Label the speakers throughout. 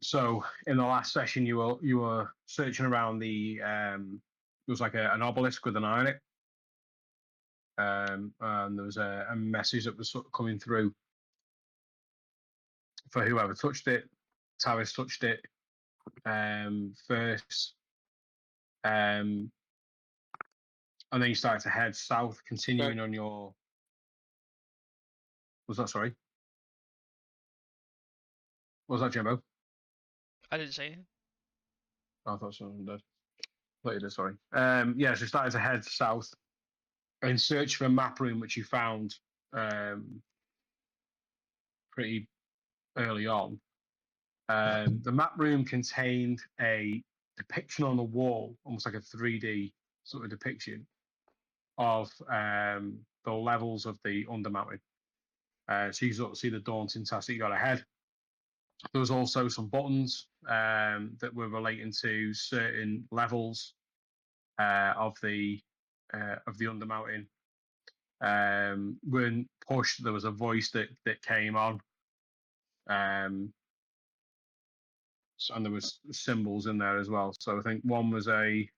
Speaker 1: So in the last session, you were searching around the there was like an obelisk with an eye on it, and there was a message that was sort of coming through for whoever touched it. Tavis touched it first, and then you started to head south, continuing on your. Was that sorry? Was that Jimbo?
Speaker 2: I didn't say anything.
Speaker 1: I thought someone did. I thought you did. Sorry. Yeah, so you started to head south in search for a map room, which you found pretty early on. The map room contained a depiction on the wall, almost like a 3D sort of depiction of the levels of the Undermountain. So you sort of see the daunting task that you got ahead. There was also some buttons that were relating to certain levels of the Undermountain. When pushed, there was a voice that came on. And there was symbols in there as well. So I think one was a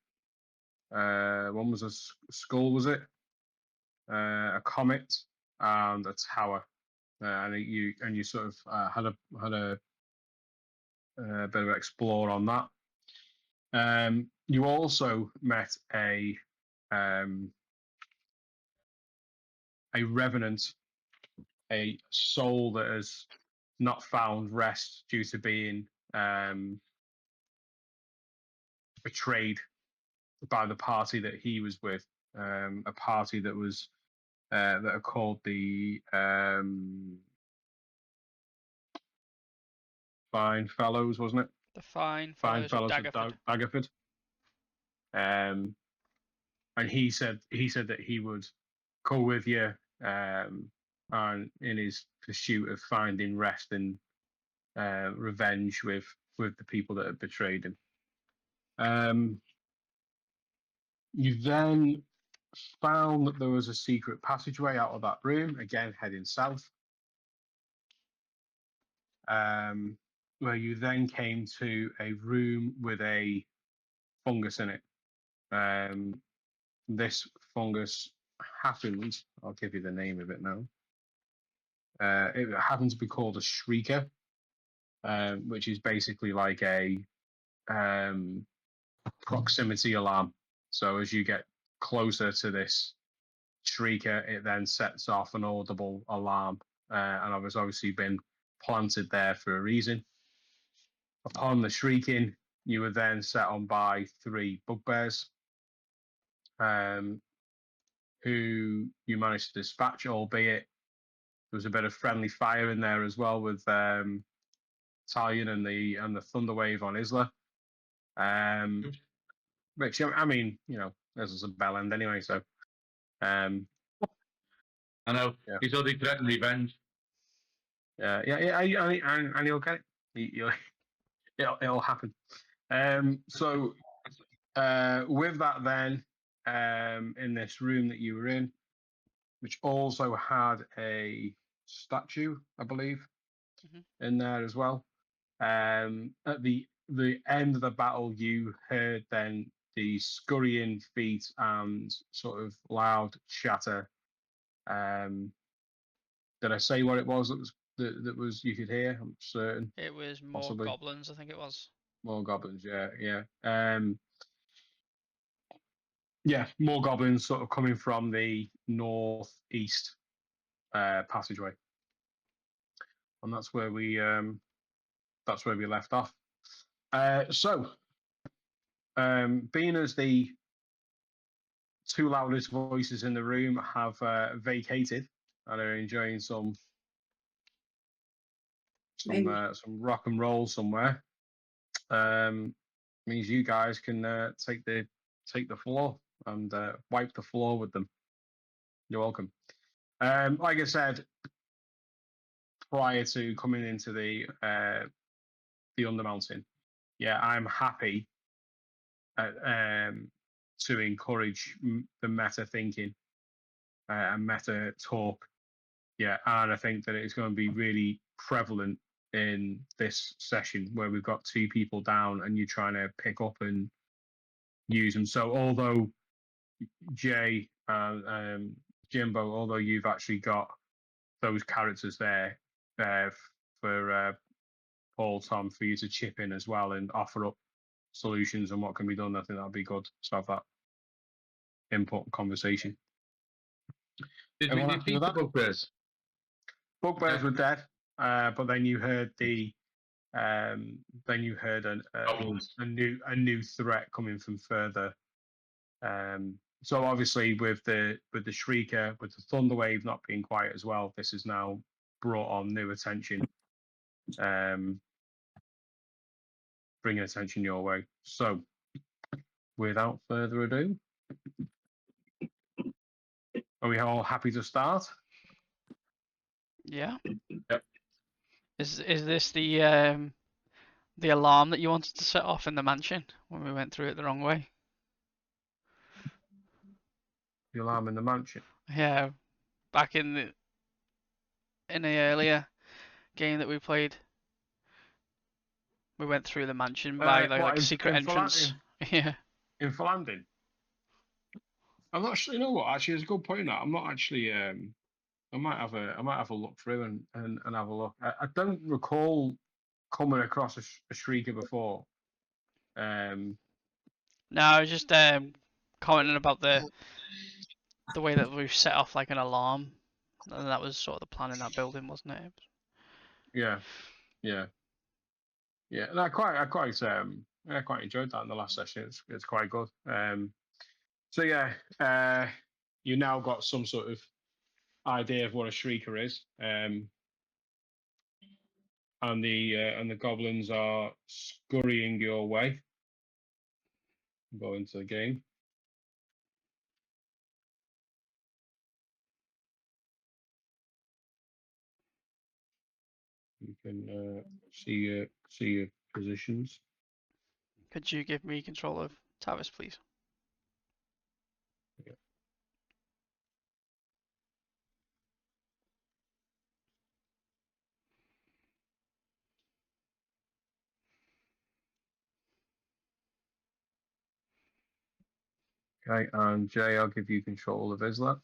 Speaker 1: skull, was it? A comet and a tower. And you sort of had a bit of explore on that. You also met a revenant, a soul that has not found rest due to being betrayed by the party that he was with, a party that was that are called the Fine Fellows, wasn't it?
Speaker 2: The Fine
Speaker 1: Fine
Speaker 2: Fellows of
Speaker 1: Fellows
Speaker 2: Daggerford.
Speaker 1: of Daggerford. And he said that he would go with you and in his pursuit of finding rest and revenge with the people that had betrayed him. You then found that there was a secret passageway out of that room, again heading south, where you then came to a room with a fungus in it. This fungus happened, I'll give you the name of it now. It happened to be called a shrieker, which is basically like a proximity alarm. So as you get closer to this shrieker, it then sets off an audible alarm, and it was obviously been planted there for a reason. Upon the shrieking, you were then set on by 3 bugbears, who you managed to dispatch, albeit there was a bit of friendly fire in there as well with Talion and the Thunderwave on Isla. Which, I mean, this was a bell end anyway, so. I
Speaker 3: know. Yeah. He's already threatened revenge.
Speaker 1: Yeah, and you'll get it. It'll happen. So, with that, then, in this room that you were in, which also had a statue, I believe, in there as well. At the end of the battle, you heard then the scurrying feet and sort of loud chatter. Did I say what it was that was you could hear? I'm certain.
Speaker 2: It was more
Speaker 1: possibly.
Speaker 2: goblins, I think it was.
Speaker 1: More goblins, yeah. Yeah, more goblins sort of coming from the northeast passageway, and that's where we left off. So, being as the 2 loudest voices in the room have vacated and are enjoying some rock and roll somewhere, means you guys can take the floor and wipe the floor with them. You're welcome. Like I said, prior to coming into the Undermountain, yeah, I'm happy to encourage the meta thinking and meta talk. Yeah, and I think that it's going to be really prevalent in this session where we've got 2 people down and you're trying to pick up and use them. So although Jay and Jimbo, although you've actually got those characters there for Paul, Tom, for you to chip in as well and offer up solutions and what can be done, I think that'd be good to have that input and conversation.
Speaker 3: Did we
Speaker 1: Everyone happy
Speaker 3: defeat
Speaker 1: with
Speaker 3: the
Speaker 1: that?
Speaker 3: bugbears?
Speaker 1: Bugbears were dead, but then you heard a new threat coming from further. So obviously with the Shrieker, with the Thunderwave not being quiet as well, this has now brought on new attention, bringing attention your way. So without further ado, are we all happy to start?
Speaker 2: Yeah.
Speaker 3: Yep.
Speaker 2: Is this the alarm that you wanted to set off in the mansion when we went through it the wrong way?
Speaker 1: The alarm in the mansion.
Speaker 2: Yeah, back in the earlier game that we played, we went through the mansion by like secret entrance. Yeah.
Speaker 1: In Philandin. I'm not sure. You know what? Actually, it's a good point. That I'm not actually. I might have a look through and have a look. I don't recall coming across a Shrieker before.
Speaker 2: No, I was just commenting about the way that we've set off like an alarm, and that was sort of the plan in that building, wasn't it?
Speaker 1: Yeah. And I quite enjoyed that in the last session. It's quite good. So yeah, you now got some sort of idea of what a Shrieker is, and the goblins are scurrying your way. Go into the game. You can see your positions.
Speaker 2: Could you give me control of Tavis, please?
Speaker 1: Yeah. Okay, and Jay, I'll give you control of Isla.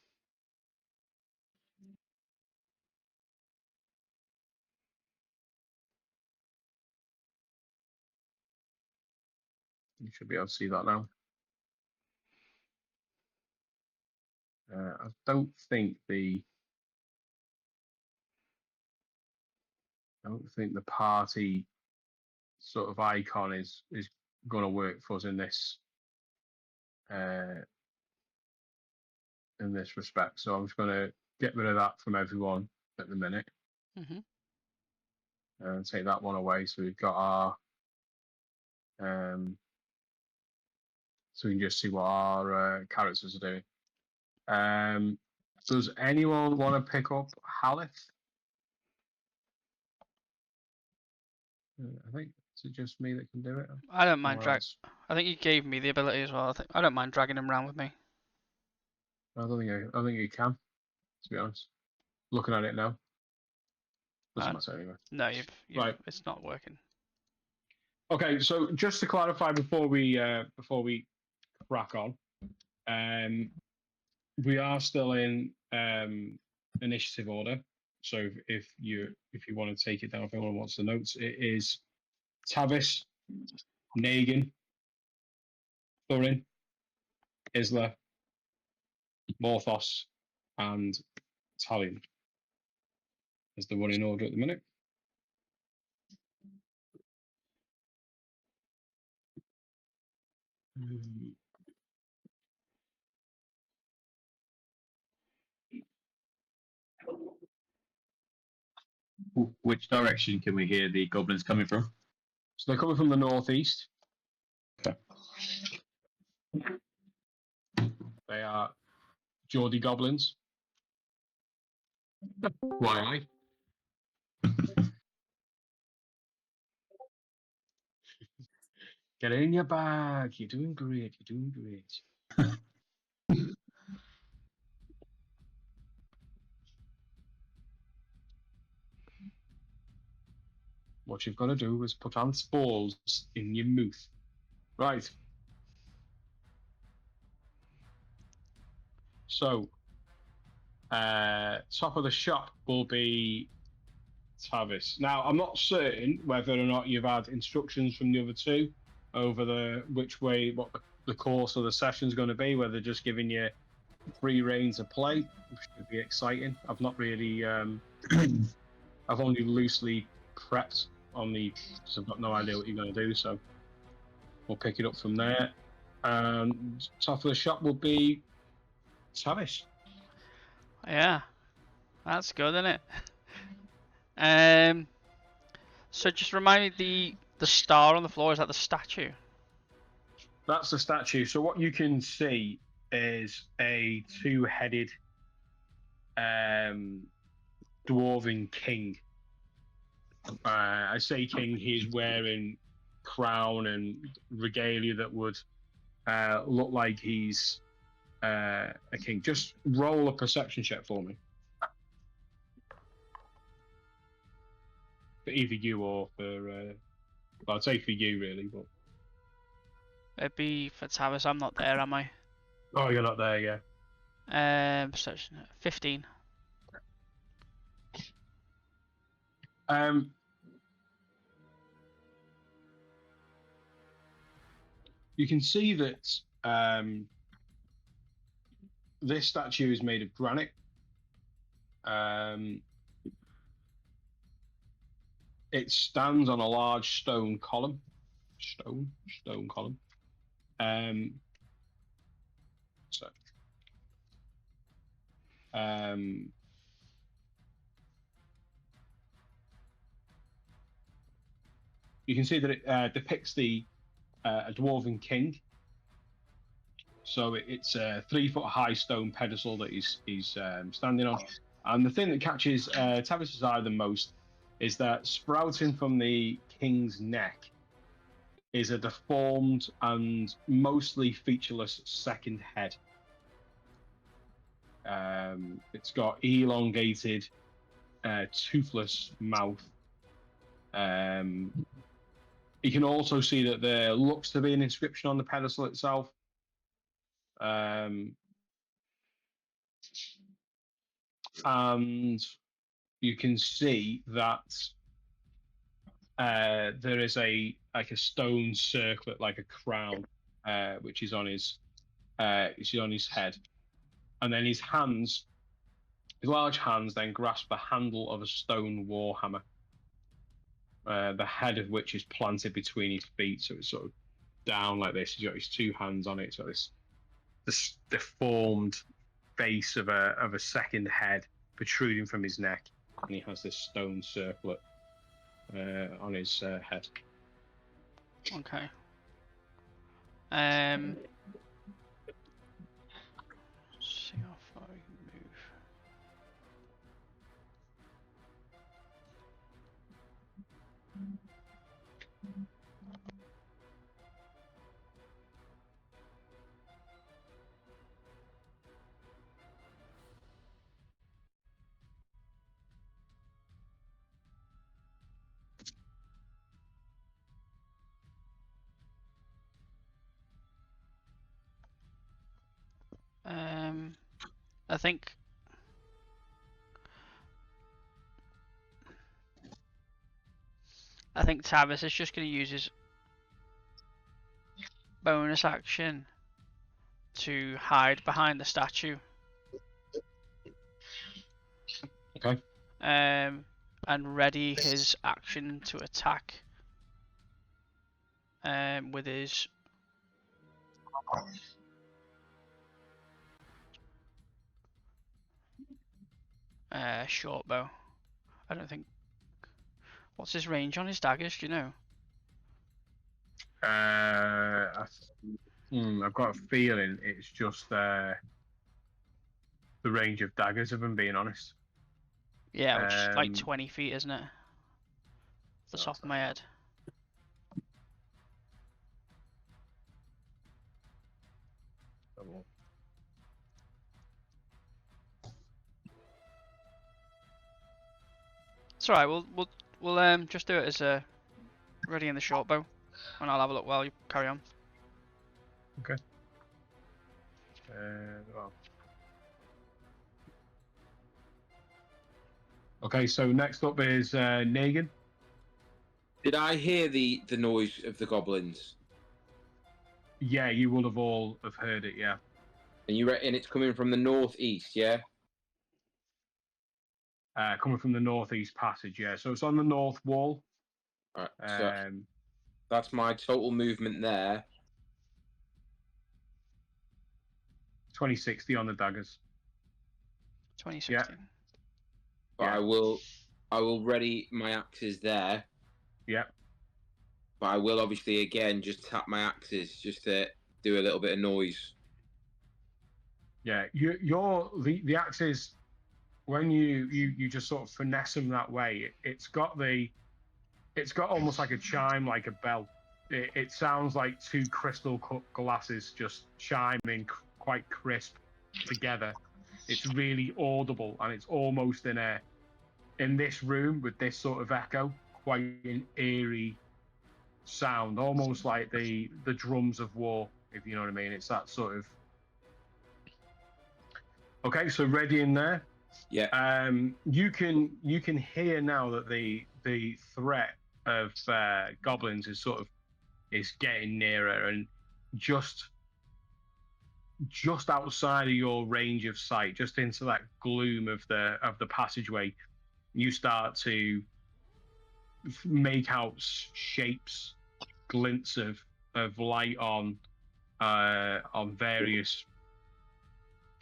Speaker 1: You should be able to see that now. I don't think the party sort of icon is going to work for us in this respect. So I'm just going to get rid of that from everyone at the minute, and take that one away. So we've got our so we can just see what our characters are doing. Does anyone want to pick up Halith? I think it's just me that can do it.
Speaker 2: I don't mind drag. I think you gave me the ability as well. I don't mind dragging him around with me.
Speaker 1: I don't think you can, to be honest. Looking at it now, doesn't matter anyway.
Speaker 2: No, you've
Speaker 1: right.
Speaker 2: It's not working.
Speaker 1: Okay, so just to clarify before we crack on, we are still in initiative order. So if you want to take it down, if anyone wants the notes, it is Tavis, Negan, Thurin, Isla, Morthos, and Talion is the one in order at the minute.
Speaker 3: Which direction can we hear the goblins coming from?
Speaker 1: So they're coming from the northeast.
Speaker 3: Okay.
Speaker 1: They are Geordie goblins.
Speaker 3: Why?
Speaker 1: Get in your bag. You're doing great. You're doing great. what you've got to do is put ants' balls in your mouth. Right. So, top of the shop will be Tavis. Now, I'm not certain whether or not you've had instructions from the other two over what the course of the session is going to be, whether they're just giving you free reign to play, which should be exciting. I've not really, I've only loosely prepped on because I've got no idea what you're going to do, so we'll pick it up from there. Top of the shop will be Tavis.
Speaker 2: Yeah, that's good, isn't it? So just remind me, the star on the floor, is that the statue?
Speaker 1: That's the statue. So what you can see is a two-headed dwarven king. I say king, he's wearing crown and regalia that would look like he's a king. Just roll a perception check for me. For either you or for, well, I'd say for you really, but.
Speaker 2: It'd be for Tavis. I'm not there, am I?
Speaker 1: Oh, you're not there, yeah.
Speaker 2: Perception 15.
Speaker 1: You can see that this statue is made of granite. It stands on a large stone column. Stone column. So, you can see that it depicts a dwarven king. So it's a 3-foot high stone pedestal that he's standing on. And the thing that catches Tavis's eye the most is that sprouting from the king's neck is a deformed and mostly featureless second head. It's got elongated, toothless mouth. You can also see that there looks to be an inscription on the pedestal itself. And you can see that there is a stone circlet, like a crown, which is on his head, and then his large hands then grasp the handle of a stone warhammer, the head of which is planted between his feet, so it's sort of down like this. He's got his two hands on it, so this deformed face of a second head protruding from his neck, and he has this stone circlet on his head.
Speaker 2: Okay. See how far we can move. I think Tavis is just going to use his bonus action to hide behind the statue.
Speaker 1: Okay.
Speaker 2: And ready his action to attack with his short bow. I don't think. What's his range on his daggers? Do you know?
Speaker 1: I've got a feeling it's just the range of daggers, if I'm being honest.
Speaker 2: Yeah, which is like 20 feet, isn't it? Off the top of my head. It's alright. We'll we'll just do it as a ready in the short bow, and I'll have a look while you carry on.
Speaker 1: Well. Okay, so next up is Negan.
Speaker 4: Did I hear the noise of the goblins?
Speaker 1: Yeah, you would have all have heard it. Yeah.
Speaker 4: And you reckon it's coming from the northeast, yeah?
Speaker 1: Coming from the northeast passage. Yeah, so it's on the north wall.
Speaker 4: All right, so that's my total movement there.
Speaker 1: 2060 on the daggers.
Speaker 2: 2016.
Speaker 4: But
Speaker 1: Yeah.
Speaker 4: I will ready my axes there.
Speaker 1: Yeah.
Speaker 4: But I will obviously again just tap my axes just to do a little bit of noise.
Speaker 1: Yeah. The axes, when you just sort of finesse them that way, it's got almost like a chime, like a bell. It sounds like two crystal glasses just chiming quite crisp together. It's really audible, and it's almost in this room with this sort of echo, quite an eerie sound, almost like the drums of war, if you know what I mean. It's that sort of. Okay, so ready in there.
Speaker 4: Yeah.
Speaker 1: You can hear now that the threat of goblins is getting nearer, and just outside of your range of sight, just into that gloom of the passageway, you start to make out shapes, glints of light on various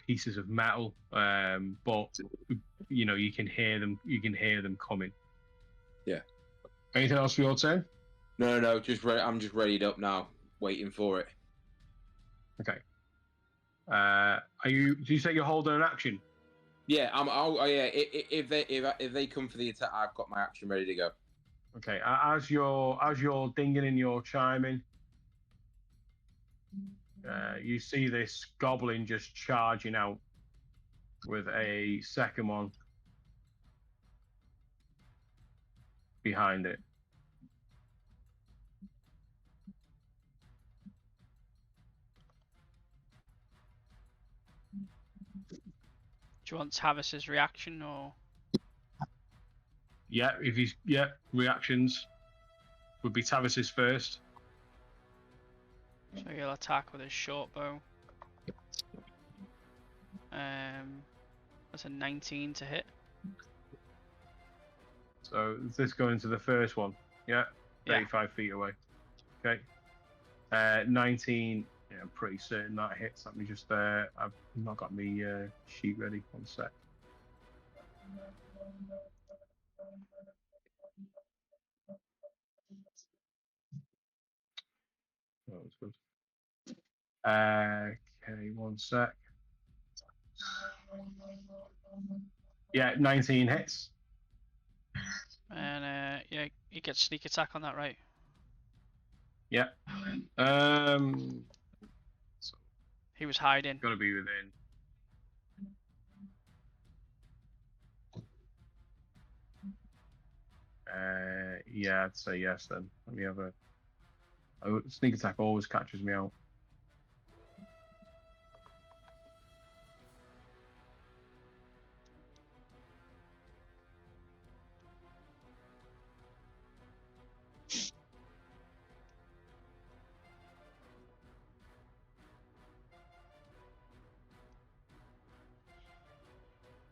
Speaker 1: pieces of metal, but you can hear them coming.
Speaker 4: Yeah.
Speaker 1: Anything else for your turn?
Speaker 4: No, just ready. I'm just readied up now, waiting for it.
Speaker 1: Okay. Do you say you're holding an action?
Speaker 4: Yeah, yeah. If they come for the attack, I've got my action ready to go.
Speaker 1: Okay. As you're dinging and you're chiming, you see this goblin just charging out with a second one behind it.
Speaker 2: Do you want Tavis's reaction or?
Speaker 1: Yeah, reactions would be Tavis's first.
Speaker 2: So he'll attack with his short bow. That's a 19 to hit.
Speaker 1: So is this going to the first one? Yeah, 35 feet away. Okay. 19. Yeah, I'm pretty certain that hits. Let me just. I've not got my sheet ready. One sec. Oh, that's good. Okay, one sec. Yeah, 19 hits.
Speaker 2: And yeah, he gets sneak attack on that, right?
Speaker 1: Yeah.
Speaker 2: He was hiding.
Speaker 1: Got to be within. Yeah, I'd say yes then. Let me have a. Sneak attack always catches me out.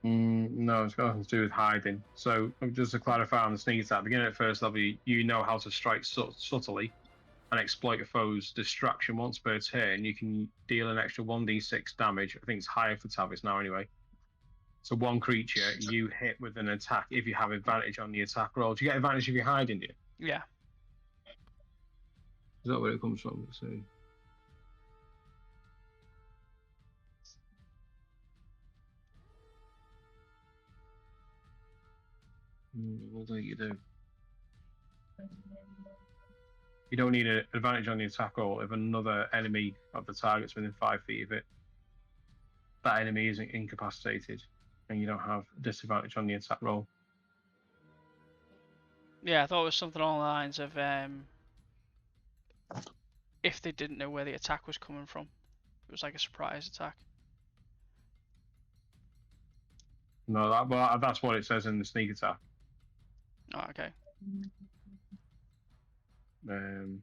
Speaker 1: No, it's got nothing to do with hiding. So just to clarify on the sneak attack, beginning at first level, you know how to strike subtly and exploit a foe's distraction once per turn. You can deal an extra 1d6 damage. I think it's higher for Tavis now anyway. So one creature you hit with an attack if you have advantage on the attack roll. Do you get advantage if you're hiding, do you?
Speaker 2: Yeah.
Speaker 1: Is that where it comes from? Let's see. What do you do? You don't need an advantage on the attack roll if another enemy of the target's within 5 feet of it. That enemy isn't incapacitated, and you don't have disadvantage on the attack roll.
Speaker 2: Yeah, I thought it was something along the lines of if they didn't know where the attack was coming from, it was like a surprise attack.
Speaker 1: No, that's what it says in the sneak attack.
Speaker 2: Oh, okay.
Speaker 1: Um,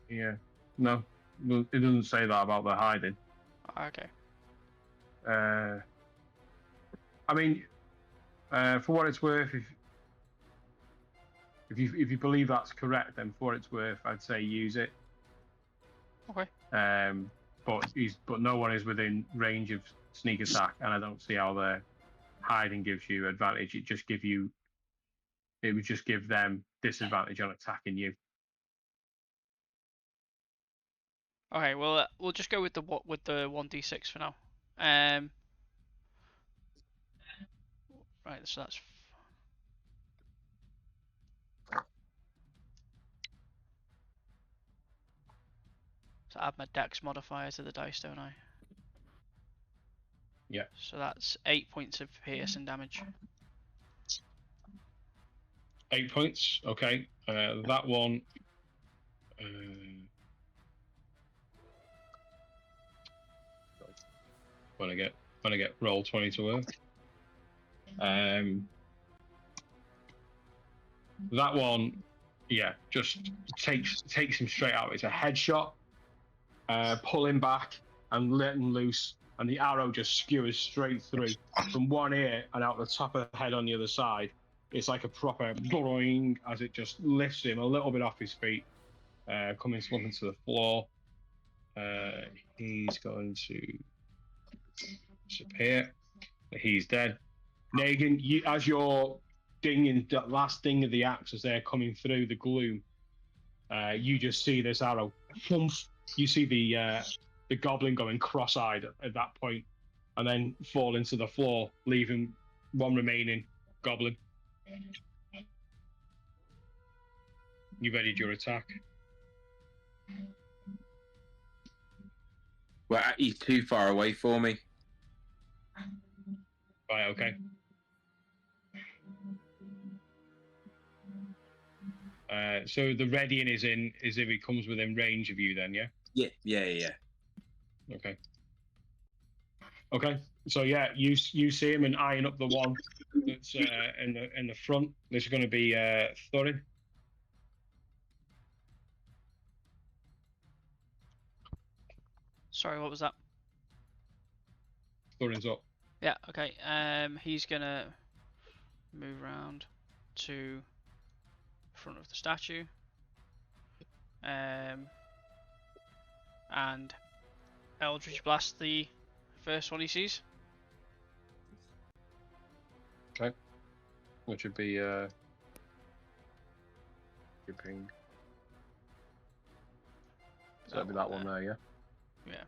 Speaker 1: yeah. No, it doesn't say that about the hiding.
Speaker 2: Oh, okay.
Speaker 1: I mean, for what it's worth, if you believe that's correct, then for what it's worth, I'd say use it.
Speaker 2: Okay.
Speaker 1: But no one is within range of sneak attack, and I don't see how the hiding gives you advantage. It would just give them disadvantage on attacking you.
Speaker 2: Okay. Well, we'll just go with the 1d6 for now. Right. So that's. So add my dex modifier to the dice, don't I?
Speaker 1: Yeah.
Speaker 2: So that's 8 points of piercing damage.
Speaker 1: 8 points. Okay. That one. When I get roll 20 to work. That one, yeah, just takes him straight out. It's a headshot, pulling back and letting loose, and the arrow just skewers straight through from one ear and out the top of the head on the other side. It's like a proper boing as it just lifts him a little bit off his feet, coming slumping to the floor. He's going to disappear. He's dead. Negan, as you're dinging that last ding of the axe as they're coming through the gloom, you just see this arrow. You see the goblin going cross-eyed at that point, and then fall into the floor, leaving one remaining goblin. You readied your attack.
Speaker 4: Well, he's too far away for me.
Speaker 1: Right, okay. So the readying is if he comes within range of you, then, yeah?
Speaker 4: Yeah.
Speaker 1: Okay. Okay. So yeah, you see him and eyeing up the one that's in the front. This is going to be Thorin.
Speaker 2: Sorry, what was that?
Speaker 1: Thorin's up.
Speaker 2: Yeah. Okay. He's gonna move around to front of the statue. And Eldritch Blast the first one he sees.
Speaker 1: Okay. Which would be ping. So that'd be that one there, yeah?
Speaker 2: Yeah.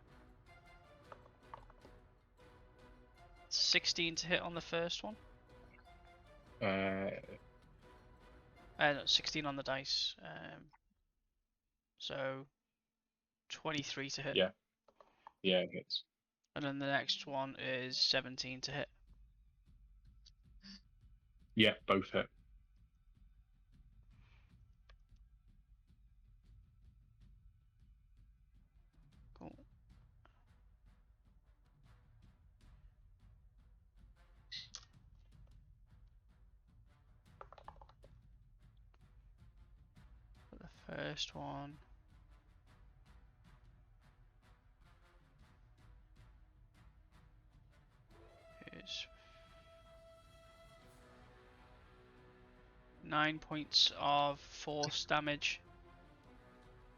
Speaker 2: 16 to hit on the first one. No, 16 on the dice. So 23 to hit.
Speaker 1: Yeah. Yeah, it hits.
Speaker 2: And then the next one is 17 to hit.
Speaker 1: Yeah, both hit.
Speaker 2: Cool. For the first one. Is 9 points of force damage,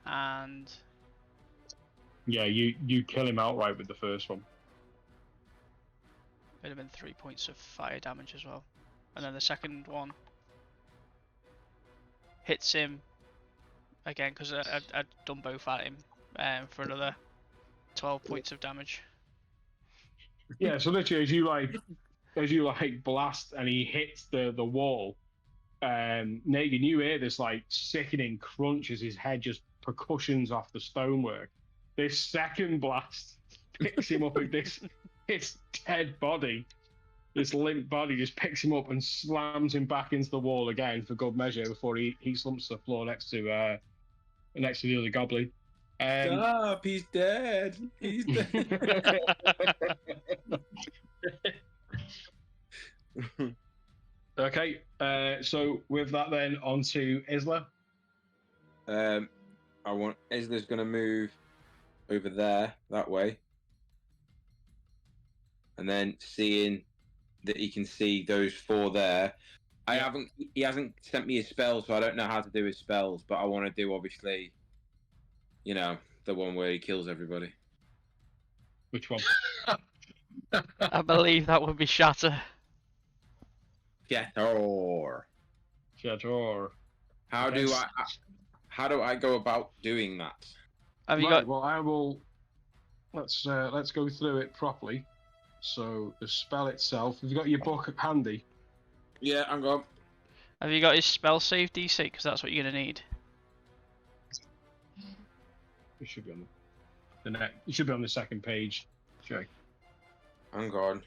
Speaker 2: and
Speaker 1: Yeah, you kill him outright with the first one.
Speaker 2: it'd have been 3 points of fire damage as well. And then the second one hits him again because I'd done both at him for another 12 points of damage.
Speaker 1: Yeah, so literally as you blast and he hits the wall, Negan, you hear this like sickening crunch as his head just percussions off the stonework. This second blast picks him up at his dead body. This limp body just picks him up and slams him back into the wall again for good measure before he slumps to the floor next to the other goblin.
Speaker 4: Stop! He's dead. He's dead.
Speaker 1: Okay, so with that then on to Isla.
Speaker 4: Isla's gonna move over there that way, and then seeing that he can see those 4 there. He hasn't sent me his spells, so I don't know how to do his spells. But I want to do obviously, the one where he kills everybody.
Speaker 1: Which one?
Speaker 2: I believe that would be Shatter.
Speaker 4: Shatter.
Speaker 1: Shatter.
Speaker 4: How do I go about doing that?
Speaker 2: Have you
Speaker 1: Right,
Speaker 2: got?
Speaker 1: well, I will. Let's go through it properly. So the spell itself. Have you got your book handy?
Speaker 4: Yeah, I'm going.
Speaker 2: Have you got his spell save DC? Because that's what you're gonna need.
Speaker 1: It should be on the next. It should be on the second page. Jay.
Speaker 4: I'm going.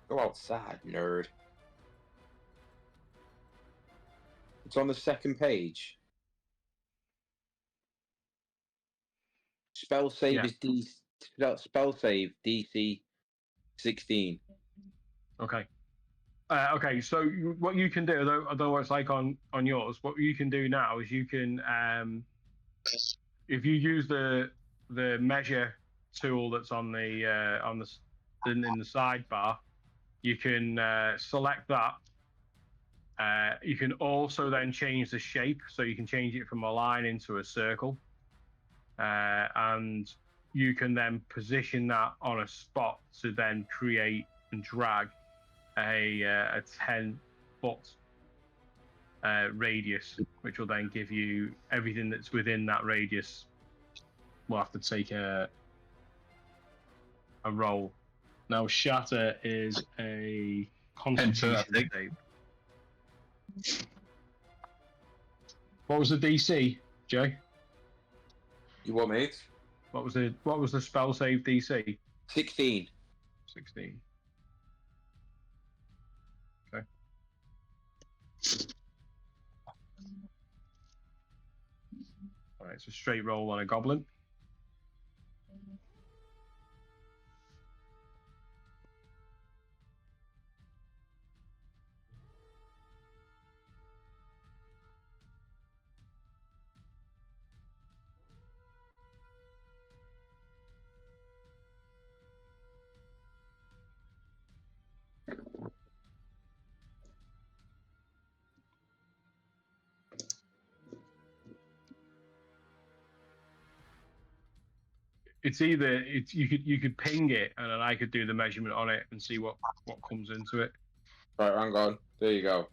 Speaker 4: Go outside, nerd. It's on the second page. Spell save is spell save DC 16.
Speaker 1: Okay. Okay. So what you can do, I don't know what it's like on yours. What you can do now is you can, if you use the measure tool that's on the in the sidebar, you can select that. You can also then change the shape, so you can change it from a line into a circle, and you can then position that on a spot to then create and drag a 10-foot radius, which will then give you everything that's within that radius. We'll have to take a roll. Now, Shatter is a Constitution save. What was the DC, Jay?
Speaker 4: You want me?
Speaker 1: What was the spell save DC?
Speaker 4: 16.
Speaker 1: 16. Okay. All right, it's a straight roll on a goblin. It's either you could ping it and then I could do the measurement on it and see what comes into it.
Speaker 4: Right, hang on. There you go.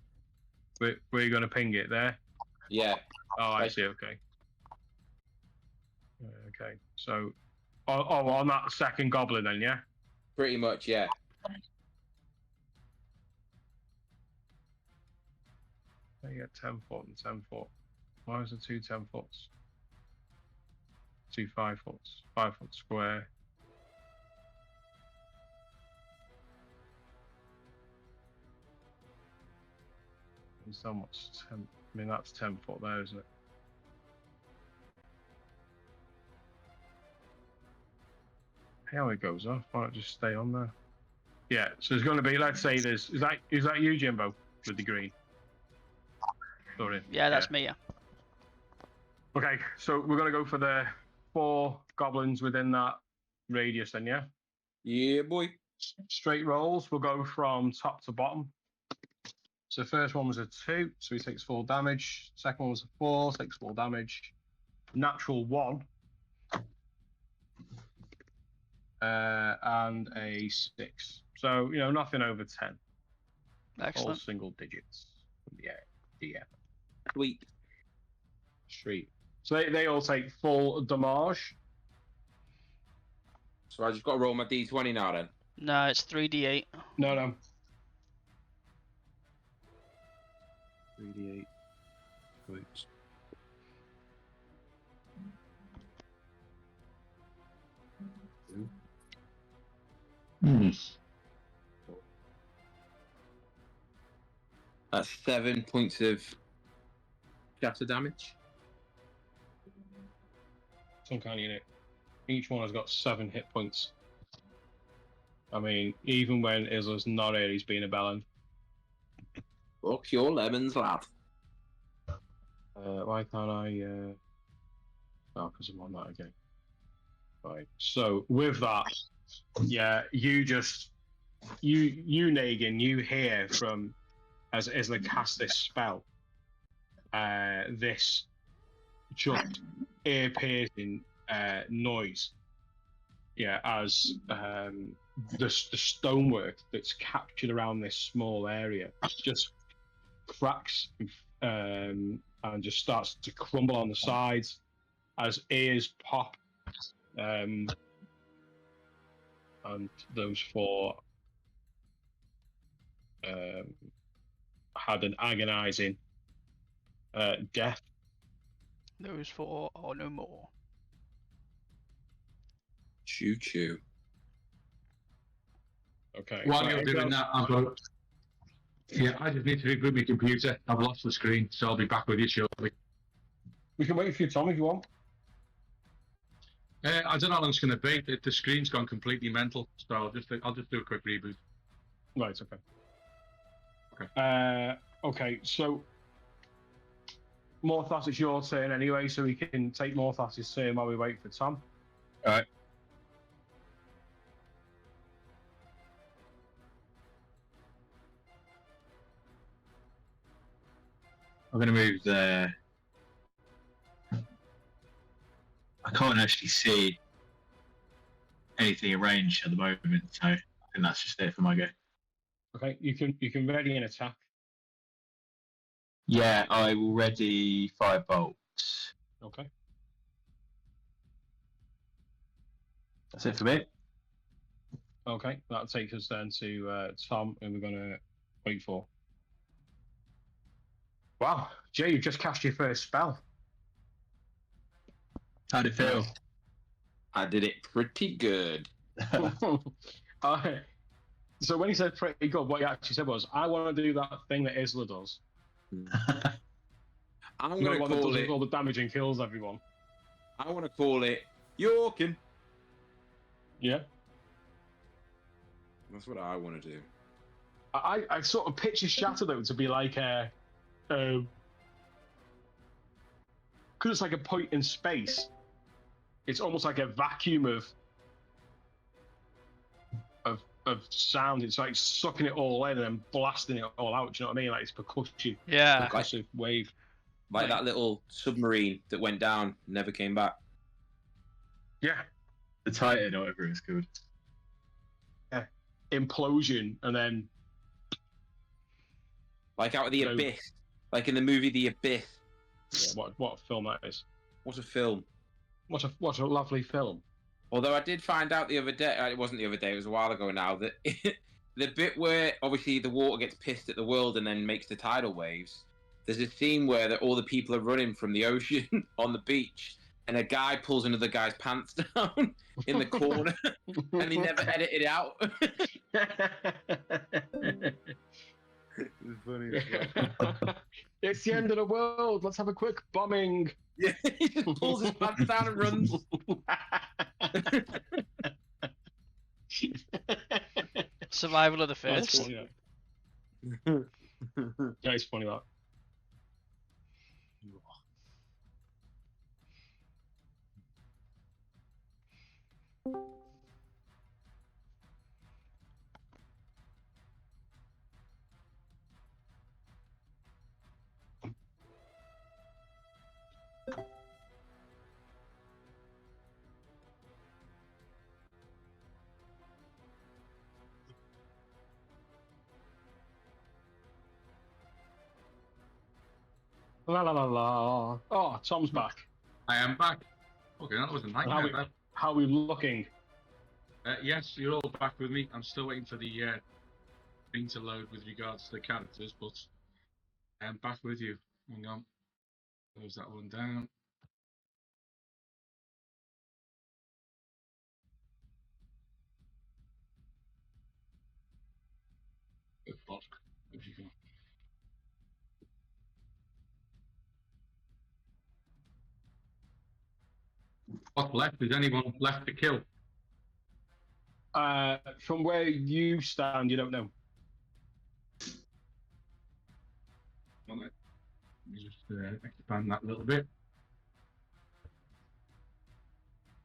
Speaker 1: Where are you going to ping it there?
Speaker 4: Yeah.
Speaker 1: Oh, I see. Okay. Okay. So, on that second goblin then, yeah.
Speaker 4: Pretty much, yeah.
Speaker 1: I get 10-foot and 10-foot. Why is there 2 10-foots? 2 5-foots. 5-foot square. It's how much? 10. I mean, that's 10-foot there, isn't it? How it goes off? Why not just stay on there? Yeah. So there's going to be. Let's say there's. Is that you, Jimbo, with the green? Sorry.
Speaker 2: Yeah, that's me. Yeah.
Speaker 1: Okay, so we're going to go for the 4 goblins within that radius then, yeah?
Speaker 4: Yeah, boy.
Speaker 1: Straight rolls, we'll go from top to bottom. So the first one was a 2, so he takes 4 damage. Second one was a 4, takes 4 damage. Natural 1. And a 6. So, nothing over 10.
Speaker 2: Excellent.
Speaker 1: All single digits. Yeah.
Speaker 4: Sweet.
Speaker 1: Street. So they all take full damage.
Speaker 4: So I just got to roll my d20 now then.
Speaker 2: No, it's 3d8.
Speaker 1: No.
Speaker 5: 3d8 points.
Speaker 4: That's 7 points of shatter damage.
Speaker 1: Some kind of unit. Each one has got 7 hit points. I mean, even when Isla's not here, he's been a bellend.
Speaker 4: Fuck your lemons, lad.
Speaker 1: Why can't I? Oh, because I'm on that again. Right. So with that, yeah, you Negan, you hear from as they cast this spell, this just ear-piercing noise. Yeah, as the stonework that's captured around this small area just cracks and just starts to crumble on the sides as ears pop. And those 4 had an agonizing death.
Speaker 2: Those 4 are no more.
Speaker 4: Choo choo.
Speaker 1: Okay.
Speaker 3: While
Speaker 1: right,
Speaker 3: you're doing that, I've got. Yeah, I just need to reboot my computer. I've lost the screen, so I'll be back with you shortly.
Speaker 1: We can wait for you, Tom, if you want.
Speaker 3: I don't know how long it's going to be. The screen's gone completely mental, so I'll just do a quick reboot.
Speaker 1: Right. Okay. Okay. So, Morthas, it's your turn anyway, so we can take Morthas' turn while we wait for Tom.
Speaker 5: All right. I'm going to move there. I can't actually see anything in range at the moment, so I think that's just it for my go.
Speaker 1: Okay. You can ready an attack.
Speaker 5: Yeah, I will ready 5 bolts.
Speaker 1: Okay.
Speaker 5: That's it for me.
Speaker 1: Okay. That takes us then to Tom, and we're gonna wait for. Wow, Jay, you just cast your first spell.
Speaker 5: How'd it feel?
Speaker 4: I did it pretty good.
Speaker 1: So when he said pretty good, what he actually said was, "I want to do that thing that Isla does.
Speaker 4: I'm
Speaker 1: You know,
Speaker 4: going
Speaker 1: one
Speaker 4: to
Speaker 1: that
Speaker 4: call
Speaker 1: does
Speaker 4: it.
Speaker 1: all the damage and kills everyone."
Speaker 4: I want to call it Yorkin.
Speaker 1: Yeah.
Speaker 4: That's what I want to do.
Speaker 1: I sort of picture Shatter though to be like a, because it's like a point in space. It's almost like a vacuum of sound. It's like sucking it all in and then blasting it all out. Do you know what I mean? Like it's
Speaker 2: Yeah.
Speaker 1: percussive wave.
Speaker 4: Like that little submarine that went down, never came back.
Speaker 1: Yeah.
Speaker 5: The Titan or whatever it's called.
Speaker 1: Yeah. Implosion and then.
Speaker 4: Like out of the
Speaker 1: No.
Speaker 4: abyss. Like in the movie The Abyss.
Speaker 1: Yeah, what film that is?
Speaker 4: What a film.
Speaker 1: What a lovely film.
Speaker 4: Although I did find out the other day, it wasn't the other day, it was a while ago now, that the bit where obviously the water gets pissed at the world and then makes the tidal waves, there's a scene where all the people are running from the ocean on the beach and a guy pulls another guy's pants down in the corner and he never edited it out. It's funny as well.
Speaker 1: It's the end of the world. Let's have a quick bombing.
Speaker 4: Yeah, he just pulls his pants down and runs.
Speaker 2: Survival of the
Speaker 1: That's
Speaker 2: fittest.
Speaker 1: funny, that. Yeah, it's funny that. La la la la. Oh, Tom's back.
Speaker 3: I am back. Okay, that was a
Speaker 1: And
Speaker 3: nightmare.
Speaker 1: how are we looking?
Speaker 3: Yes, you're all back with me. I'm still waiting for the thing to load with regards to the characters, but I'm back with you. Hang on. Close that one down. Good luck. If you can. What's left? Is anyone left to kill?
Speaker 1: From where you stand, you don't know.
Speaker 3: Let me just expand that a little bit.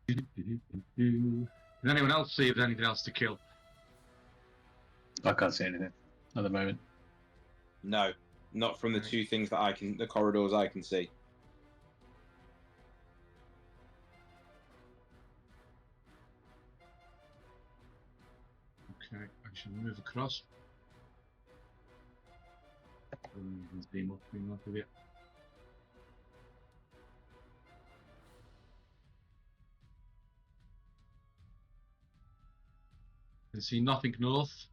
Speaker 3: Does anyone else see if there's anything else to kill?
Speaker 5: I can't see anything at the moment.
Speaker 4: No, not from the
Speaker 3: Right.
Speaker 4: two things that the corridors I can see.
Speaker 3: Okay, I shall move across. Beam up a bit. I can see nothing north,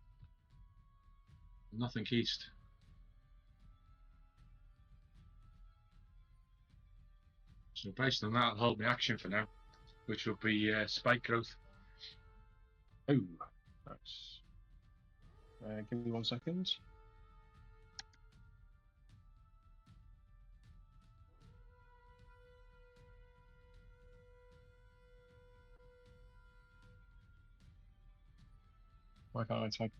Speaker 3: nothing east. So based on that, I'll hold my action for now, which will be spike growth.
Speaker 1: Oh, nice. Give me 1 second. Why can't I type?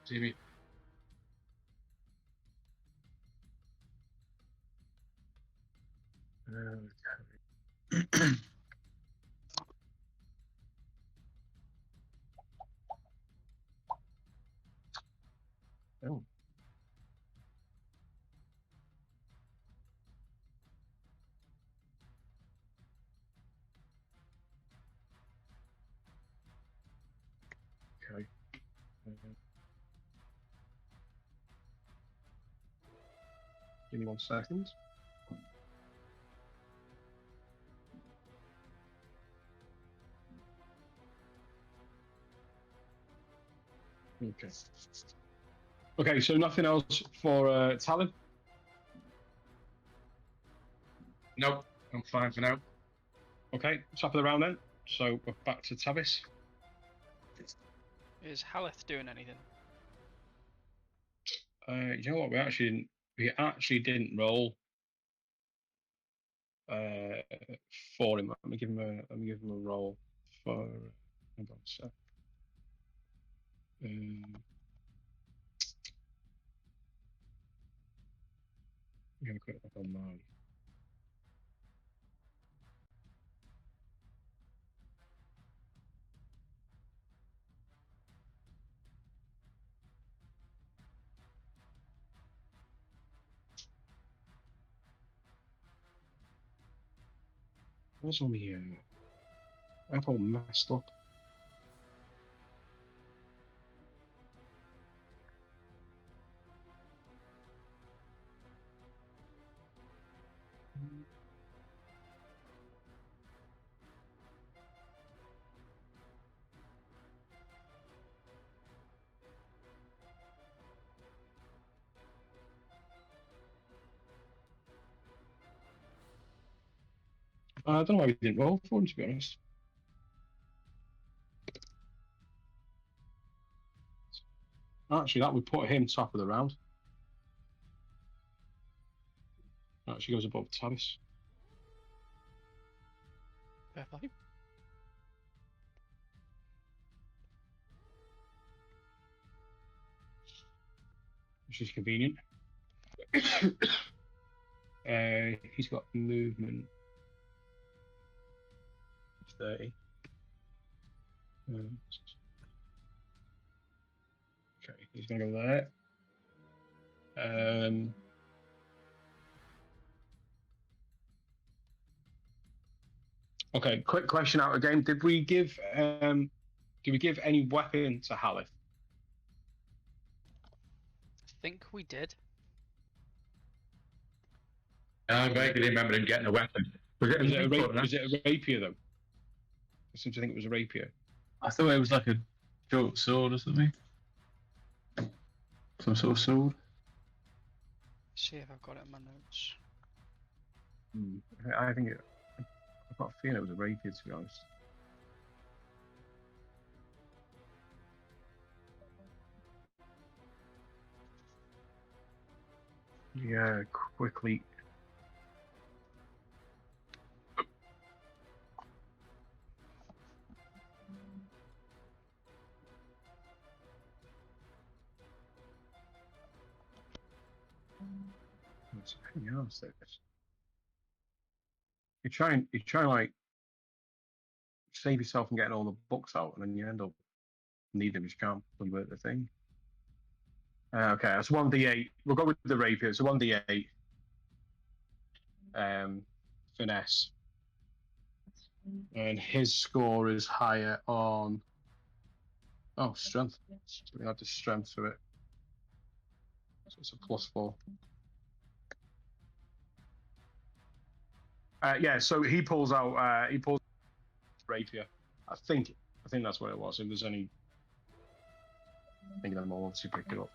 Speaker 3: See me?
Speaker 1: Oh, okay. Give me 1 second. Okay. Okay, so nothing else for Talon?
Speaker 3: Nope, I'm fine for now.
Speaker 1: Okay, top of the round then. So we're back to Tavis.
Speaker 2: Is Haleth doing anything?
Speaker 1: You know what? We actually didn't roll for him. Let me give him a roll for. Hang on a sec. I'm gonna quick look on mine. What's on the I've all messed up. I don't know why we didn't roll for him, to be honest. Actually, that would put him top of the round. Actually goes above Tavis.
Speaker 2: Fair play.
Speaker 1: Which is convenient. He's got movement 30. Okay, he's gonna go there. Okay, quick question out again. Did we give any weapon to Haleth?
Speaker 2: think we did.
Speaker 3: I vaguely remember him getting a weapon. Was it a big foot,
Speaker 1: Was it a rapier though? I seem to think it was a rapier.
Speaker 5: I thought it was like a short sword or something. Some sort of sword.
Speaker 2: See if I've got it in my notes.
Speaker 1: I think I've got a feeling it was a rapier, to be honest. Yeah, quickly. What's anything else? You try and like save yourself from getting all the books out, and then you end up needing them because you can't fully work the thing. Okay, that's 1d8. We'll go with the rapier. It's a 1d8. Finesse. And his score is higher on. Oh, strength. So we add the strength to it. So it's a +4. Yeah, so he pulls out. He pulls rapier. I think that's what it was. If there's any, I think then we'll obviously pick it up.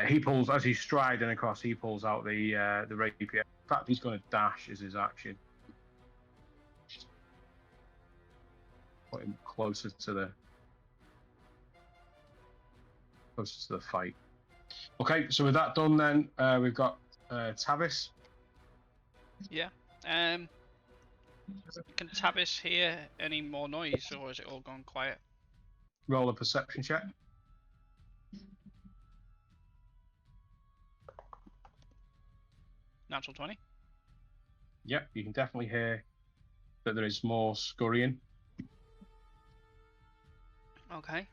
Speaker 1: He pulls as he's striding across. He pulls out the rapier. In fact, he's going to dash as his action. Put him closer to the fight. Okay, so with that done, then we've got Tavis.
Speaker 2: Yeah. Can Tavis hear any more noise, or is it all gone quiet?
Speaker 1: Roll a perception check.
Speaker 2: Natural 20.
Speaker 1: Yep, you can definitely hear that there is more scurrying.
Speaker 2: Okay.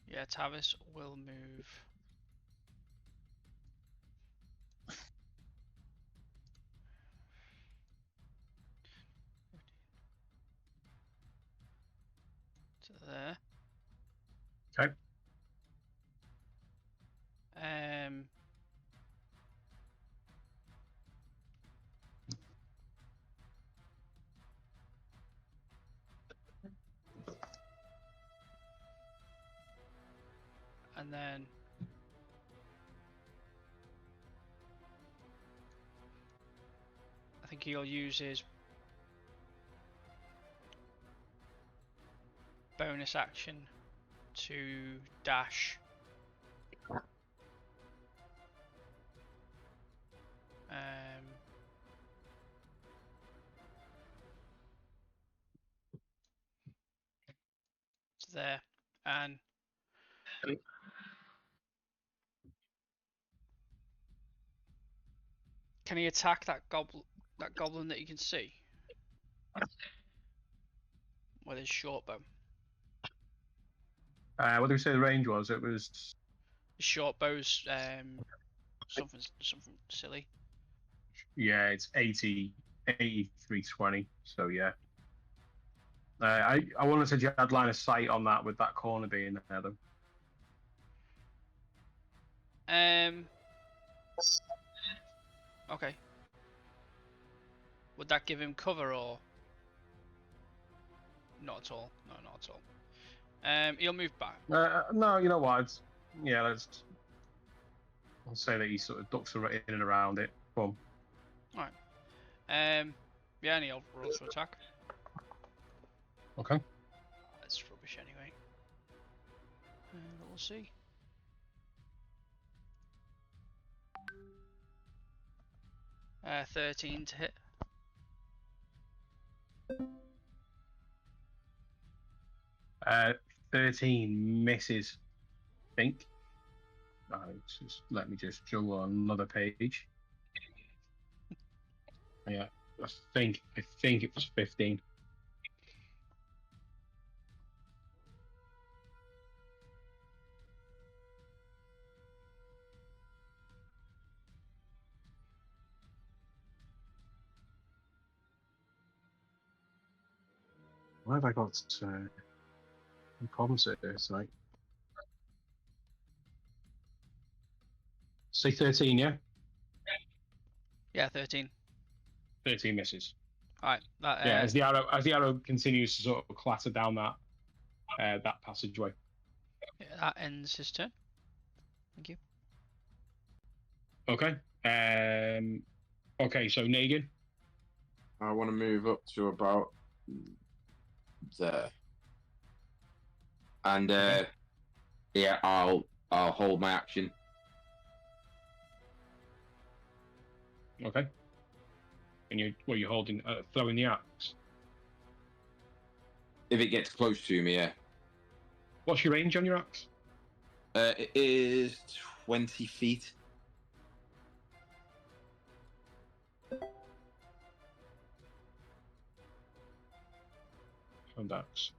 Speaker 2: Yeah, Tavis will move. To there.
Speaker 1: Okay.
Speaker 2: And then I think he'll use his bonus action to dash. To there, and can he attack that goblin that you can see with his short bow?
Speaker 1: What did we say the range was? It was.
Speaker 2: His short bow's something silly.
Speaker 1: Yeah, it's 8320. So yeah. I wanted to add line of sight on that with that corner being there though.
Speaker 2: Okay. Would that give him cover or not at all? No, not at all. He'll move back.
Speaker 1: No, you know what? Let's say that he sort of ducks in and around it. Boom.
Speaker 2: Alright. Yeah, and he'll roll to attack.
Speaker 1: Okay.
Speaker 2: That's rubbish anyway. We'll see. Uh, 13 to hit.
Speaker 1: 13 misses. I think. Let me just juggle on another page. Yeah, I think it was 15. Why have I got problems here tonight? Say 13, yeah?
Speaker 2: Yeah, 13.
Speaker 1: 13 misses.
Speaker 2: Alright, that
Speaker 1: Yeah, as the arrow continues to sort of clatter down that passageway.
Speaker 2: yeah, that ends his turn. Thank you.
Speaker 1: Okay. Okay, so Negan.
Speaker 4: I want to move up to about there, and yeah, I'll hold my action.
Speaker 1: Okay. And you're holding, throwing the axe.
Speaker 4: If it gets close to me, yeah.
Speaker 1: What's your range on your axe?
Speaker 4: It is 20 feet.
Speaker 1: On axe.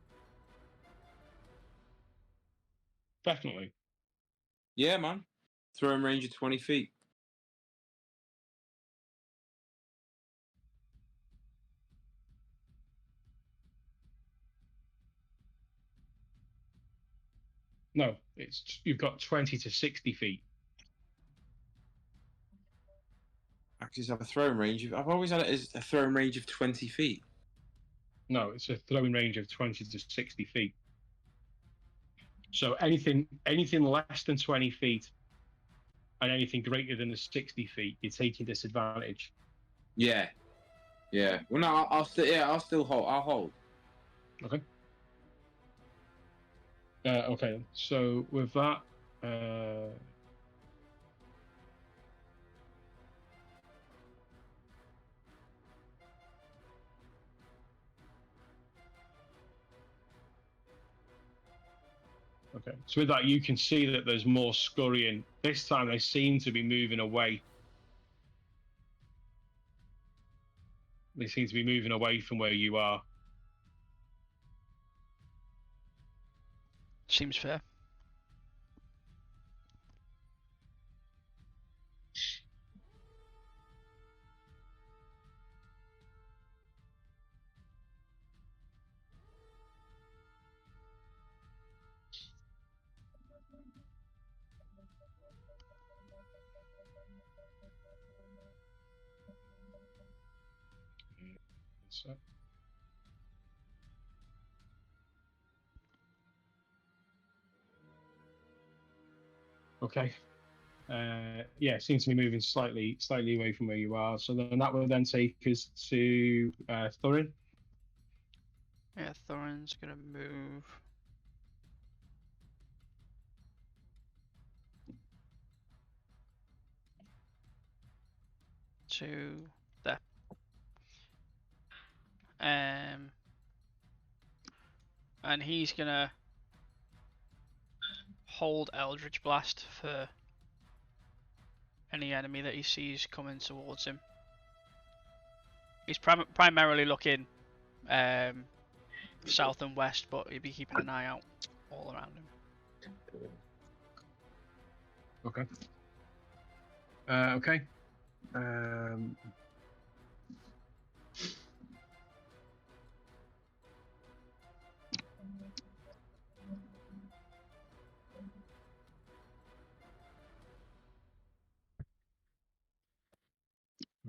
Speaker 1: Definitely.
Speaker 4: Yeah, man. Throwing range of 20 feet.
Speaker 1: No, you've got 20 to 60 feet.
Speaker 4: Axes have a throwing range of. I've always had it as a throwing range of 20 feet.
Speaker 1: No, it's a throwing range of 20 to 60 feet. So anything less than 20 feet and anything greater than the 60 feet, you're taking disadvantage.
Speaker 4: Yeah. Yeah. Well, no, I'll still hold. I'll hold.
Speaker 1: Okay. Okay. So with that, okay. So with that, you can see that there's more scurrying. This time they seem to be moving away. They seem to be moving away from where you are.
Speaker 2: Seems fair.
Speaker 1: So, okay. Yeah, seems to be moving slightly away from where you are. So then that will then take us to Thorin.
Speaker 2: Yeah, Thorin's gonna move to there. And he's gonna hold Eldritch Blast for any enemy that he sees coming towards him. He's primarily looking south and west, but he'll be keeping an eye out all around him.
Speaker 1: Okay. Okay.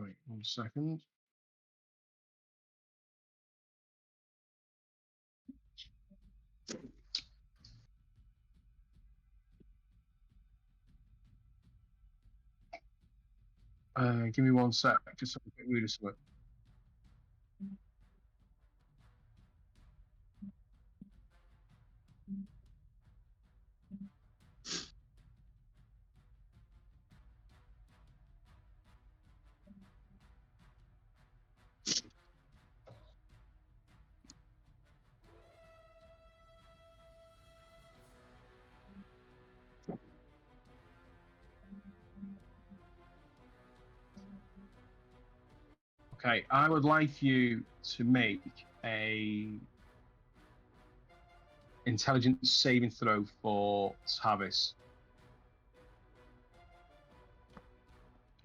Speaker 1: Right, 1 second. Give me 1 sec, just so I get rid of something. Okay, I would like you to make a intelligence saving throw for Tavis.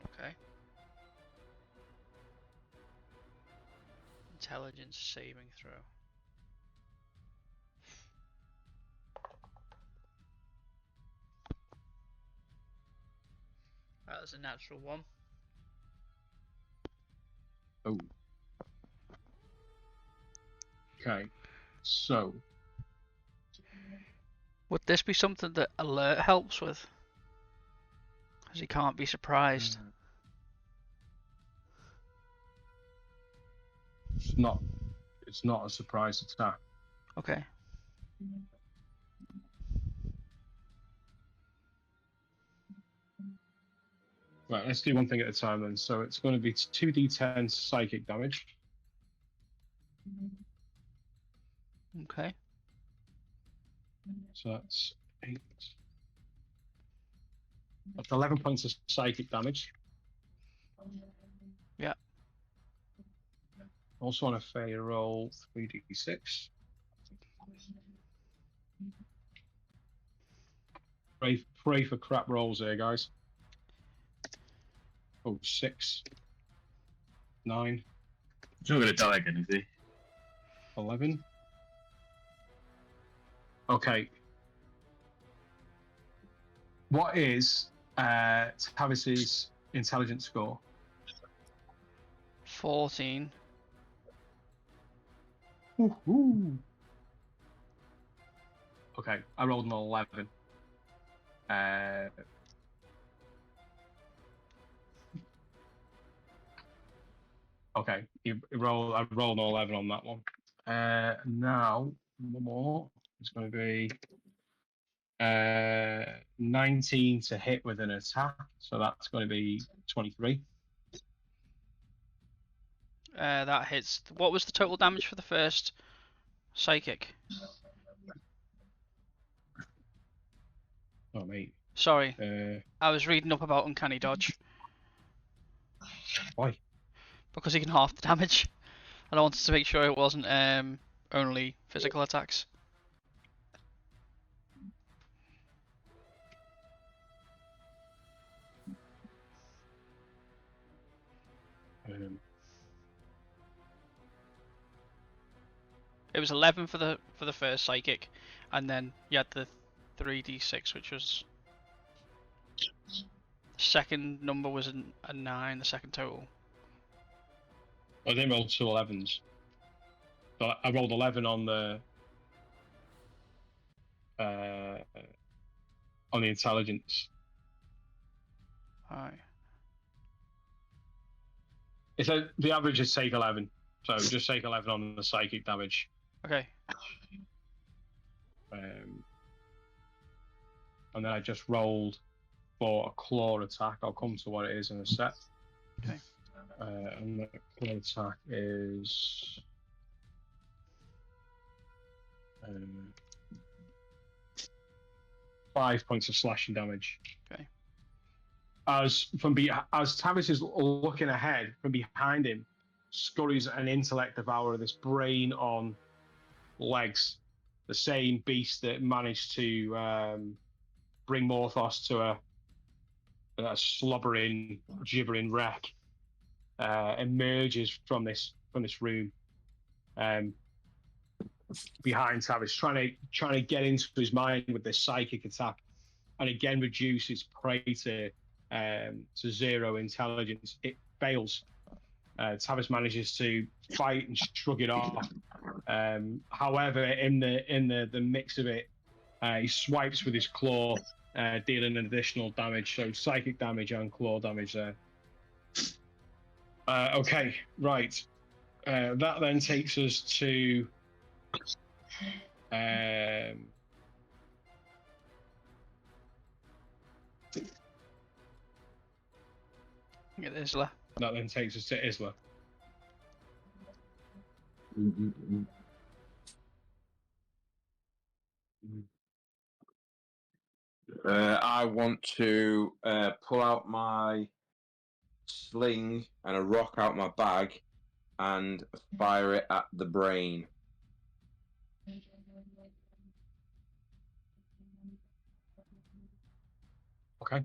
Speaker 2: Okay. Intelligence saving throw. That was a natural one.
Speaker 1: Oh. Okay, so
Speaker 2: Would this be something that alert helps with? Because he can't be surprised.
Speaker 1: it's not a surprise attack.
Speaker 2: Okay.
Speaker 1: Right, let's do one thing at a time then. So it's going to be 2d10 psychic damage.
Speaker 2: Okay.
Speaker 1: So that's 8. That's 11 points of psychic damage.
Speaker 2: Yeah.
Speaker 1: Also on a failure roll, 3d6. Pray for crap rolls here, guys. Oh, 6, 9,
Speaker 5: He's not going to die again, is he?
Speaker 1: 11. Okay. What is Tavis's intelligence score?
Speaker 2: 14.
Speaker 1: Woohoo. Okay, I rolled an 11. Okay, I rolled an 11 on that one. Now, one more. It's going to be 19 to hit with an attack. So that's going to be 23.
Speaker 2: That hits. What was the total damage for the first psychic?
Speaker 1: Oh, mate.
Speaker 2: Sorry, I was reading up about uncanny dodge.
Speaker 1: Why?
Speaker 2: Because he can half the damage. And I wanted to make sure it wasn't only physical attacks. It was 11 for the first psychic, and then you had the 3d6, which was second number was a 9, the second total.
Speaker 1: I didn't roll 2 11s. So I rolled 11 on the intelligence.
Speaker 2: Alright.
Speaker 1: It said the average is take 11. So just take 11 on the psychic damage.
Speaker 2: Okay.
Speaker 1: And then I just rolled for a claw attack. I'll come to what it is in a sec.
Speaker 2: Okay.
Speaker 1: And the claw attack is 5 points of slashing damage.
Speaker 2: Okay.
Speaker 1: As Tavis is looking ahead, from behind him scurries an intellect devourer, this brain on legs, the same beast that managed to bring Morthos to a slobbering, gibbering wreck, emerges from this room, behind Tavis, trying to get into his mind with this psychic attack, and again reduce its prey to 0 intelligence. It fails. Tavis manages to fight and shrug it off. However, in the mix of it, he swipes with his claw, dealing additional damage. So psychic damage and claw damage there. Okay, right. That then takes us to
Speaker 2: Get Isla.
Speaker 1: that then takes us to Isla.
Speaker 4: I want to pull out my sling and a rock out my bag and fire it at the brain.
Speaker 1: Okay.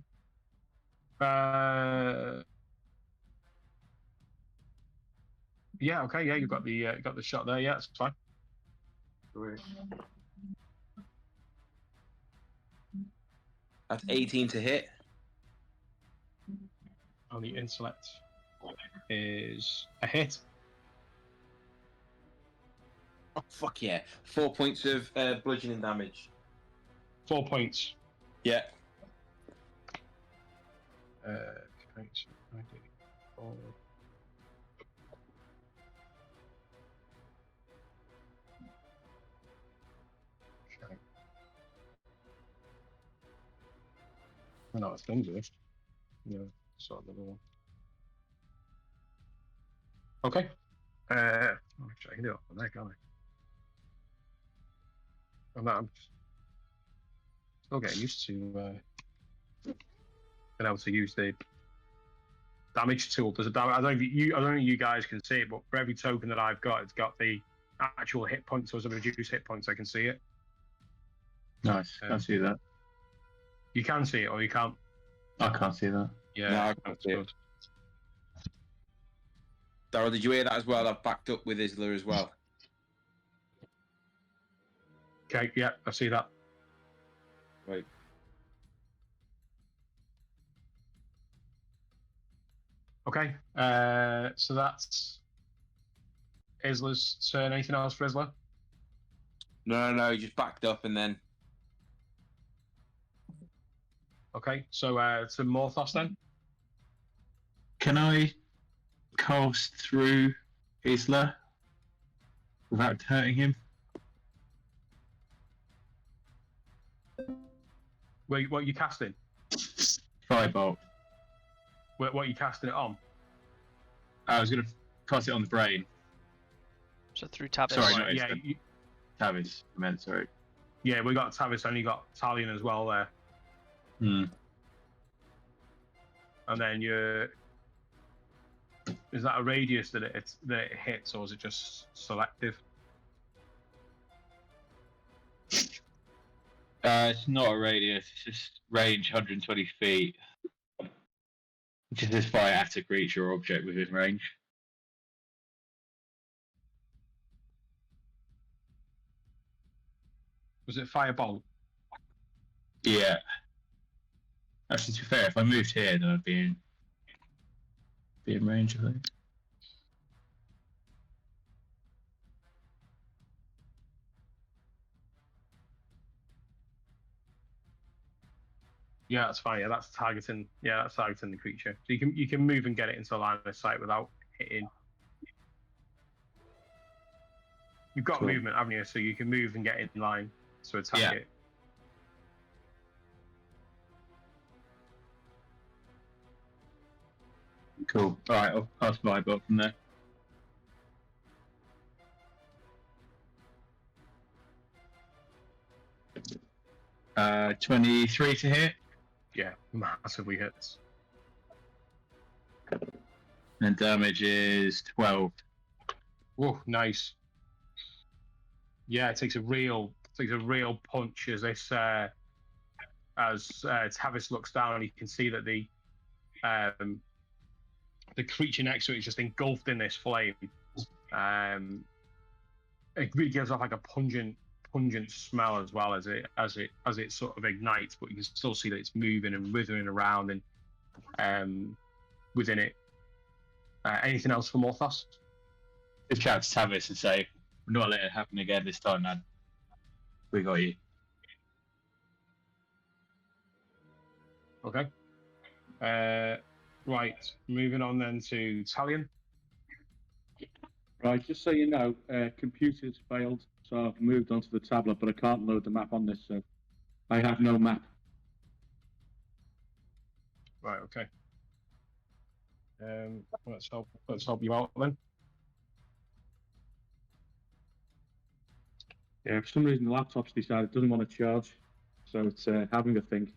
Speaker 1: Yeah. Okay. Yeah, you got the shot there. Yeah, it's fine.
Speaker 4: That's 18 to hit.
Speaker 1: On the intellect is a hit.
Speaker 4: Oh fuck yeah! 4 points of bludgeoning damage.
Speaker 1: 4 points.
Speaker 4: Yeah.
Speaker 1: Okay, so 94. Okay. No, it's dangerous. Yeah, sort of the other one. Okay. Actually, I can do it on there, can't I? I'm still getting used to being able to use the damage tool. There's a I don't know if you guys can see it, but for every token that I've got, it's got the actual hit points. So as a reduced hit points, I can see it.
Speaker 5: Nice. I see that.
Speaker 1: You can see it, or you can't.
Speaker 5: I can't see that.
Speaker 1: Yeah,
Speaker 4: No, I can't
Speaker 1: that's
Speaker 4: see it.
Speaker 1: good.
Speaker 4: Daryl, did you hear that as well? I've backed up with Isla as well.
Speaker 1: Okay, yeah, I see that.
Speaker 4: Right.
Speaker 1: Okay, so that's Isla's turn. Anything else for Isla?
Speaker 4: No, he just backed up and then.
Speaker 1: Okay, so to Morthos then.
Speaker 5: Can I cast through Isla without hurting him?
Speaker 1: Wait, what are you casting?
Speaker 5: Firebolt.
Speaker 1: What are you casting it on?
Speaker 5: I was going to cast it on the brain.
Speaker 2: So through Tavis.
Speaker 5: Sorry,
Speaker 1: Right,
Speaker 5: no,
Speaker 1: yeah,
Speaker 5: it's Tavis. I meant, sorry.
Speaker 1: yeah, we got Tavis and you got Talion as well there,
Speaker 5: Hmm.
Speaker 1: and then is that a radius that it hits, or is it just selective?
Speaker 5: It's not a radius, it's just range 120 feet. Which is this fire at a creature or object within range.
Speaker 1: Was it firebolt?
Speaker 5: Yeah. Actually, to be fair, if I moved here, then I'd be in range, I think.
Speaker 1: Yeah, that's fine. Yeah, that's targeting. Yeah, that's targeting the creature. So you can move and get it into line of sight without hitting. You've got
Speaker 5: Cool.
Speaker 1: movement, haven't you? So you can move and get in line to attack
Speaker 5: Yeah.
Speaker 1: it.
Speaker 5: Cool. Alright, I'll pass my book from there. Uh, 23 to hit.
Speaker 1: Yeah, massively hits.
Speaker 5: And damage is 12.
Speaker 1: Whoa, nice. Yeah, it takes a real punch as this Tavis looks down. You can see that the creature next to it is just engulfed in this flame. It really gives off like a pungent smell as well as it sort of ignites, but you can still see that it's moving and withering around and within it. Anything else for Morthos?
Speaker 5: Just chat to Tavis and say, we're not letting it happen again this time, man. We got you.
Speaker 1: Okay. Right, moving on then to Talion.
Speaker 6: Right, just so you know, computers failed, so I've moved onto the tablet, but I can't load the map on this, so I have no map.
Speaker 1: Right, okay. Let's help you out then.
Speaker 6: Yeah, for some reason the laptop's decided it doesn't want to charge, so it's having a think.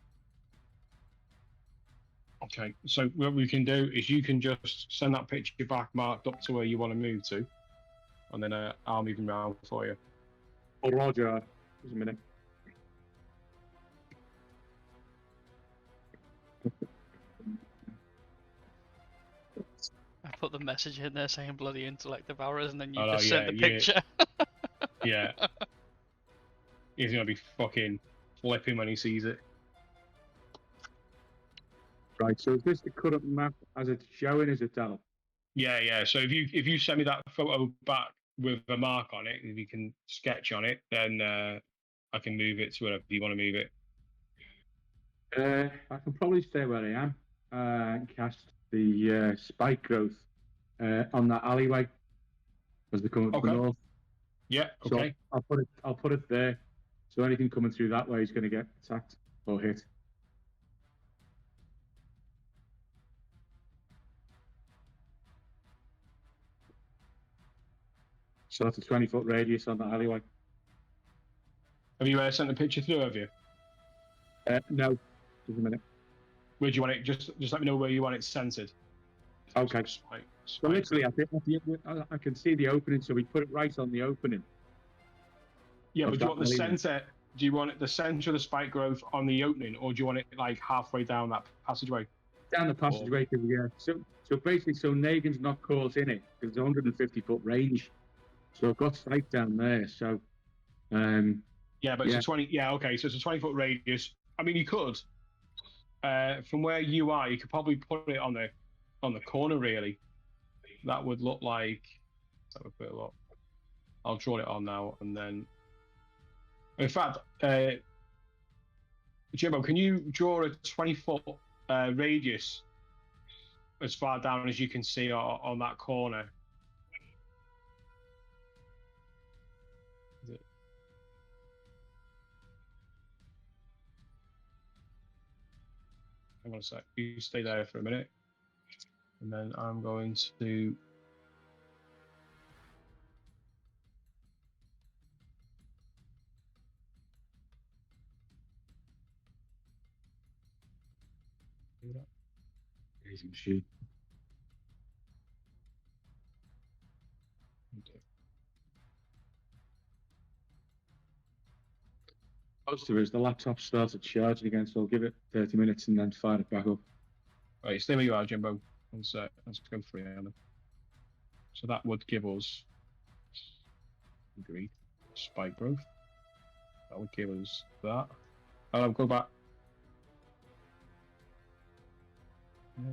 Speaker 1: Okay, so what we can do is you can just send that picture back marked up to where you want to move to, and then I'll move them around for you.
Speaker 6: Oh, Roger. Just a minute.
Speaker 2: I put the message in there saying bloody intellect devourers, and then you
Speaker 1: Oh,
Speaker 2: just
Speaker 1: yeah,
Speaker 2: sent the picture.
Speaker 1: Yeah. He's going to be fucking flipping when he sees it.
Speaker 6: Right, so is this the current map as it's showing, is it, Dal?
Speaker 1: Yeah. So if you send me that photo back with a mark on it, if you can sketch on it, then I can move it to wherever you want to move it.
Speaker 6: I can probably stay where I am and cast the spike growth on that alleyway as they come up the
Speaker 1: Okay.
Speaker 6: north.
Speaker 1: Yeah.
Speaker 6: So
Speaker 1: Okay.
Speaker 6: I'll put it there. So anything coming through that way is going to get attacked or hit. So that's a 20-foot radius on the alleyway.
Speaker 1: Have you sent the picture through? Have you?
Speaker 6: No, just a minute.
Speaker 1: Where do you want it? Just let me know where you want it centered.
Speaker 6: Okay.
Speaker 1: Spike.
Speaker 6: So literally, I can see the opening, so we put it right on the opening.
Speaker 1: Yeah, but do you want the
Speaker 6: alleyway.
Speaker 1: center? Do you want it the center of the spike growth on the opening, or do you want it like halfway down that passageway?
Speaker 6: Down the passageway, yeah. So basically, so Nagin's not caught in it because it's 150-foot range. So I've got sight down there. So,
Speaker 1: yeah, but it's a 20. Yeah, okay. So it's a 20-foot radius. I mean, you could, from where you are, you could probably put it on the corner. Really, that would look like. That would put a lot. I'll draw it on now, and then. In fact, Jimbo, can you draw a 20-foot radius as far down as you can see on that corner? Hang on a sec. You stay there for a minute, and then I'm going to. Do that.
Speaker 6: Easy machine.
Speaker 1: Okay.
Speaker 6: Positive is the laptop started charging again, so I'll give it 30 minutes and then fire it back up.
Speaker 1: Right, stay where you are, Jimbo. Let's go through it. So that would give us. Agreed. Spike growth. That would give us that. I'll go back. Yeah.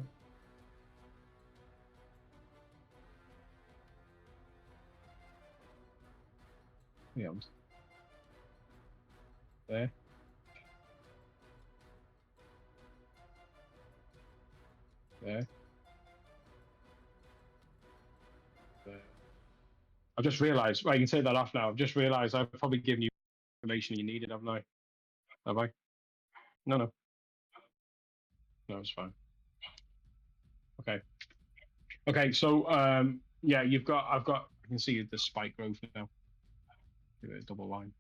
Speaker 1: Yeah. There. There. There. I've just realised. Right, you can take that off now. I've just realised I've probably given you information you needed, haven't I? Have I? No. No, it's fine. Okay. Okay, so yeah, I've got. I can see the spike growth now. Give it a double line.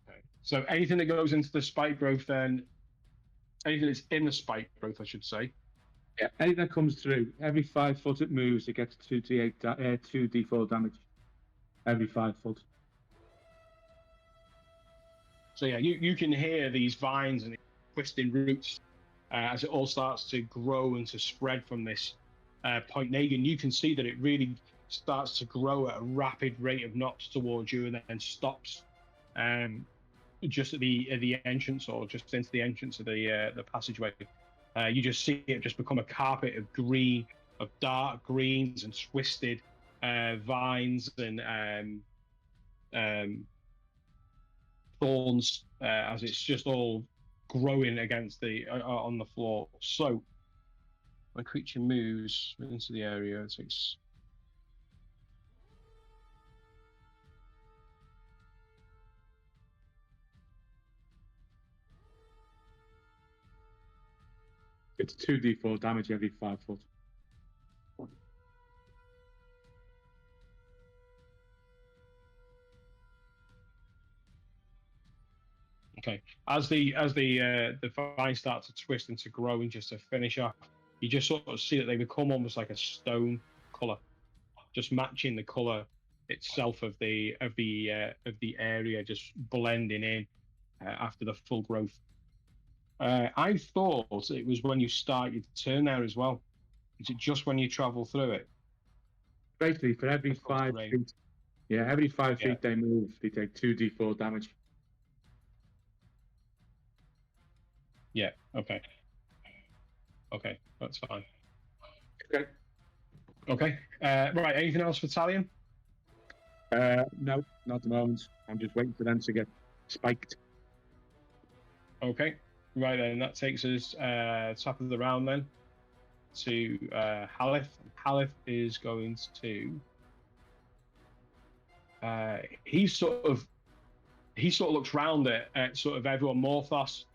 Speaker 1: Okay. So anything that goes into the spike growth, then anything that's in the spike growth, I should say.
Speaker 6: Yeah, anything that comes through, every 5 foot it moves, it gets 2d4 damage. Every 5 foot.
Speaker 1: So yeah, you can hear these vines and twisting roots as it all starts to grow and to spread from this point. Nagin, you can see that it really starts to grow at a rapid rate of knots towards you, and then stops just at the entrance, or just into the entrance of the passageway. You just see it just become a carpet of green, of dark greens and twisted vines and thorns as it's just all growing against the on the floor. So when a creature moves into the area, it takes.
Speaker 6: It's 2d4 damage every 5 foot.
Speaker 1: Okay. As the vine starts to twist and to grow and just to finish off, you just sort of see that they become almost like a stone color, just matching the color itself of the area, just blending in after the full growth. I thought it was when you start your turn there as well. Is it just when you travel through it?
Speaker 6: Basically, for every
Speaker 1: Across the
Speaker 6: 5
Speaker 1: range.
Speaker 6: feet, yeah, every 5
Speaker 1: Yeah.
Speaker 6: feet they move, they take 2d4 damage.
Speaker 1: Yeah. Okay. Okay, that's fine.
Speaker 6: Okay.
Speaker 1: Okay. Right. Anything else for Talion?
Speaker 6: No, not at the moment. I'm just waiting for them to get spiked.
Speaker 1: Okay. Right then, that takes us top of the round then to Halith. Halith is going to. He sort of looks round at sort of everyone. Morthos.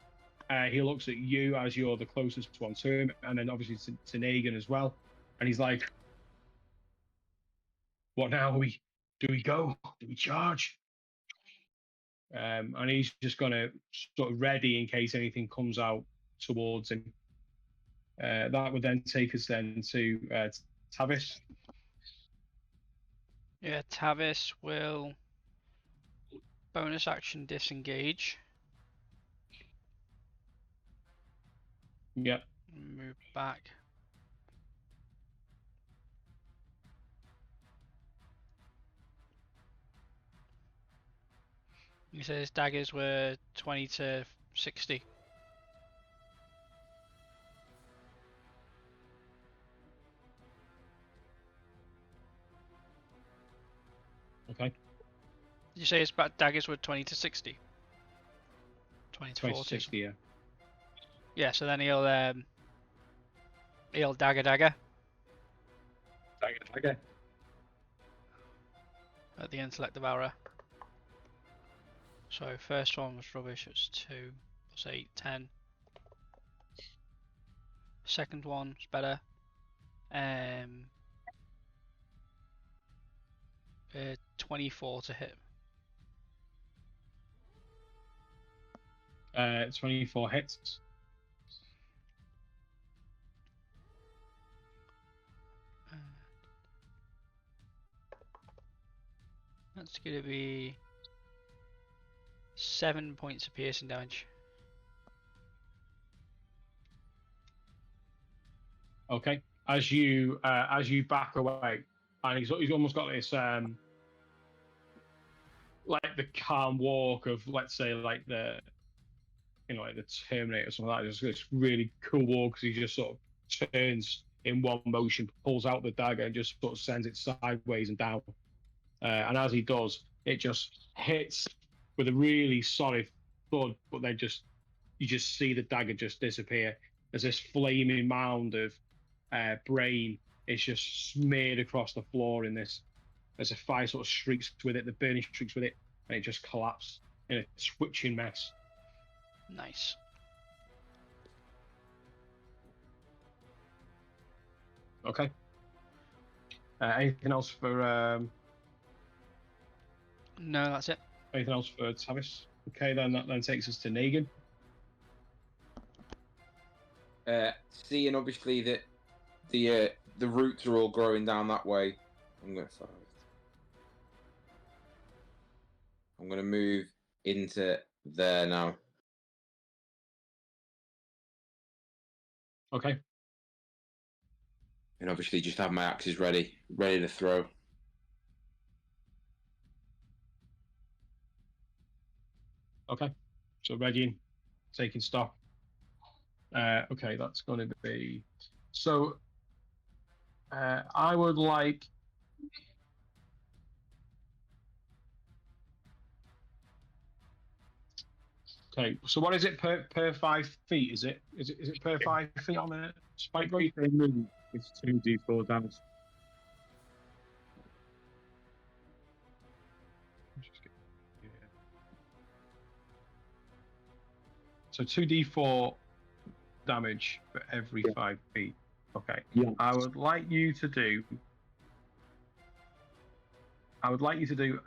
Speaker 1: He looks at you as you're the closest one to him, and then obviously to Negan as well. And he's like, "What now? Do we go? Do we charge?" And he's just gonna sort of ready in case anything comes out towards him. That would then take us then to Tavis.
Speaker 2: Yeah, Tavis will bonus action disengage.
Speaker 1: Yeah.
Speaker 2: Move back. He says daggers were 20 to 60.
Speaker 1: Okay.
Speaker 2: Did you say his daggers were 20 to 60? 20 to 40.
Speaker 1: 60, yeah.
Speaker 2: Yeah, so then he'll dagger.
Speaker 6: Dagger.
Speaker 2: At the intellect devourer. So first one was rubbish, it's 2 plus 8, 10. Second one's better. 24 to hit.
Speaker 1: 24 hits.
Speaker 2: That's going to be 7 points of piercing damage.
Speaker 1: Okay. As you back away, and he's almost got this like the calm walk of, let's say, like the like the Terminator or something like that. Just this really cool walk because he just sort of turns in one motion, pulls out the dagger, and just sort of sends it sideways and down. And as he does, it just hits with a really solid thud, but then you just see the dagger just disappear as this flaming mound of brain is just smeared across the floor in this, as a fire sort of streaks with it, the burning streaks with it, and it just collapses in a twitching mess.
Speaker 2: Nice.
Speaker 1: Okay. Anything else for
Speaker 2: No, that's it.
Speaker 1: anything else for Tavis? Okay, then that then takes us to Negan.
Speaker 4: Seeing obviously that the roots are all growing down that way, I'm gonna move into there now.
Speaker 1: Okay.
Speaker 4: And obviously just have my axes ready to throw.
Speaker 1: Okay. So ready, taking stock. Okay, that's going to be. So I would like. Okay, so what is it per 5 feet? Is it per 5 feet on a spike rate?
Speaker 6: They move, it's 2d4 damage.
Speaker 1: So 2d4 damage for every 5 feet. Okay.
Speaker 6: Yeah.
Speaker 1: I would like you to do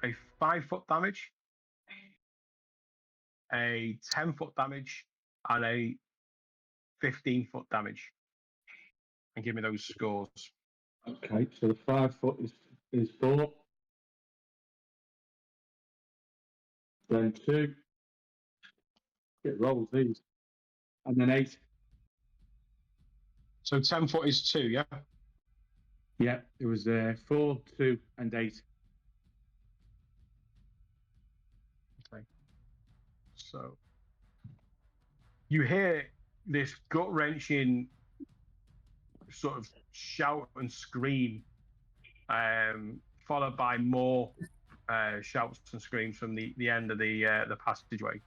Speaker 1: a 5 foot damage. a 10-foot damage and a 15-foot damage. And give me those scores.
Speaker 6: Okay, so the 5 foot is 4. Then 2. It rolls these. And then 8.
Speaker 1: So 10-foot is 2, yeah?
Speaker 6: Yeah, it was 4, 2, and 8.
Speaker 1: Okay. So you hear this gut-wrenching sort of shout and scream, followed by more shouts and screams from the end of the passageway.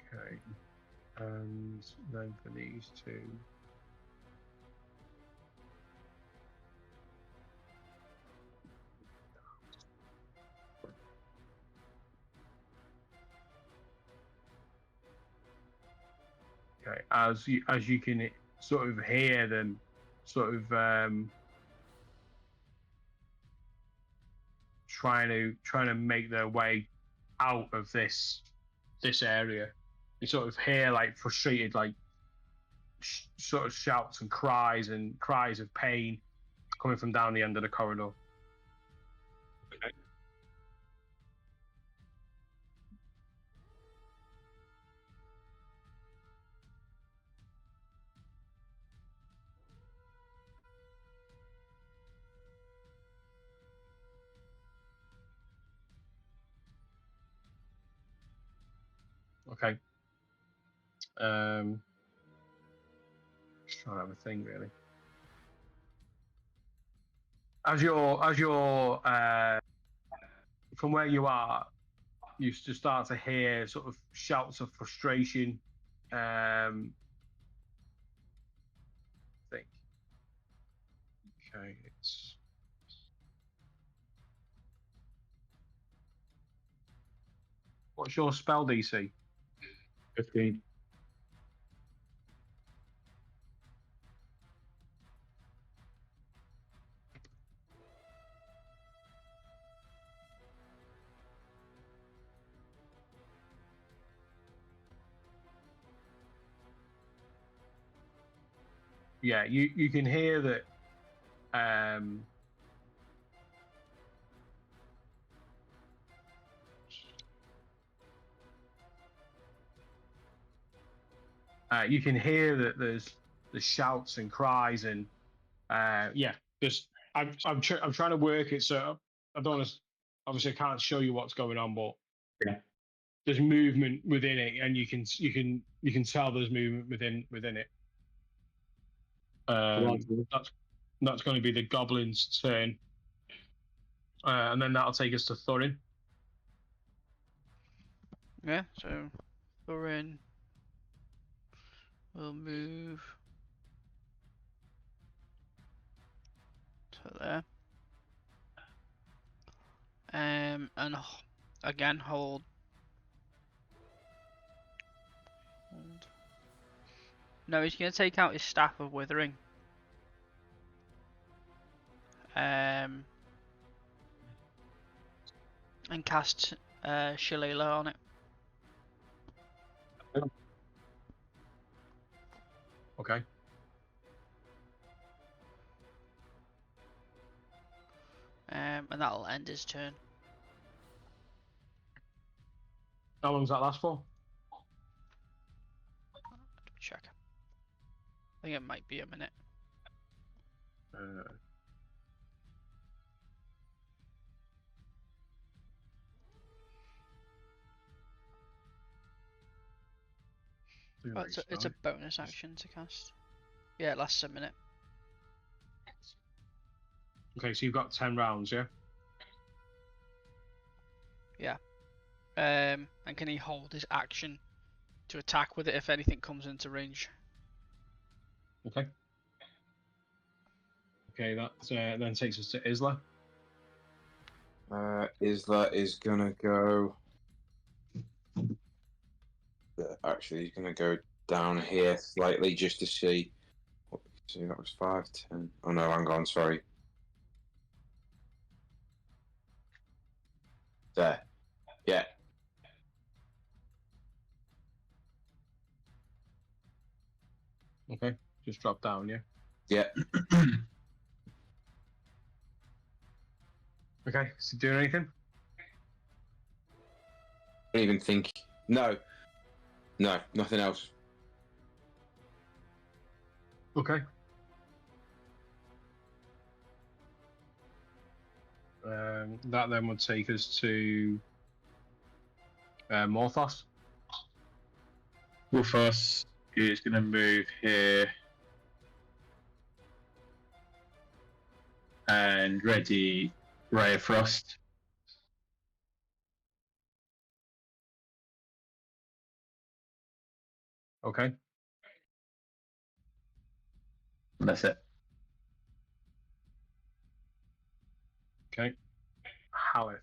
Speaker 1: Okay, and then for these two. Okay, as you can sort of hear them, sort of trying to make their way out of this area. You sort of hear like frustrated, like sort of shouts and cries of pain coming from down the end of the corridor.
Speaker 6: Okay.
Speaker 1: Okay. Just trying to have a thing really. As you're from where you are, you just start to hear sort of shouts of frustration. I think. Okay, it's. What's your spell DC?
Speaker 6: 15.
Speaker 1: Yeah, you can hear that. You can hear that there's the shouts and cries and yeah, just I'm trying to work it, so I don't want to. Obviously, I can't show you what's going on, but
Speaker 6: Yeah.
Speaker 1: there's movement within it, and you can tell there's movement within it. That's going to be the goblin's turn, and then that'll take us to Thorin.
Speaker 2: Yeah, so Thorin will move to there. And again hold. No, he's gonna take out his staff of withering. And cast Shillelagh on it.
Speaker 1: Okay.
Speaker 2: And that'll end his turn.
Speaker 1: How long does that last for?
Speaker 2: Check. I think it might be a minute. Oh, it's a bonus action to cast. Yeah, it lasts a minute.
Speaker 1: Okay, so you've got 10 rounds, yeah?
Speaker 2: Yeah. And can he hold his action to attack with it if anything comes into range?
Speaker 1: Okay. Okay, that then takes us to Isla.
Speaker 4: Isla is gonna go. Actually, he's gonna go down here slightly just to see. See, that was 5, 10. Oh no, hang on, sorry. There. Yeah.
Speaker 1: Okay, just drop down, yeah.
Speaker 4: Yeah.
Speaker 1: Okay, is he doing anything?
Speaker 4: I don't even think. No. No, nothing else.
Speaker 1: Okay. That then would take us to Morthos.
Speaker 5: Wolfos is going to move here and ready Ray of Frost.
Speaker 1: Okay.
Speaker 5: And that's it.
Speaker 1: Okay. Haleth.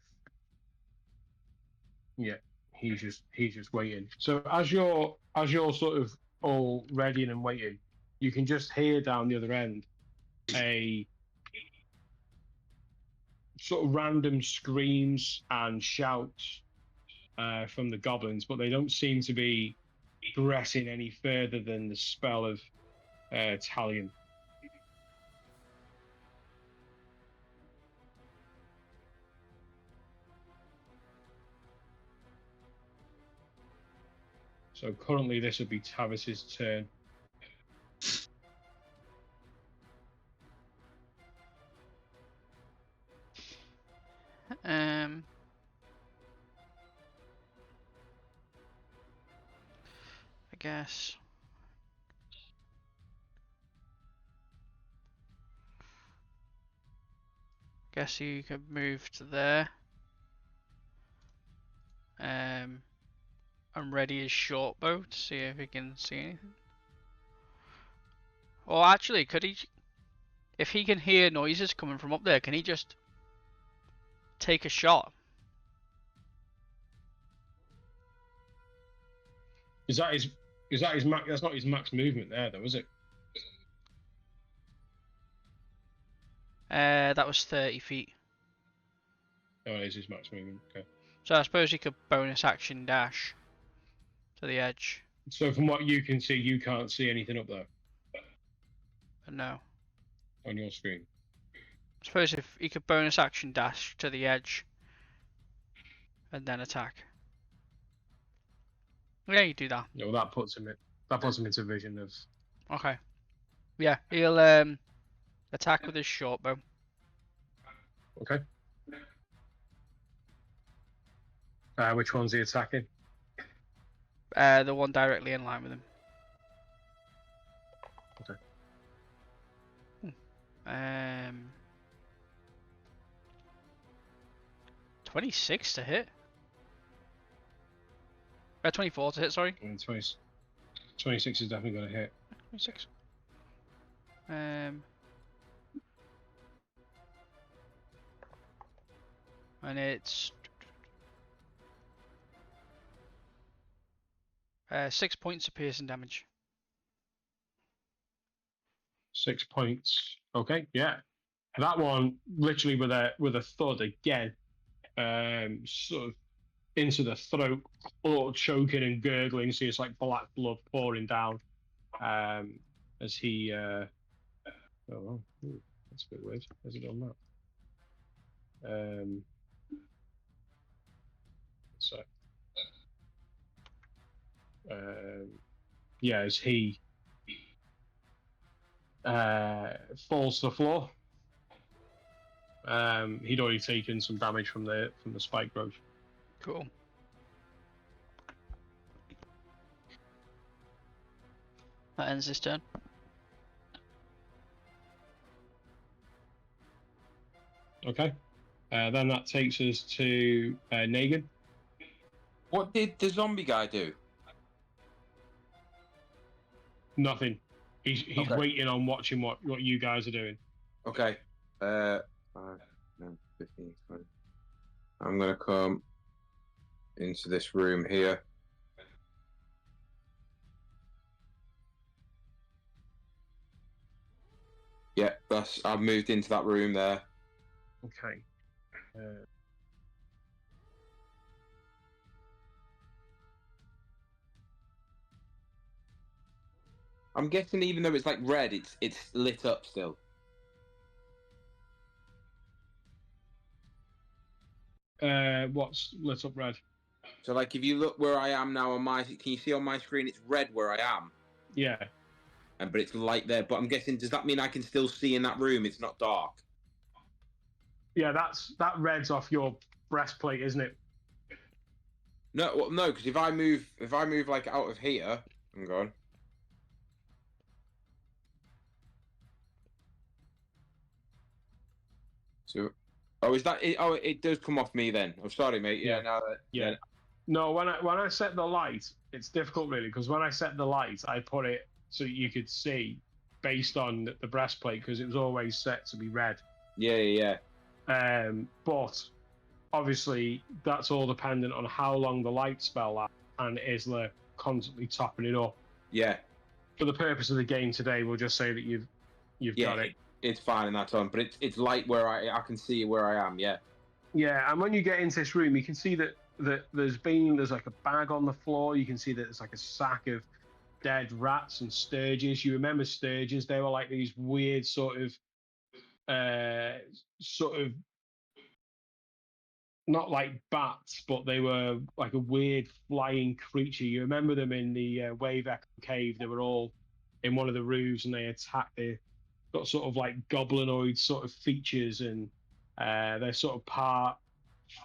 Speaker 1: Yeah, he's just waiting. So as you're sort of all ready and waiting, you can just hear down the other end a sort of random screams and shouts from the goblins, but they don't seem to be progressing any further than the spell of Talion. So currently this would be Tavis's turn.
Speaker 2: I guess. Guess you could move to there. I'm ready his short bow to see if he can see anything. Or actually, could he? If he can hear noises coming from up there, can he just take a shot?
Speaker 1: Is that his max? That's not his max movement there, though, is it?
Speaker 2: That was 30 feet.
Speaker 1: Oh, it is his max movement. Okay.
Speaker 2: So I suppose he could bonus action dash to the edge.
Speaker 1: So from what you can see, you can't see anything up there
Speaker 2: But no.
Speaker 1: on your screen.
Speaker 2: I suppose if he could bonus action dash to the edge and then attack. Yeah, you do that.
Speaker 1: No, that puts him into vision of.
Speaker 2: Okay. Yeah, he'll attack with his short bow.
Speaker 1: Okay. Which one's he attacking?
Speaker 2: The one directly in line with him.
Speaker 1: Okay.
Speaker 2: 26 to hit. 24 to hit, sorry.
Speaker 1: 26 is definitely going to hit.
Speaker 2: 26. And it's 6 points of piercing damage.
Speaker 1: 6 points. Okay, yeah. That one literally with a thud again, sort of into the throat, all choking and gurgling. So it's like black blood pouring down as he. Oh, well, that's a bit weird. Has it done that? So, yeah, as he falls to the floor. He'd already taken some damage from the spike growth.
Speaker 2: Cool. That ends his turn.
Speaker 1: Okay. Then that takes us to Negan.
Speaker 4: What did the zombie guy do?
Speaker 1: Nothing. He's
Speaker 4: Okay.
Speaker 1: waiting on watching what you guys are doing.
Speaker 4: Okay. 5, 10, 15, 20. I'm gonna come into this room here. Yeah, I've moved into that room there.
Speaker 1: Okay.
Speaker 4: I'm guessing even though it's like red, it's lit up still.
Speaker 1: What's lit up red?
Speaker 4: So like if you look where I am now on my, can you see on my screen it's red where I am?
Speaker 1: Yeah.
Speaker 4: But it's light there. But I'm guessing, does that mean I can still see in that room? It's not dark.
Speaker 1: Yeah, that red's off your breastplate, isn't it?
Speaker 4: No, well, no, because if I move like out of here, I'm going. So, oh, is that it? Oh, it does come off me then. I'm sorry, mate. Yeah,
Speaker 1: Yeah.
Speaker 4: now that
Speaker 1: Yeah. No, when I set the light, it's difficult really because when I set the light, I put it so you could see based on the breastplate because it was always set to be red.
Speaker 4: Yeah.
Speaker 1: But obviously that's all dependent on how long the light spell lasts and Isla constantly topping it up.
Speaker 4: Yeah.
Speaker 1: For the purpose of the game today, we'll just say that you've got it.
Speaker 4: It's fine in that time, but it's light where I can see where I am. Yeah.
Speaker 1: Yeah, and when you get into this room, you can see that there's like a bag on the floor. You can see that there's like a sack of dead rats and sturges. You remember sturges? They were like these weird sort of not like bats, but they were like a weird flying creature. You remember them in the Wave Echo Cave? They were all in one of the roofs and they attacked. They got sort of like goblinoid sort of features and they're sort of part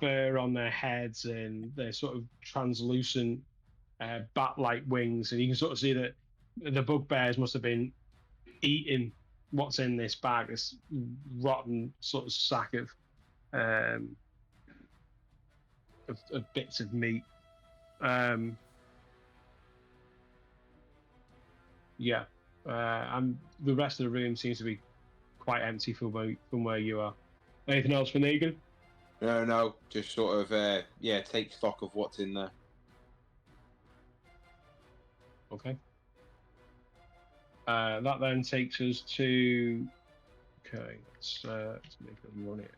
Speaker 1: fur on their heads and they're sort of translucent bat-like wings. And you can sort of see that the bugbears must have been eating what's in this bag, this rotten sort of sack of bits of meat. Yeah, and the rest of the room seems to be quite empty from where you are. Anything else for Negan?
Speaker 4: No, just sort of take stock of what's in there.
Speaker 1: Okay. That then takes us to. Okay, let's make it run it.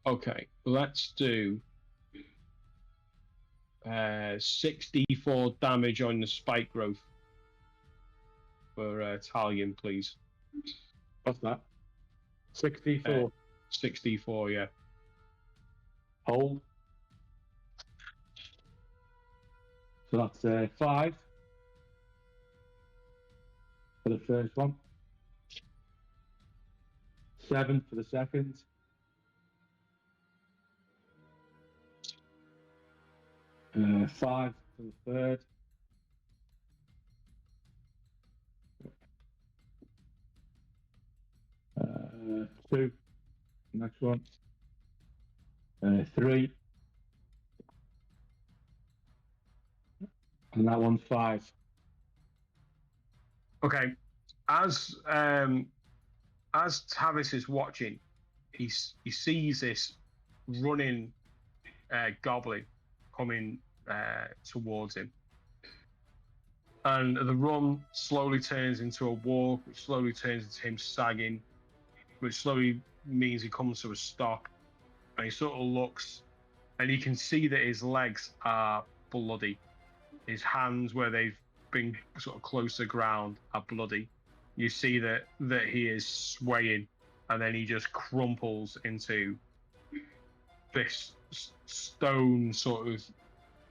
Speaker 1: Okay, let's do 64 damage on the spike growth for Talion, please.
Speaker 6: What's that? 64.
Speaker 1: 64, yeah.
Speaker 6: Hold. So that's 5 for the first one. 7 for the second. 5 for the third. 2. Next one. 3. And that one's 5.
Speaker 1: Okay. As Tavis is watching, he sees this running goblin coming towards him. And the run slowly turns into a walk, which slowly turns into him sagging, which slowly means he comes to a stop. And he sort of looks, and you can see that his legs are bloody. His hands, where they've been sort of close to the ground, are bloody. You see that he is swaying, and then he just crumples into this stone sort of.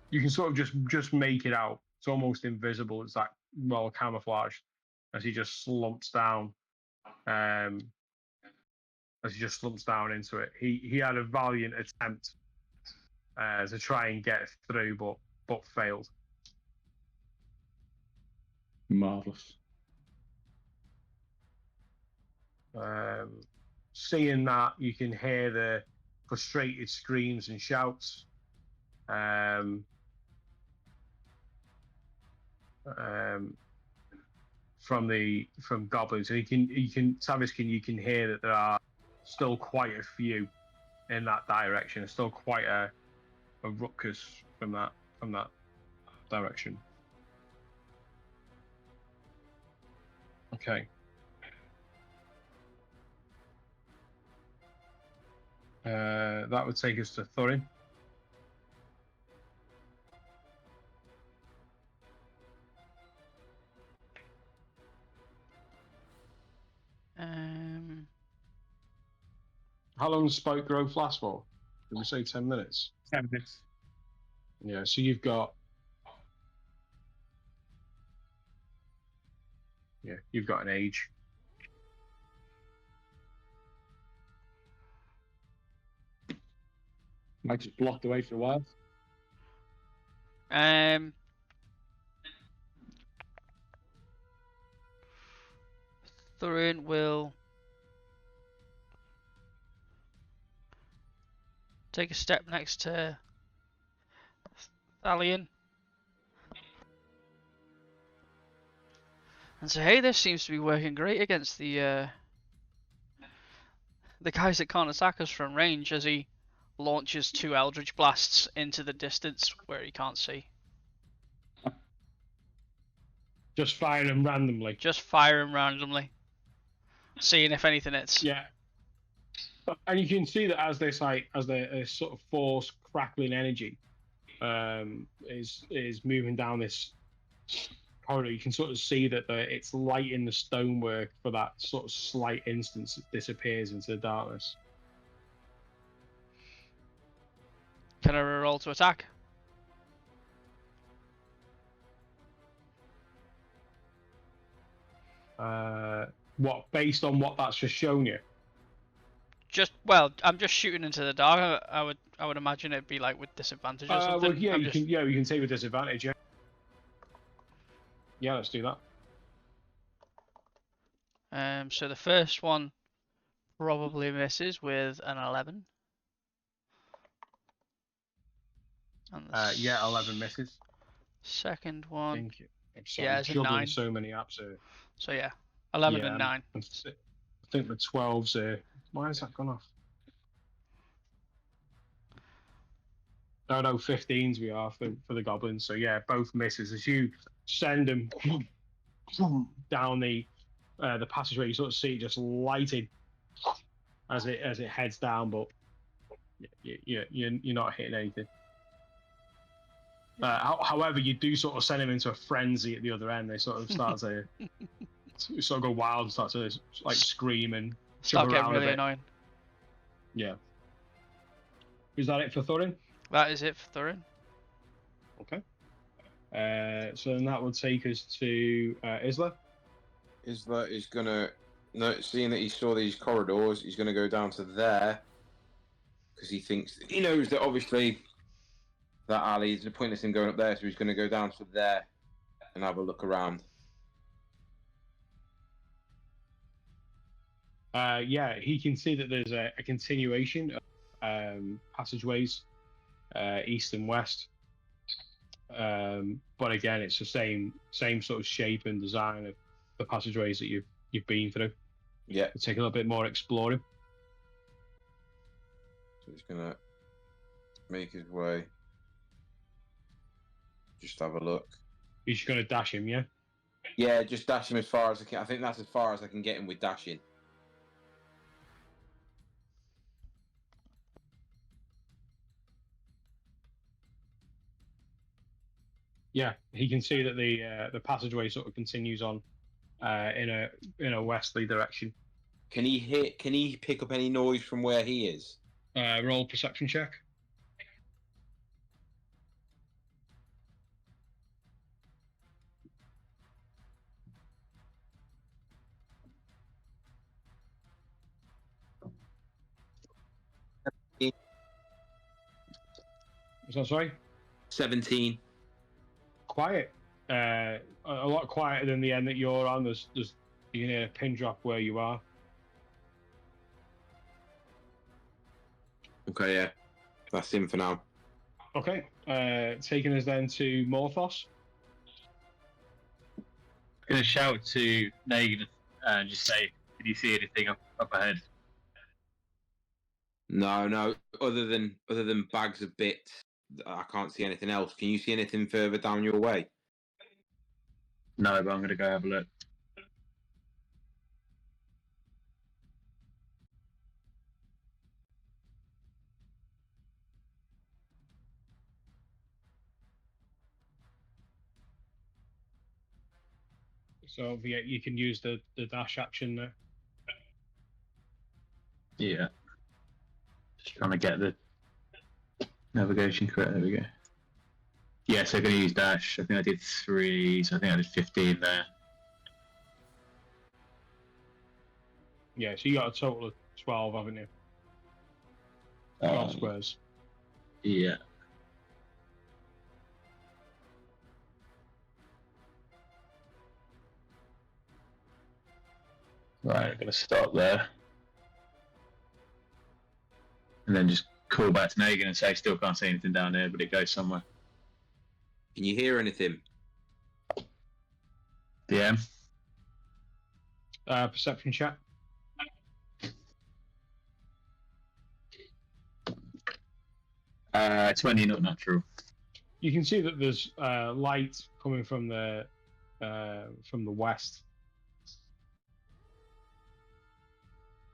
Speaker 1: You can sort of just make it out. It's almost invisible. It's like well camouflaged as he just slumps down. As he just slumps down into it. He had a valiant attempt to try and get through, but failed.
Speaker 6: Marvelous.
Speaker 1: Seeing that, you can hear the frustrated screams and shouts from goblins, and you can hear that there are still quite a few in that direction. Still quite a a ruckus from that direction. Okay. That would take us to Thorin. How long does spike growth last for? Did we say 10 minutes?
Speaker 6: 10 minutes.
Speaker 1: Yeah, so you've got... Yeah, you've got an age.
Speaker 6: Might just blocked away for a while.
Speaker 2: Thorin will take a step next to Thalion and say, "Hey, this seems to be working great against the guys that can't attack us from range." As he launches 2 Eldritch Blasts into the distance where he can't see.
Speaker 1: Just fire them randomly.
Speaker 2: Just firing randomly, seeing if anything hits.
Speaker 1: Yeah. And you can see that as this sort of force crackling energy is moving down this corridor, you can sort of see that it's lighting the stonework for that sort of slight instance it disappears into the darkness.
Speaker 2: Can I roll to attack?
Speaker 1: What, based on what that's just shown you?
Speaker 2: I'm just shooting into the dark. I would imagine it'd be like with disadvantage or something.
Speaker 1: Well, yeah, you can take with disadvantage. Yeah. Yeah, let's do that.
Speaker 2: So the first one probably misses with an 11. And
Speaker 1: yeah, 11 misses.
Speaker 2: Second one.
Speaker 1: Thank you. I'm sorry,
Speaker 2: Yeah, it's a
Speaker 1: juggling
Speaker 2: 9.
Speaker 1: so many apps here.
Speaker 2: So yeah, 11
Speaker 1: Yeah,
Speaker 2: and 9.
Speaker 1: I think the 12's here. Why has that gone off? No, 15s we are for the goblins. So yeah, both misses. As you send them down the passageway, you sort of see it just lighted as it heads down, but you're not hitting anything. However, you do sort of send them into a frenzy at the other end. They sort of start to sort of go wild and start to like scream and
Speaker 2: Start
Speaker 1: jump
Speaker 2: getting
Speaker 1: around
Speaker 2: really
Speaker 1: a bit.
Speaker 2: annoying.
Speaker 1: Yeah. Is that it for Thorin?
Speaker 2: That is it for Thorin.
Speaker 1: Okay. So then that would take us to Isla.
Speaker 4: Isla is gonna, seeing that he saw these corridors, he's gonna go down to there because he knows that obviously that alley is pointless in going up there, so he's gonna go down to there and have a look around.
Speaker 1: Yeah, he can see that there's a continuation of passageways, east and west. But again, it's the same sort of shape and design of the passageways that you've been through.
Speaker 4: Yeah.
Speaker 1: It'll take a little bit more exploring.
Speaker 4: So he's gonna make his way. Just have a look.
Speaker 1: You're just gonna dash him, yeah?
Speaker 4: Yeah, just dash him as far as I can. I think that's as far as I can get him with dashing.
Speaker 1: Yeah, he can see that the passageway sort of continues on in a westerly direction.
Speaker 4: Can he pick up any noise from where he is?
Speaker 1: Roll perception check. Sorry?
Speaker 4: 17.
Speaker 1: Quiet. A lot quieter than the end that you're on. There's you can hear a pin drop where you are.
Speaker 4: Okay, yeah. That's him for now.
Speaker 1: Okay. Taking us then to Morthos.
Speaker 5: I'm going to shout to Negan and just say, "Did you see anything up ahead?"
Speaker 4: No. Other than bags of bits I can't see anything else. Can you see anything further down your way?
Speaker 5: No, but I'm going to go have a look.
Speaker 1: So yeah, you can use the dash action there.
Speaker 5: Yeah. Just trying to get the navigation correct. There we go. Yeah, so I'm going to use dash. I think I did 3, so I think I did 15 there.
Speaker 1: Yeah, so you got a total of 12, haven't you? 12 squares.
Speaker 5: Yeah. Right, I'm going to stop there. And then just call back to Negan and say, still can't see anything down there, but it goes somewhere.
Speaker 4: Can you hear anything?
Speaker 5: DM?
Speaker 1: Perception check.
Speaker 5: Uh, 20, not natural.
Speaker 1: You can see that there's light coming from the west.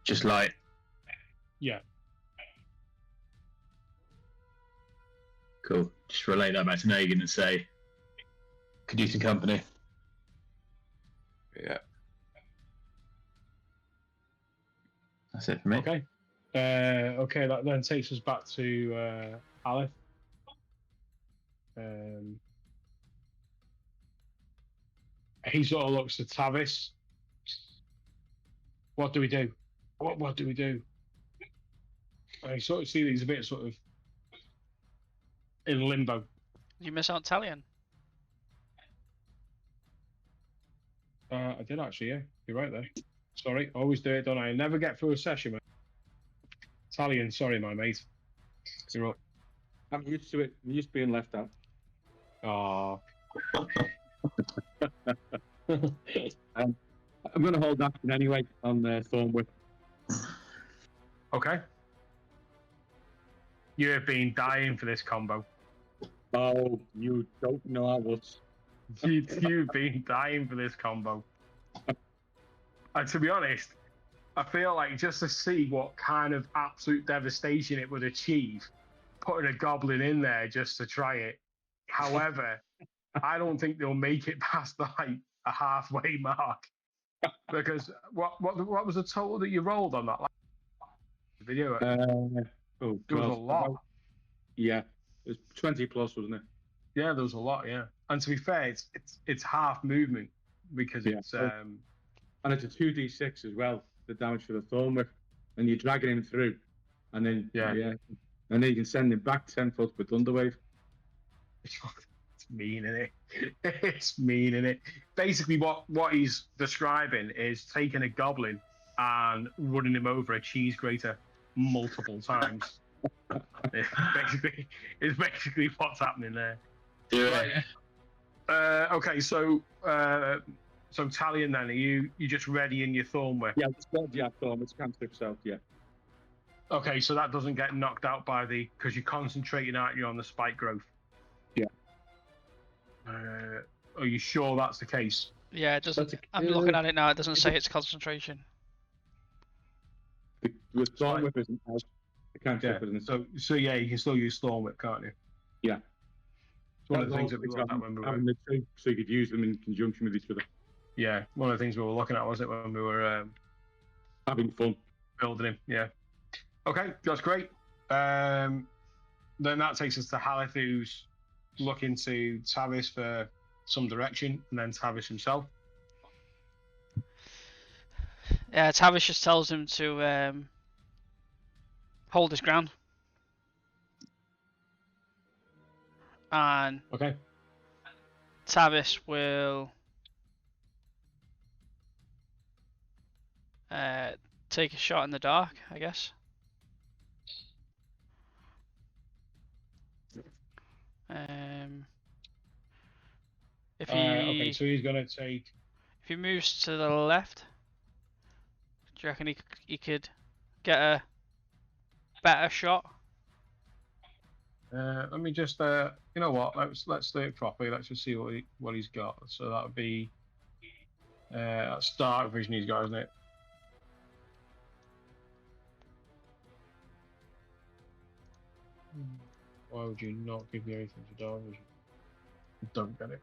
Speaker 5: Just light.
Speaker 1: Yeah.
Speaker 5: Cool. Just relay that back to Negan and say, could use some company.
Speaker 4: Yeah.
Speaker 5: That's it for me.
Speaker 1: Okay. Okay, that then takes us back to Aleph. He sort of looks to Tavis. What do we do? What do we do? I sort of see that he's a bit sort of in limbo.
Speaker 2: Did you miss out Talion?
Speaker 1: I did actually, yeah. You're right there. Sorry, always do it, don't I? Never get through a session, mate. Italian, sorry, my mate. You're up.
Speaker 6: I'm used to it. I'm used to being left out.
Speaker 1: Oh.
Speaker 6: I'm going to hold action anyway on Thornwick.
Speaker 1: Okay. You have been dying for this combo.
Speaker 6: Oh, you don't know how much.
Speaker 1: You've been dying for this combo. And to be honest, I feel like just to see what kind of absolute devastation it would achieve, putting a goblin in there just to try it. However, I don't think they'll make it past like a halfway mark. Because what was the total that you rolled on that video?
Speaker 6: Oh,
Speaker 1: There was a
Speaker 6: God.
Speaker 1: lot.
Speaker 6: Yeah, it was 20 plus, wasn't it?
Speaker 1: Yeah, there was a lot. Yeah, and to be fair, it's half movement because
Speaker 6: Yeah.
Speaker 1: it's
Speaker 6: And it's a 2d6 as well, the damage for the Thornwick, and you're dragging him through, and then and then you can send him back 10 foot with Thunderwave.
Speaker 1: It's mean, isn't it? It's mean, isn't it? Basically, what he's describing is taking a goblin and running him over a cheese grater multiple times. It's basically what's happening there.
Speaker 5: Do it.
Speaker 1: Right. Okay, so Talion, then are you just ready in your Thornwick?
Speaker 6: Yeah, Thornwick's cantrip self, yeah.
Speaker 1: Okay, so that doesn't get knocked out by because you're concentrating out you on the spike growth.
Speaker 6: Yeah.
Speaker 1: Are you sure that's the case?
Speaker 2: Yeah, it doesn't. I'm looking at it now. It doesn't say it's concentration.
Speaker 6: The Thornwick isn't out. The cantrip isn't.
Speaker 1: So yeah, you can still use Thornwick, can't you?
Speaker 6: Yeah.
Speaker 1: It's one of the things that we looked at when we were
Speaker 6: having the two, so you could use them in conjunction with each other.
Speaker 1: Yeah, one of the things we were looking at, was it, when we were
Speaker 6: having fun
Speaker 1: building him? Yeah. Okay, that's great. Then that takes us to Haleth, who's looking to Tavis for some direction, and then Tavis himself.
Speaker 2: Yeah, Tavish just tells him to hold his ground. And
Speaker 1: okay,
Speaker 2: Tavis will take a shot in the dark, I guess. If he
Speaker 1: okay, so he's gonna take.
Speaker 2: If he moves to the left, do you reckon he could get a better shot?
Speaker 1: Let me just, you know what? Let's do it properly. Let's just see what he's got. So that would be that's dark vision he's got, isn't it? Why would you not give me anything to dark vision? Don't get it.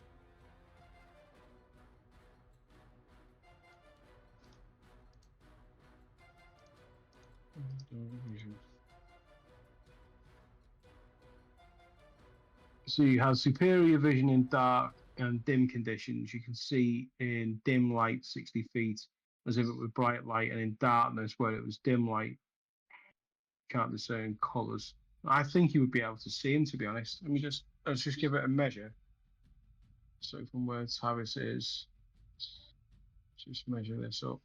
Speaker 1: So you have superior vision in dark and dim conditions. You can see in dim light 60 feet as if it were bright light, and in darkness where it was dim light, can't discern colours. I think you would be able to see him, to be honest. Let's just give it a measure. So from where Tavis is, just measure this up.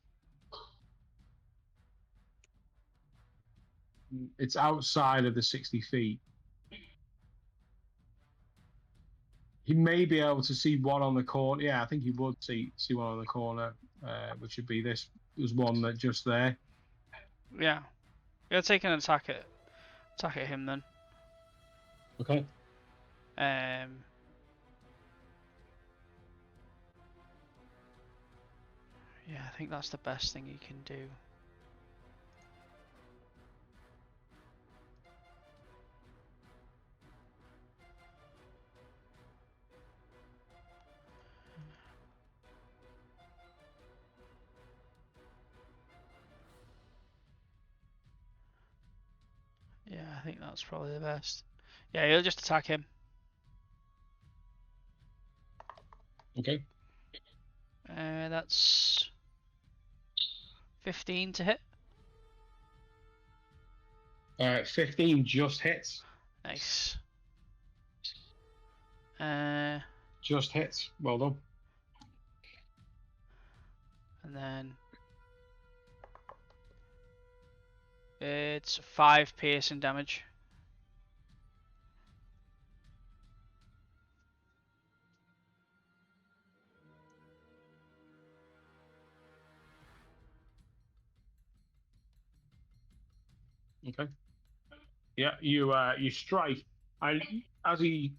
Speaker 1: It's outside of the 60 feet. He may be able to see one on the corner. Yeah, I think he would see one on the corner, which would be this. There's one that just there.
Speaker 2: Yeah. Yeah, take an attack at him then.
Speaker 1: Okay.
Speaker 2: Yeah, I think that's the best thing you can do. Yeah, I think that's probably the best. Yeah, he'll just attack him.
Speaker 1: Okay.
Speaker 2: That's 15 to hit.
Speaker 1: 15 just hits.
Speaker 2: Nice.
Speaker 1: Just hits. Well done.
Speaker 2: And then it's 5 piercing damage.
Speaker 1: Okay. Yeah, you strike, and as he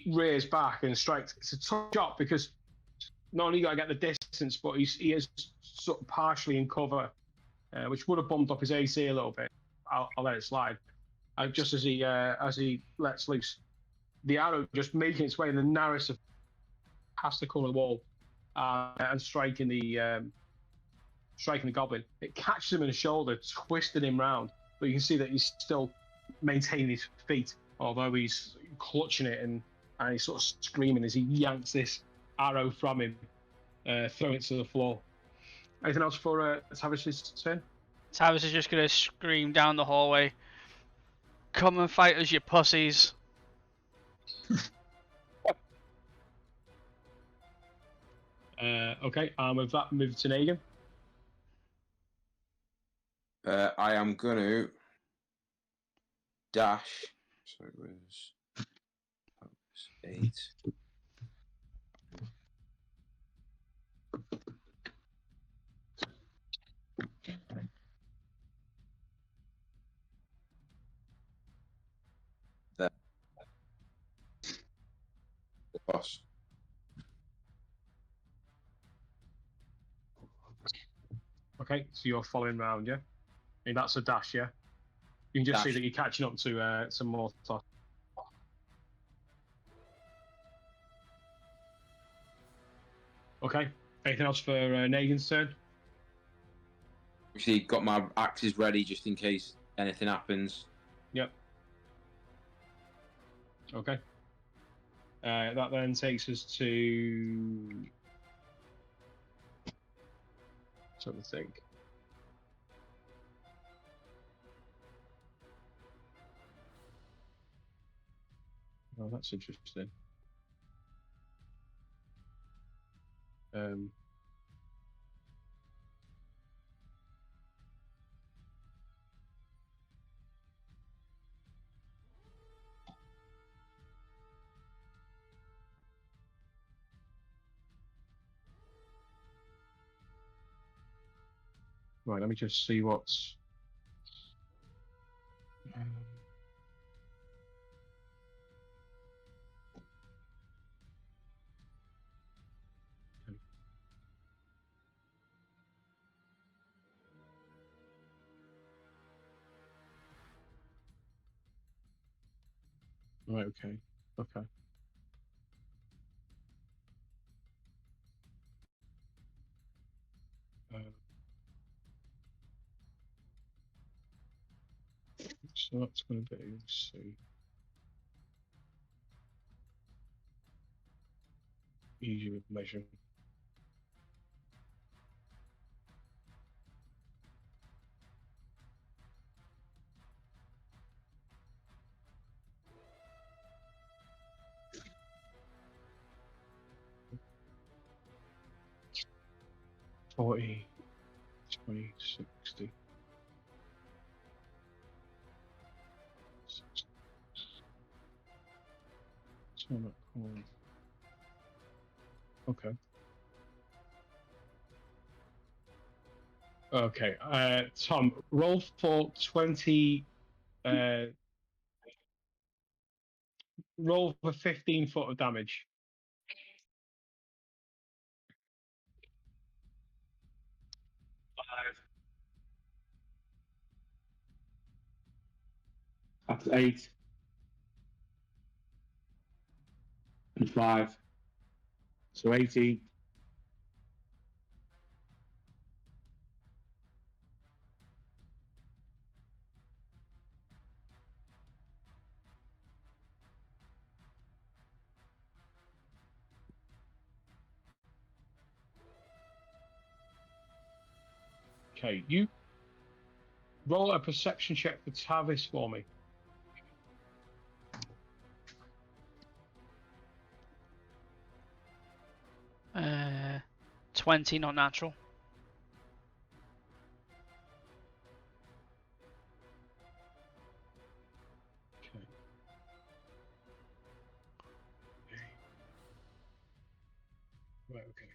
Speaker 1: rears back and strikes, it's a tough shot because not only you got to get the distance, but he is sort of partially in cover, which would have bumped up his AC a little bit. I'll let it slide. Just as he lets loose, the arrow just making its way in the narrowest of past the corner wall, and striking the goblin. It catches him in the shoulder, twisting him round. But you can see that he's still maintaining his feet, although he's clutching it and he's sort of screaming as he yanks this arrow from him, throwing it to the floor. Anything else for Tavis's turn?
Speaker 2: Tavis is just gonna scream down the hallway. Come and fight us, you pussies.
Speaker 1: Okay, with that, move to Negan.
Speaker 4: I am going to dash. So it was 8. There. Boss.
Speaker 1: Okay, so you're following round, yeah? I mean, that's a dash, yeah? You can just see that you're catching up to some more stuff. Okay, anything else for Negan's turn?
Speaker 4: Obviously, got my axes ready just in case anything happens.
Speaker 1: Yep. Okay. That then takes us to... Sort of think. Oh, that's interesting. Right, let me just see what's... Right. Okay. Okay. So that's going to be, let's see. Easier with measuring. $40, $20, $60. So not cool. Okay. Okay. Tom, roll for 20. Roll for 15 foot of damage.
Speaker 6: That's 8 and 5. So 18.
Speaker 1: Okay, you roll a perception check for Tavis for me.
Speaker 2: 20, not natural.
Speaker 1: Okay. Right, okay.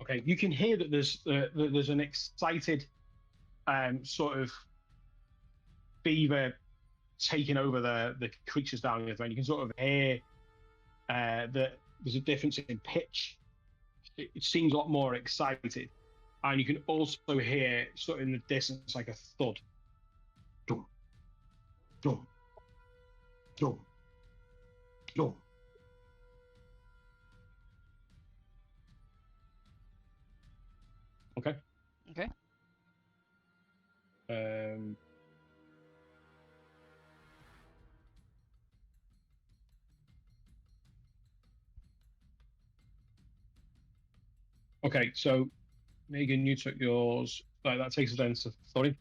Speaker 1: Okay, you can hear that there's an excited sort of fever taking over the creatures down here, and you can sort of hear that there's a difference in pitch. It seems a lot more excited, and you can also hear sort of in the distance like a thud. Dum, dum, dum, dum. Okay.
Speaker 2: Okay.
Speaker 1: Okay, so Megan, you took yours. That takes us then to 30.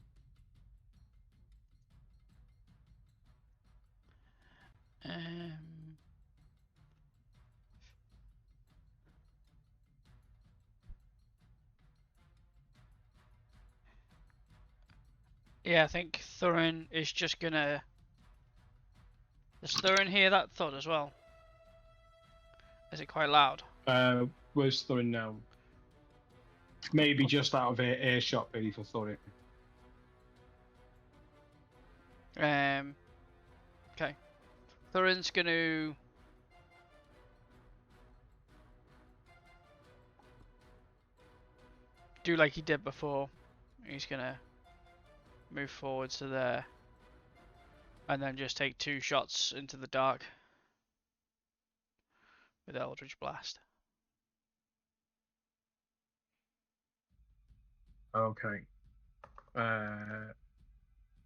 Speaker 2: Yeah, I think Thurin is just gonna. Does Thurin hear that thud as well? Is it quite loud?
Speaker 1: Where's Thorin now? Maybe just out of earshot, really, for Thorin.
Speaker 2: Okay. Thurin's gonna do like he did before. He's gonna move forward to there, and then just take 2 shots into the dark with Eldritch Blast.
Speaker 1: Okay.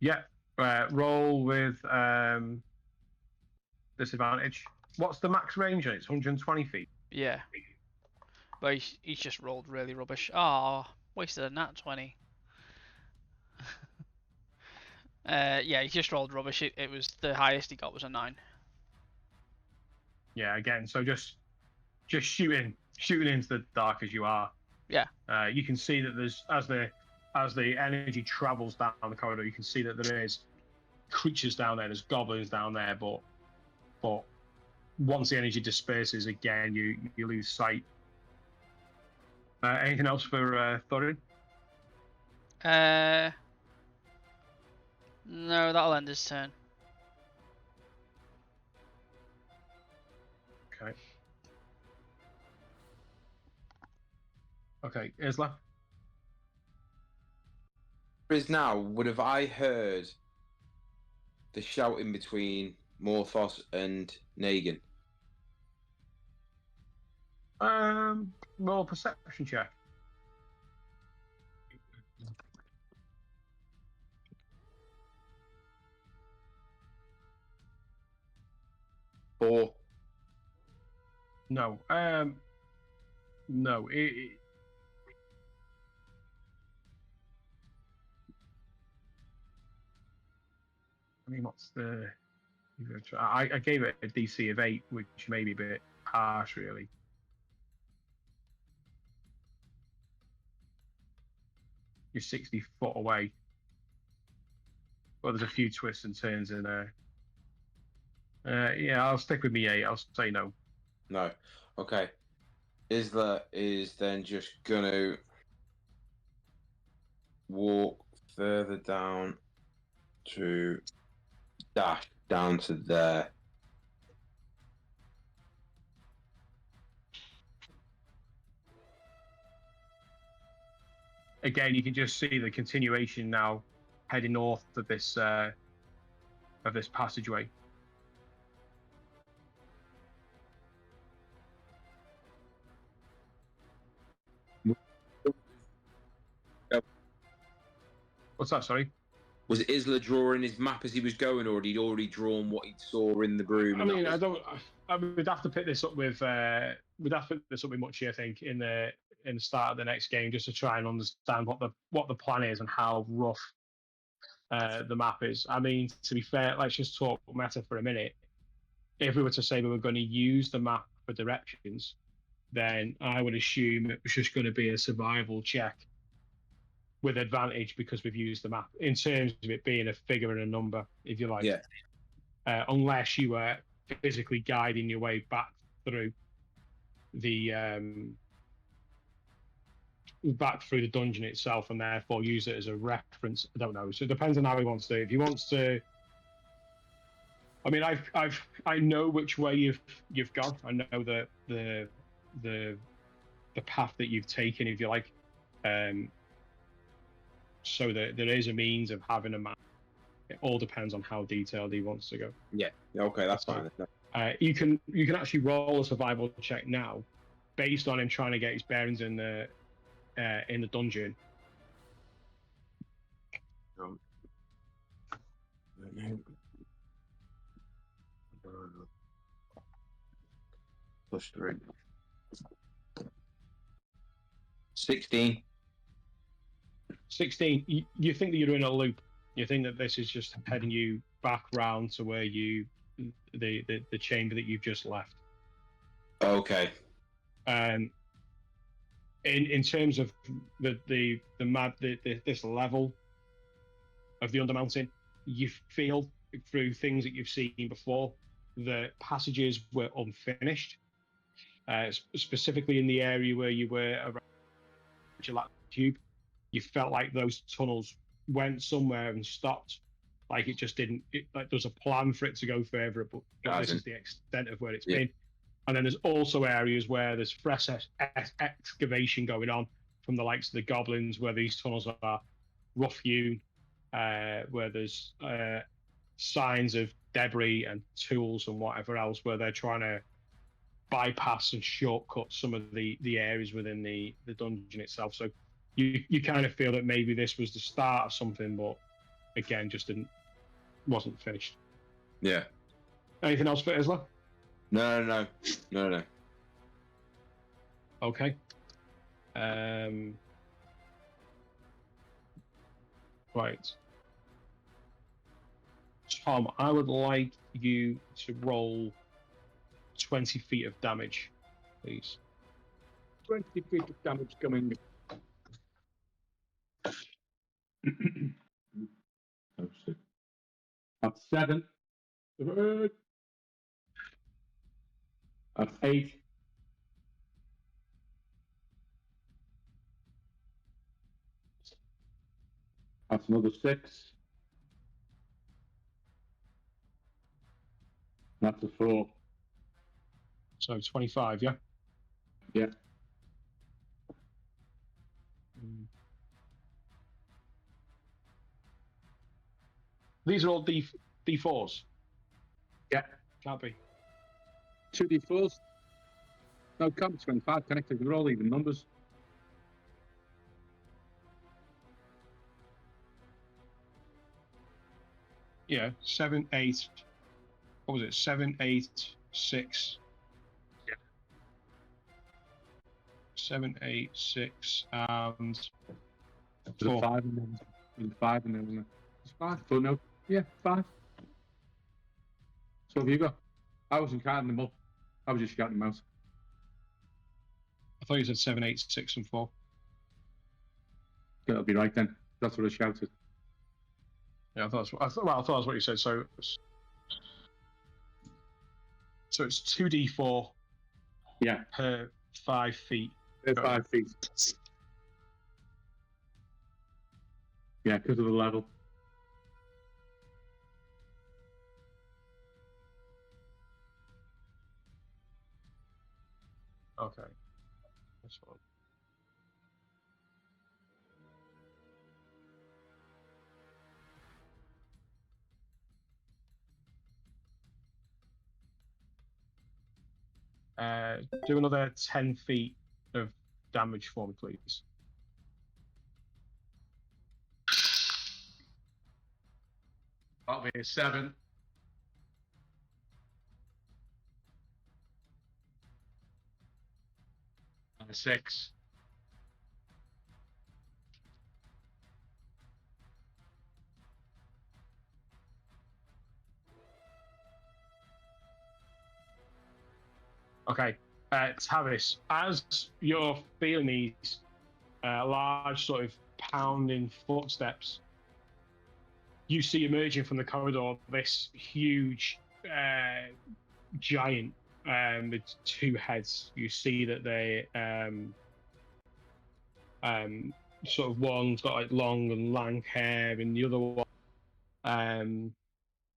Speaker 1: Yeah. Roll with disadvantage. What's the max range? It's 120 feet.
Speaker 2: Yeah. But he's just rolled really rubbish. Ah, wasted a nat 20. Yeah, he just rolled rubbish. It was the highest he got was a 9.
Speaker 1: Yeah. Again, so just shooting into the dark as you are.
Speaker 2: Yeah.
Speaker 1: You can see that there's as the energy travels down the corridor, you can see that there is creatures down there. There's goblins down there, but once the energy disperses again, you lose sight. Anything else for Thorin?
Speaker 2: No, that'll end his turn.
Speaker 1: Okay. Okay, Isla.
Speaker 4: Is now, would have I heard the shouting between Morphos and Negan?
Speaker 1: Roll perception check.
Speaker 4: 4.
Speaker 1: No. No. I mean, what's the? I gave it a DC of 8, which may be a bit harsh, really. You're 60 foot away. Well, there's a few twists and turns in there. Yeah, I'll stick with me 8. I'll say no.
Speaker 4: No. Okay. Isla is then just gonna walk further down to dash down to there.
Speaker 1: Again, you can just see the continuation now, heading north of this passageway. What's that? Sorry.
Speaker 4: Was Isla drawing his map as he was going, or had he already drawn what he saw in the room?
Speaker 1: I mean, we'd have to pick this up with Muchie, I think, in the start of the next game, just to try and understand what the plan is and how rough the map is. I mean, to be fair, let's just talk meta for a minute. If we were to say we were going to use the map for directions, then I would assume it was just going to be a survival check with advantage because we've used the map, in terms of it being a figure and a number, if you like.
Speaker 4: Yeah.
Speaker 1: Unless you were physically guiding your way back through the dungeon itself, and therefore use it as a reference. I don't know. So it depends on how he wants to. If he wants to, I mean, I know which way you've gone. I know the path that you've taken, if you like. So that there is a means of having a map. It all depends on how detailed he wants to go.
Speaker 4: Yeah. Okay, that's fine.
Speaker 1: You can actually roll a survival check now, based on him trying to get his bearings in the dungeon.
Speaker 4: +3. 16.
Speaker 1: 16. You think that you're in a loop. You think that this is just heading you back round to where the chamber that you've just left.
Speaker 4: Okay.
Speaker 1: In terms of this level of the Undermountain, you feel through things that you've seen before, the passages were unfinished. Specifically in the area where you were around the Gillette Tube, you felt like those tunnels went somewhere and stopped. Like it just didn't. Like there was a plan for it to go further, but this is the extent of where it's been. And then there's also areas where there's fresh excavation going on from the likes of the goblins, where these tunnels are rough hewn, where there's signs of debris and tools and whatever else, where they're trying to bypass and shortcut some of the areas within the dungeon itself. So you kind of feel that maybe this was the start of something, but again, wasn't finished.
Speaker 4: Yeah.
Speaker 1: Anything else for Isla?
Speaker 4: No.
Speaker 1: Okay. Right. Tom, I would like you to roll 20 feet of damage, please.
Speaker 6: 20 feet of damage coming. That's 7. That's 8. That's another 6. That's a 4.
Speaker 1: So 25, yeah?
Speaker 6: Yeah.
Speaker 1: These are all D4s?
Speaker 6: Yeah.
Speaker 1: Can't be.
Speaker 6: 2d4s. No, can't be 25 connected. They're all even numbers.
Speaker 1: Yeah, 7, 8. What was it? 7, 8, 6.
Speaker 6: Yeah.
Speaker 1: 7, 8, 6, and
Speaker 6: There's
Speaker 1: 4.
Speaker 6: a 5 in there. There's a 5 in there, isn't there? It's 5. Oh, no. Yeah, 5. So have you got? I wasn't counting them up. I was just counting them out.
Speaker 1: I thought you said 7, 8, 6, and 4.
Speaker 6: That'll be right then. That's what I shouted.
Speaker 1: Yeah, I thought that's what you said. So it's 2d4
Speaker 6: Yeah,
Speaker 1: per 5 feet.
Speaker 6: they're 5 feet. Yeah, because of the level.
Speaker 1: Okay. That's fine. Do another 10 feet of damage for me, please.
Speaker 3: That'll be a 7. And a 6.
Speaker 1: Okay. Tavis, as you're feeling these large sort of pounding footsteps, you see emerging from the corridor this huge giant with 2 heads. You see that they sort of one's got like long and lank hair, and the other one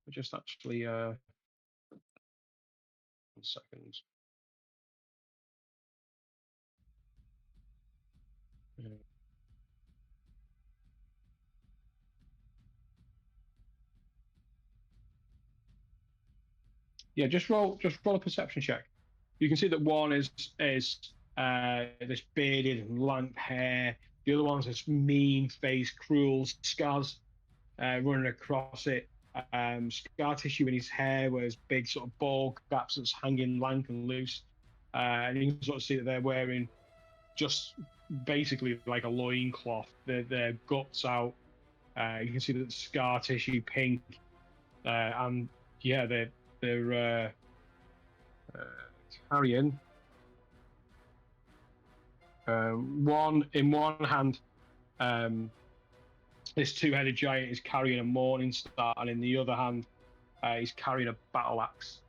Speaker 1: just actually 1 second. Yeah, just roll a perception check. You can see that one is this bearded and lank hair. The other one's this mean face, cruel scars running across it. Scar tissue in his hair, where there's big sort of ball gaps that's hanging lank and loose. And you can sort of see that they're wearing just basically like a loincloth. Their guts out. You can see that the scar tissue pink, and yeah, they're carrying one in one hand. This 2-headed giant is carrying a morning star, and in the other hand, he's carrying a battle axe.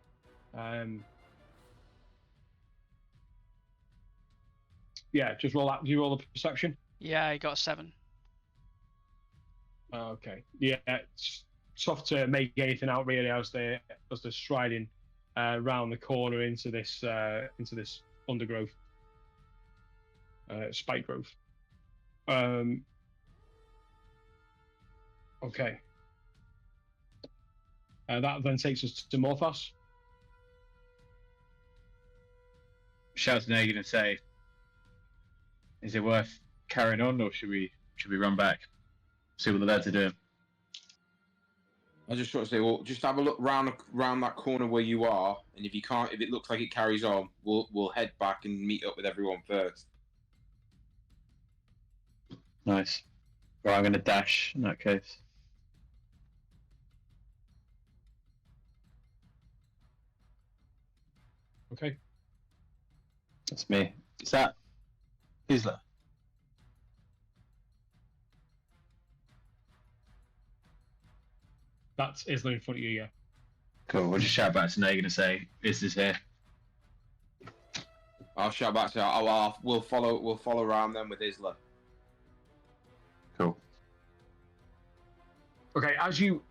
Speaker 1: Yeah, just roll that. Do you roll the perception?
Speaker 2: Yeah, I got a 7.
Speaker 1: Okay. Yeah, it's tough to make anything out really as they're striding round the corner into this undergrowth, spike growth. Okay. That then takes us to Morthos.
Speaker 5: Shout to Negan and say, "Is it worth carrying on, or should we run back? See what the lads are doing."
Speaker 4: I just sort of say, well, just have a look round that corner where you are, and if it looks like it carries on, we'll head back and meet up with everyone first.
Speaker 5: Nice. Well, I'm going to dash in that case.
Speaker 1: Okay.
Speaker 5: That's me. Is that Isla?
Speaker 1: That's Isla in front of you, yeah.
Speaker 5: Cool. We'll just shout back to Negan and say, "Is here?"
Speaker 4: I'll shout back to we'll follow around then with Isla.
Speaker 5: Cool.
Speaker 1: Okay, as you've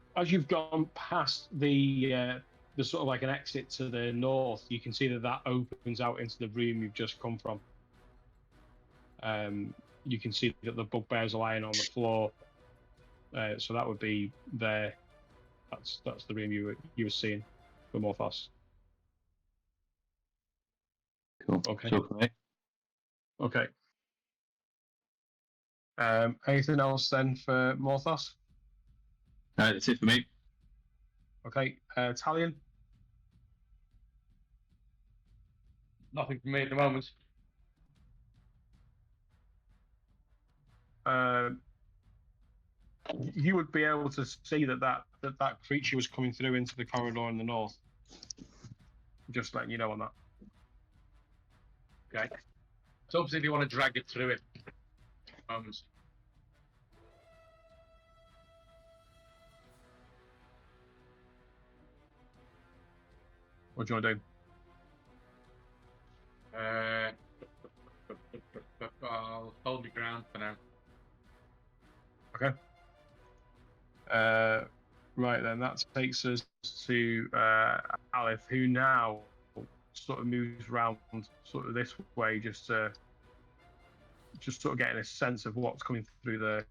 Speaker 1: gone past the sort of like an exit to the north, you can see that opens out into the room you've just come from. You can see that the bugbears are lying on the floor, so that would be there. That's the room you were seeing for Morphos.
Speaker 5: Cool.
Speaker 1: Okay.
Speaker 5: So for me.
Speaker 1: Okay. Anything else then for Morphos?
Speaker 5: That's it for me.
Speaker 1: Okay. Talion.
Speaker 3: Nothing for me at the moment.
Speaker 1: You would be able to see that creature was coming through into the corridor in the north. Just letting you know on that.
Speaker 3: Okay. So obviously they want to drag it through it. Moment.
Speaker 1: What do you want to do?
Speaker 3: I'll hold my ground for now.
Speaker 1: Okay. Right then, that takes us to Aleph, who now sort of moves around sort of this way, just sort of getting a sense of what's coming through the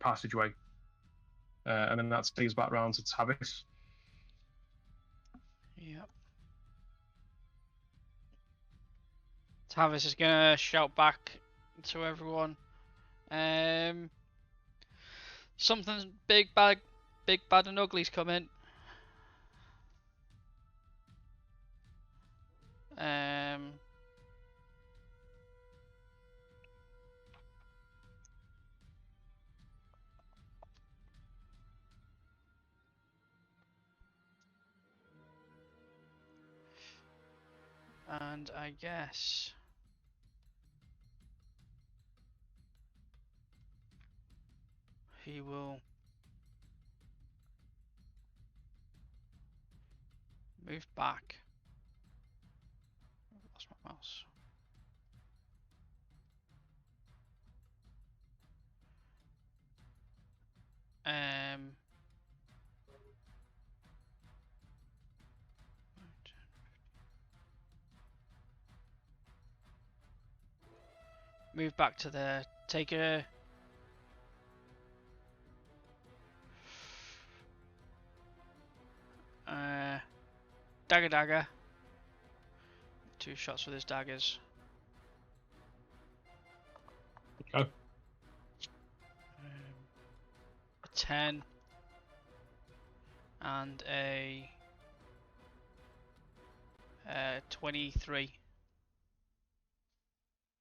Speaker 1: passageway, and then that takes us back round to Tavis.
Speaker 2: Yep. Tavis is gonna shout back to everyone. Something big, bad, and ugly's coming. And I guess he will move back. I lost my mouse. Move back to there. Take a dagger. 2 shots with his daggers.
Speaker 1: Okay.
Speaker 2: A 10 and a 23.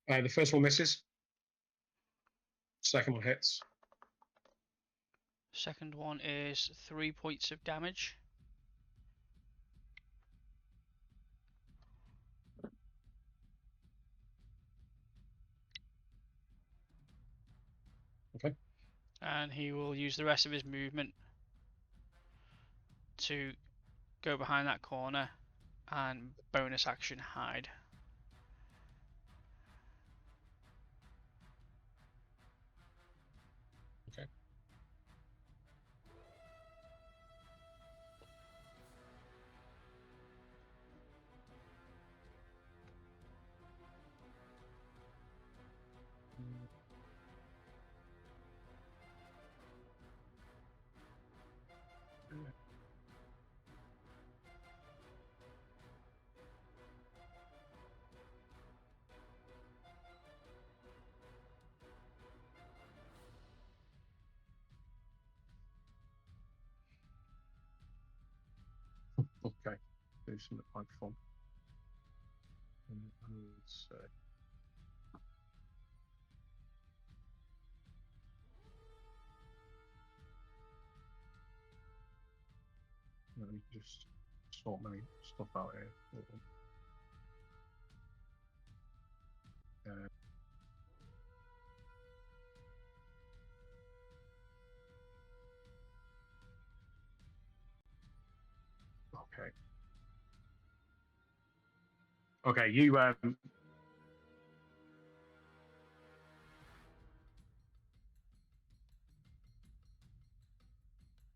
Speaker 1: The first one misses. Second one hits.
Speaker 2: Second one is 3 points of damage.
Speaker 1: Okay.
Speaker 2: And he will use the rest of his movement to go behind that corner and bonus action hide.
Speaker 1: Okay. Okay. Do something quite fun. I would say. Let me just sort my stuff out here. Okay. Okay, you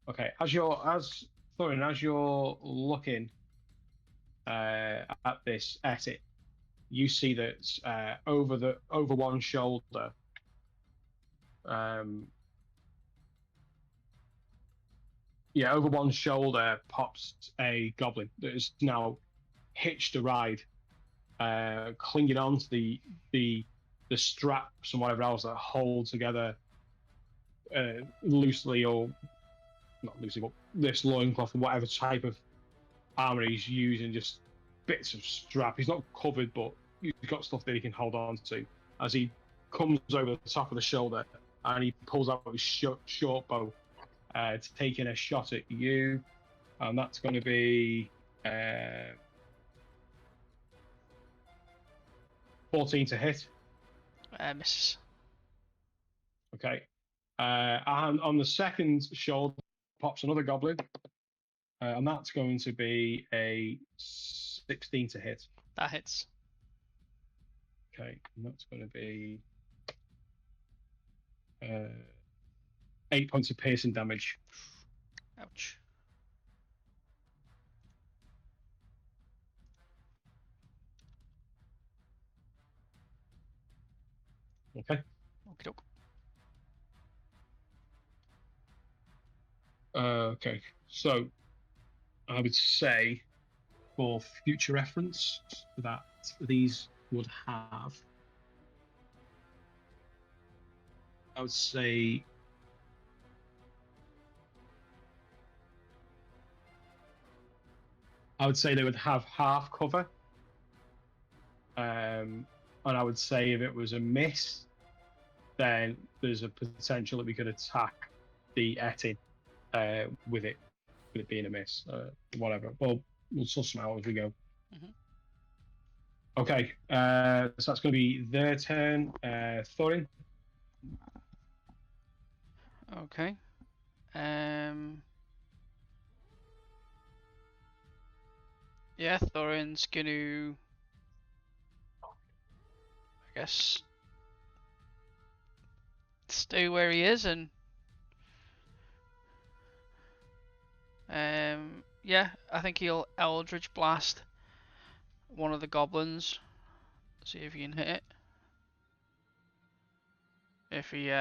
Speaker 1: okay, as you're looking at this it, you see that over one shoulder, over one shoulder pops a goblin that is now hitched a ride, clinging on to the straps and whatever else that hold together loosely, or not loosely, but this loincloth and whatever type of armor he's using, just bits of strap. He's not covered, but he's got stuff that he can hold on to as he comes over the top of the shoulder and he pulls out his short bow, taking a shot at you, and that's going to be 14 to hit.
Speaker 2: Misses.
Speaker 1: Okay. And on the second shoulder pops another goblin, and that's going to be a 16 to hit.
Speaker 2: That hits.
Speaker 1: Okay, and that's going to be 8 points of piercing damage.
Speaker 2: Ouch.
Speaker 1: Okay.
Speaker 2: Okay.
Speaker 1: Okay, so I would say, for future reference, that these would have, I would say, they would have half cover. And I would say if it was a miss, then there's a potential that we could attack the Etin with it being a miss. Whatever. Well, we'll suss them out as we go.
Speaker 2: Mhm.
Speaker 1: Okay, so that's going to be their turn. Thorin.
Speaker 2: Okay. Yeah, Thorin's gonna, I guess, stay where he is and yeah, I think he'll Eldritch Blast one of the goblins. See if he can hit it. If he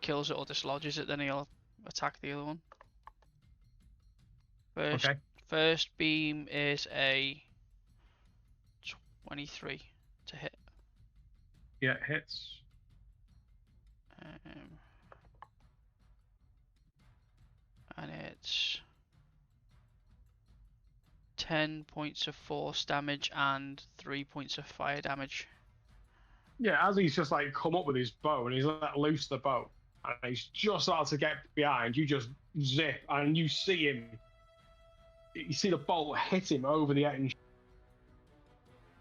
Speaker 2: kills it or dislodges it, then he'll attack the other one. First beam is a 23 to hit.
Speaker 1: Yeah, hits.
Speaker 2: And it's 10 points of force damage and 3 points of fire damage.
Speaker 1: Yeah, as he's just like come up with his bow and he's let loose the bow and he's just started to get behind, you just zip and you see him. You see the bolt hit him over the edge,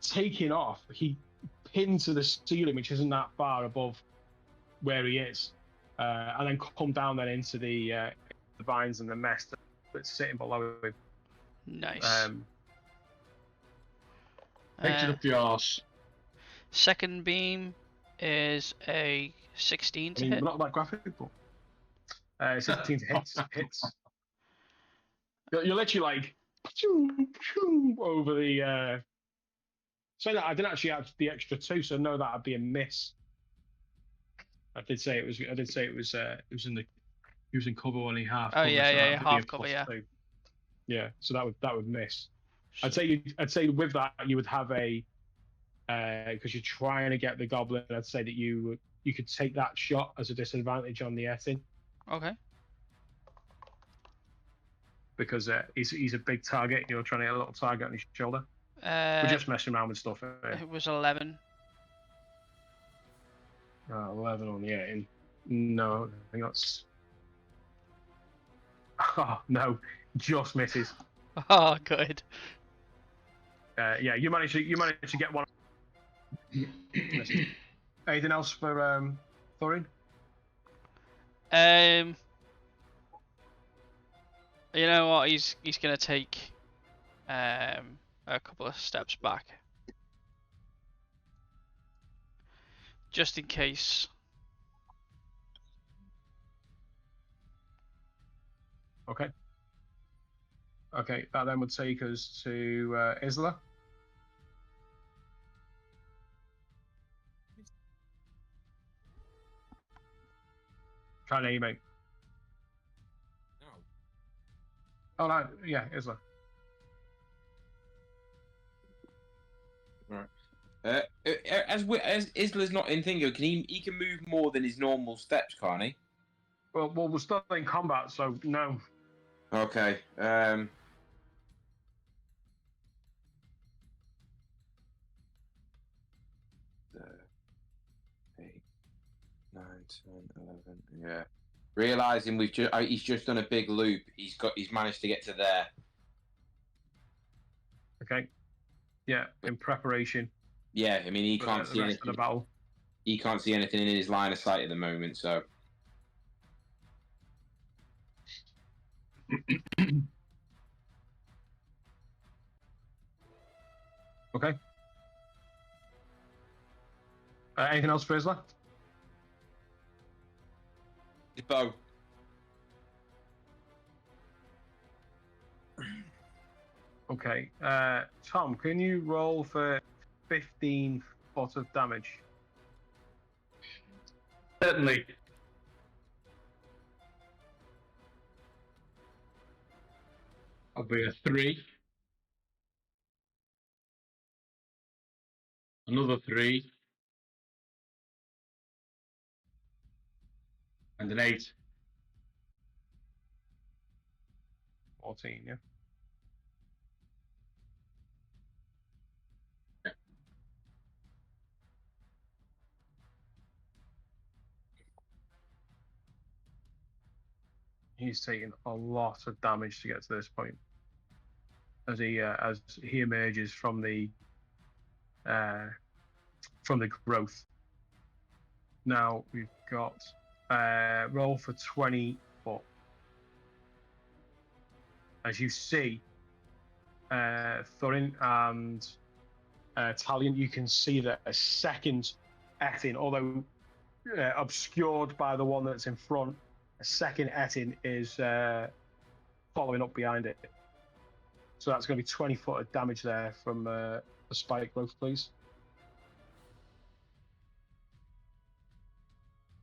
Speaker 1: taking off. He pinned to the ceiling, which isn't that far above where he is, and then come down then into the vines and the mess that's sitting below him.
Speaker 2: Nice.
Speaker 3: Takes it up the arse.
Speaker 2: Second beam is a 16 to hit.
Speaker 1: We're not that graphic, but 16 to hits. You're literally like over the. So that I didn't actually add the extra 2, so no, that'd be a miss. I did say it was. It was in the. He was in cover only half.
Speaker 2: Oh
Speaker 1: cover,
Speaker 2: yeah,
Speaker 1: so
Speaker 2: yeah,
Speaker 1: that'd be
Speaker 2: half
Speaker 1: a
Speaker 2: cover,
Speaker 1: plus
Speaker 2: yeah.
Speaker 1: 2. Yeah, so that would miss. I'd say with that you would have a. Because you're trying to get the goblin, I'd say that you could take that shot as a disadvantage on the Etin.
Speaker 2: Okay.
Speaker 1: Because he's a big target. You're trying to get a little target on his shoulder. We're just messing around with stuff.
Speaker 2: It was 11.
Speaker 1: 11 on the Etin. No, I think that's. Oh no, just misses.
Speaker 2: Oh, good.
Speaker 1: Yeah, you managed to get one. Anything else for Thorin?
Speaker 2: You know what? He's gonna take a couple of steps back, just in case.
Speaker 1: Okay. Okay, that then would take us to Isla. Try and aim, mate. Oh, no, yeah, Isla.
Speaker 4: Right. As Isla's not in Thingo, he can move more than his normal steps, can't he?
Speaker 1: Well, we're still in combat, so no.
Speaker 4: Okay. 8, 9, 10, 11. Yeah. Realizing he's just done a big loop. He's managed to get to there.
Speaker 1: Okay. Yeah, in preparation.
Speaker 4: Yeah, I mean he can't
Speaker 1: the
Speaker 4: see
Speaker 1: rest of the
Speaker 4: anything.
Speaker 1: battle.
Speaker 4: He can't see anything in his line of sight at the moment. So.
Speaker 1: Okay. Anything else for Isla?
Speaker 4: His bow.
Speaker 1: Okay. Tom, can you roll for 15 foot of damage?
Speaker 6: Certainly. I'll be a 3. Another 3. And an 8.
Speaker 1: 14, yeah. He's taken a lot of damage to get to this point as he emerges from the growth. Now we've got roll for 20 foot. As you see, Thorin and Talion, you can see that a second Etin, although obscured by the one that's in front, a second Etin is following up behind it. So that's going to be 20 foot of damage there from the spike growth, please.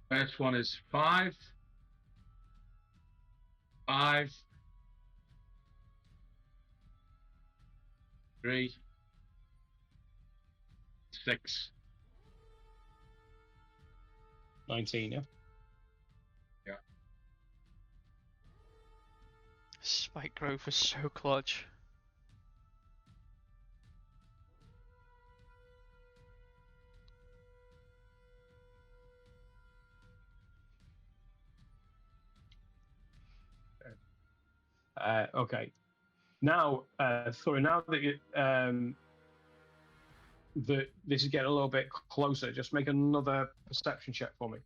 Speaker 3: First one is 5. 5. 3. 6.
Speaker 1: 19, yeah.
Speaker 3: Yeah.
Speaker 2: Spike growth was so clutch.
Speaker 1: Okay. Now, Thorin, now that this is getting a little bit closer, just make another perception check for me.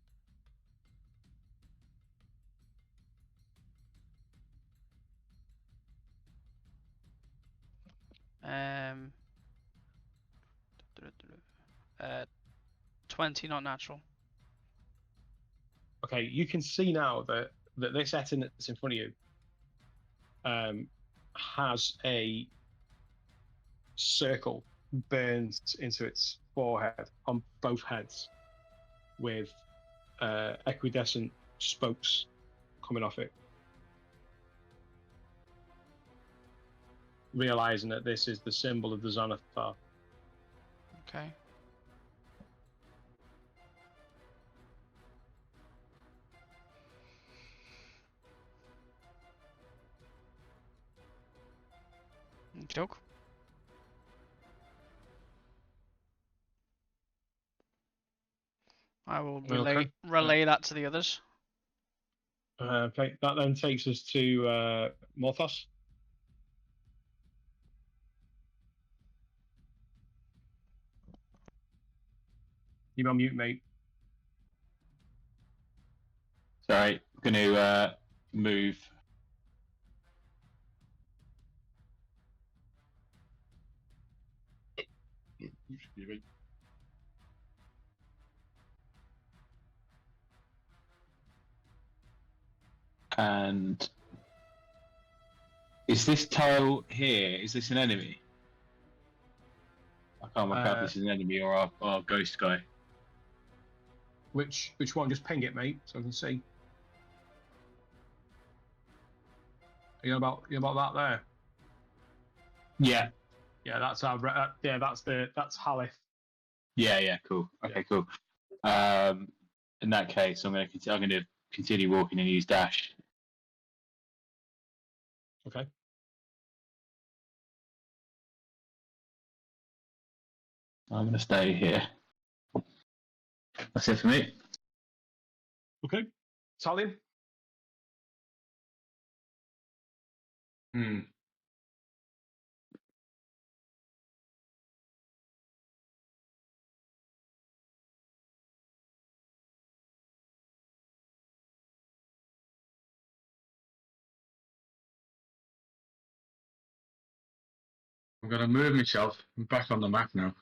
Speaker 2: Um, 20, not natural.
Speaker 1: Okay, you can see now that this Etin that's in front of you has a circle burned into its forehead on both heads with equidescent spokes coming off it. Realizing that this is the symbol of the Xanathar.
Speaker 2: Okay. Joke. I will relay that to the others.
Speaker 1: Okay, that then takes us to Morthos. You're on mute, mate.
Speaker 5: Sorry, going to move. And is this tile here? Is this an enemy? I can't work out if this is an enemy or our ghost guy.
Speaker 1: Which one? Just ping it, mate, so I can see. You know about that there?
Speaker 5: Yeah.
Speaker 1: Yeah, that's our. That's Halith.
Speaker 5: Yeah. Cool. Okay. Cool. In that case, I'm going to continue walking and use dash.
Speaker 1: Okay.
Speaker 5: I'm going to stay here. That's it for me.
Speaker 1: Okay. Talion.
Speaker 3: Hmm. I'm gonna move myself. I'm back on the map now.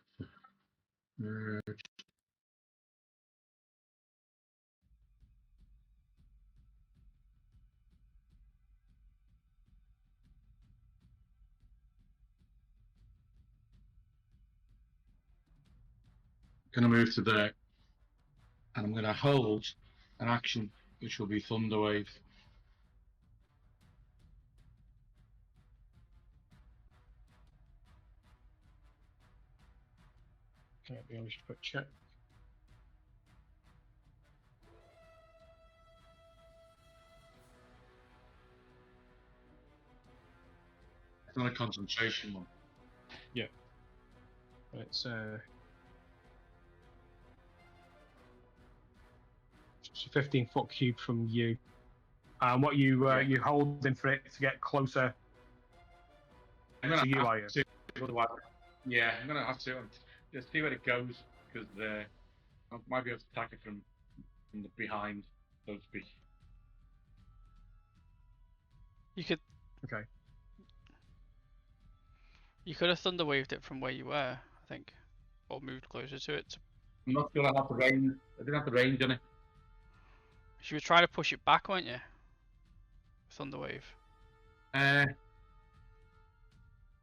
Speaker 3: Gonna move to there, and I'm gonna hold an action, which will be Thunderwave.
Speaker 1: Okay, let me just quick check.
Speaker 3: It's not a concentration one.
Speaker 1: It's 15-foot cube from you. And what you you holding for it to get closer
Speaker 3: I'm gonna
Speaker 1: to you,
Speaker 3: have
Speaker 1: are you?
Speaker 3: to, otherwise, yeah, I'm gonna have to just see where it goes because I might be able to attack it from the behind, so to speak.
Speaker 2: You could.
Speaker 1: Okay.
Speaker 2: You could have thunder waved it from where you were, I think, or moved closer to it.
Speaker 3: I'm not sure I have the range. I didn't have the range on it.
Speaker 2: You were trying to push it back, weren't you? Thunder wave.
Speaker 3: Yeah,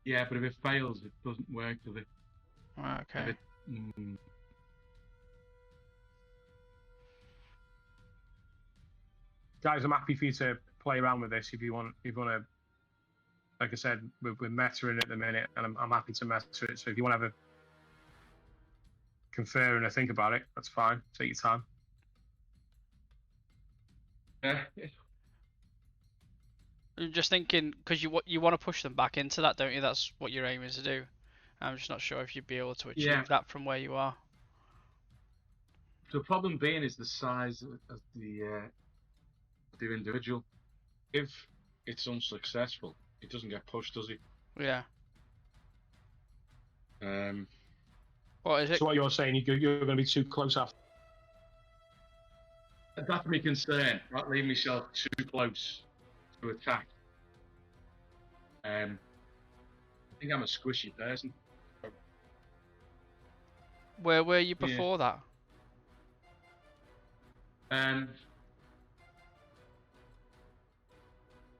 Speaker 3: but if it fails, it doesn't work, does it?
Speaker 2: Right, okay.
Speaker 1: Guys, I'm happy for you to play around with this if you want. If you want to, like I said, we're metaing at the minute, and I'm happy to meta it. So if you want to have a confer and a think about it, that's fine. Take your time.
Speaker 2: I'm just thinking because you want to push them back into that, don't you? That's what your aim is to do. I'm just not sure if you'd be able to achieve that from where you are.
Speaker 3: The problem being is the size of the individual. If it's unsuccessful, it doesn't get pushed, does it?
Speaker 2: Yeah.
Speaker 3: Um.
Speaker 2: What is it?
Speaker 1: So what you're saying, you're going to be too close after.
Speaker 3: That's my concern. Not leave myself too close to attack. I think I'm a squishy person.
Speaker 2: Where were you before that?
Speaker 3: I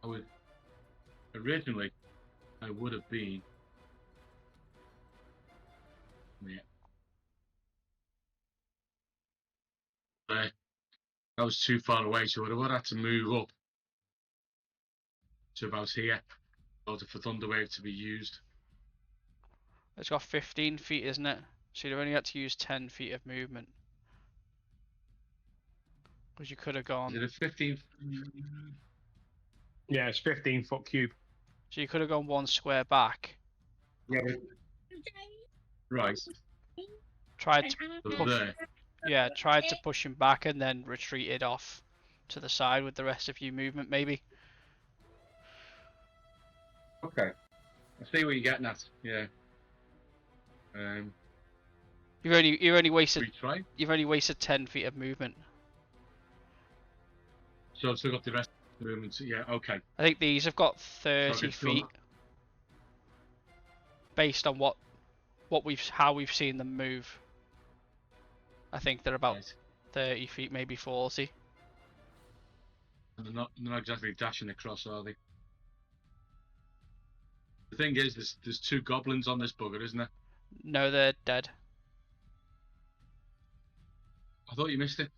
Speaker 3: would originally I would have been. Yeah. But I was too far away, so I would have had to move up to about here in order for Thunderwave to be used.
Speaker 2: It's got 15 feet, isn't it? So you'd only had to use 10 feet of movement. Because you could have gone.
Speaker 3: Is it a 15?
Speaker 1: Yeah, it's 15-foot cube.
Speaker 2: So you could have gone one square back.
Speaker 3: Yeah. Right.
Speaker 2: Tried to push.
Speaker 3: There.
Speaker 2: Yeah, tried to push him back and then retreated off to the side with the rest of your movement, maybe.
Speaker 3: Okay. I see what you're getting at. Yeah.
Speaker 2: You've only wasted
Speaker 3: Retry.
Speaker 2: You've only wasted 10 feet of movement.
Speaker 3: So I've still got the rest of the movements. Yeah. Okay.
Speaker 2: I think these have got 30
Speaker 3: So
Speaker 2: feet based on how we've seen them move. I think they're about 30 feet, maybe 40.
Speaker 3: And they're not exactly dashing across, are they? The thing is, there's two goblins on this bugger, isn't there?
Speaker 2: No, they're dead.
Speaker 3: I thought you missed it.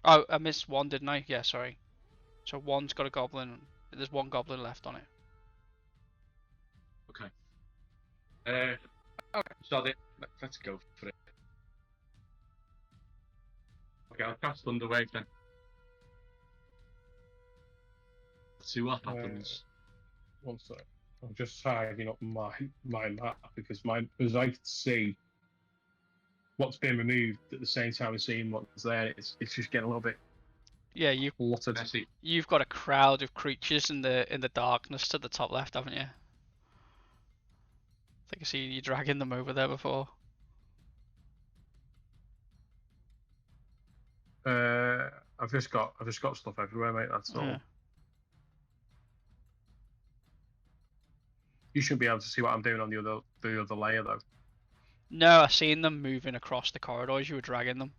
Speaker 2: Oh, I missed one, didn't I? Yeah, sorry. So one's got a goblin. There's one goblin left on it.
Speaker 3: Okay, sod it. Let's go for it. Okay, I'll cast Thunder Wave then. Let's see what happens.
Speaker 1: One sec. I'm just tidying up my map because I can see what's been removed at the same time as seeing what's there. It's just getting a little bit
Speaker 2: Yeah,
Speaker 1: cluttered.
Speaker 3: Messy.
Speaker 2: you've got a crowd of creatures in the darkness to the top left, haven't you? I think I see you dragging them over there before.
Speaker 1: I've just got stuff everywhere, mate. That's all.
Speaker 2: Yeah.
Speaker 1: You should be able to see what I'm doing on the other layer though.
Speaker 2: No, I seen them moving across the corridors. You were dragging them.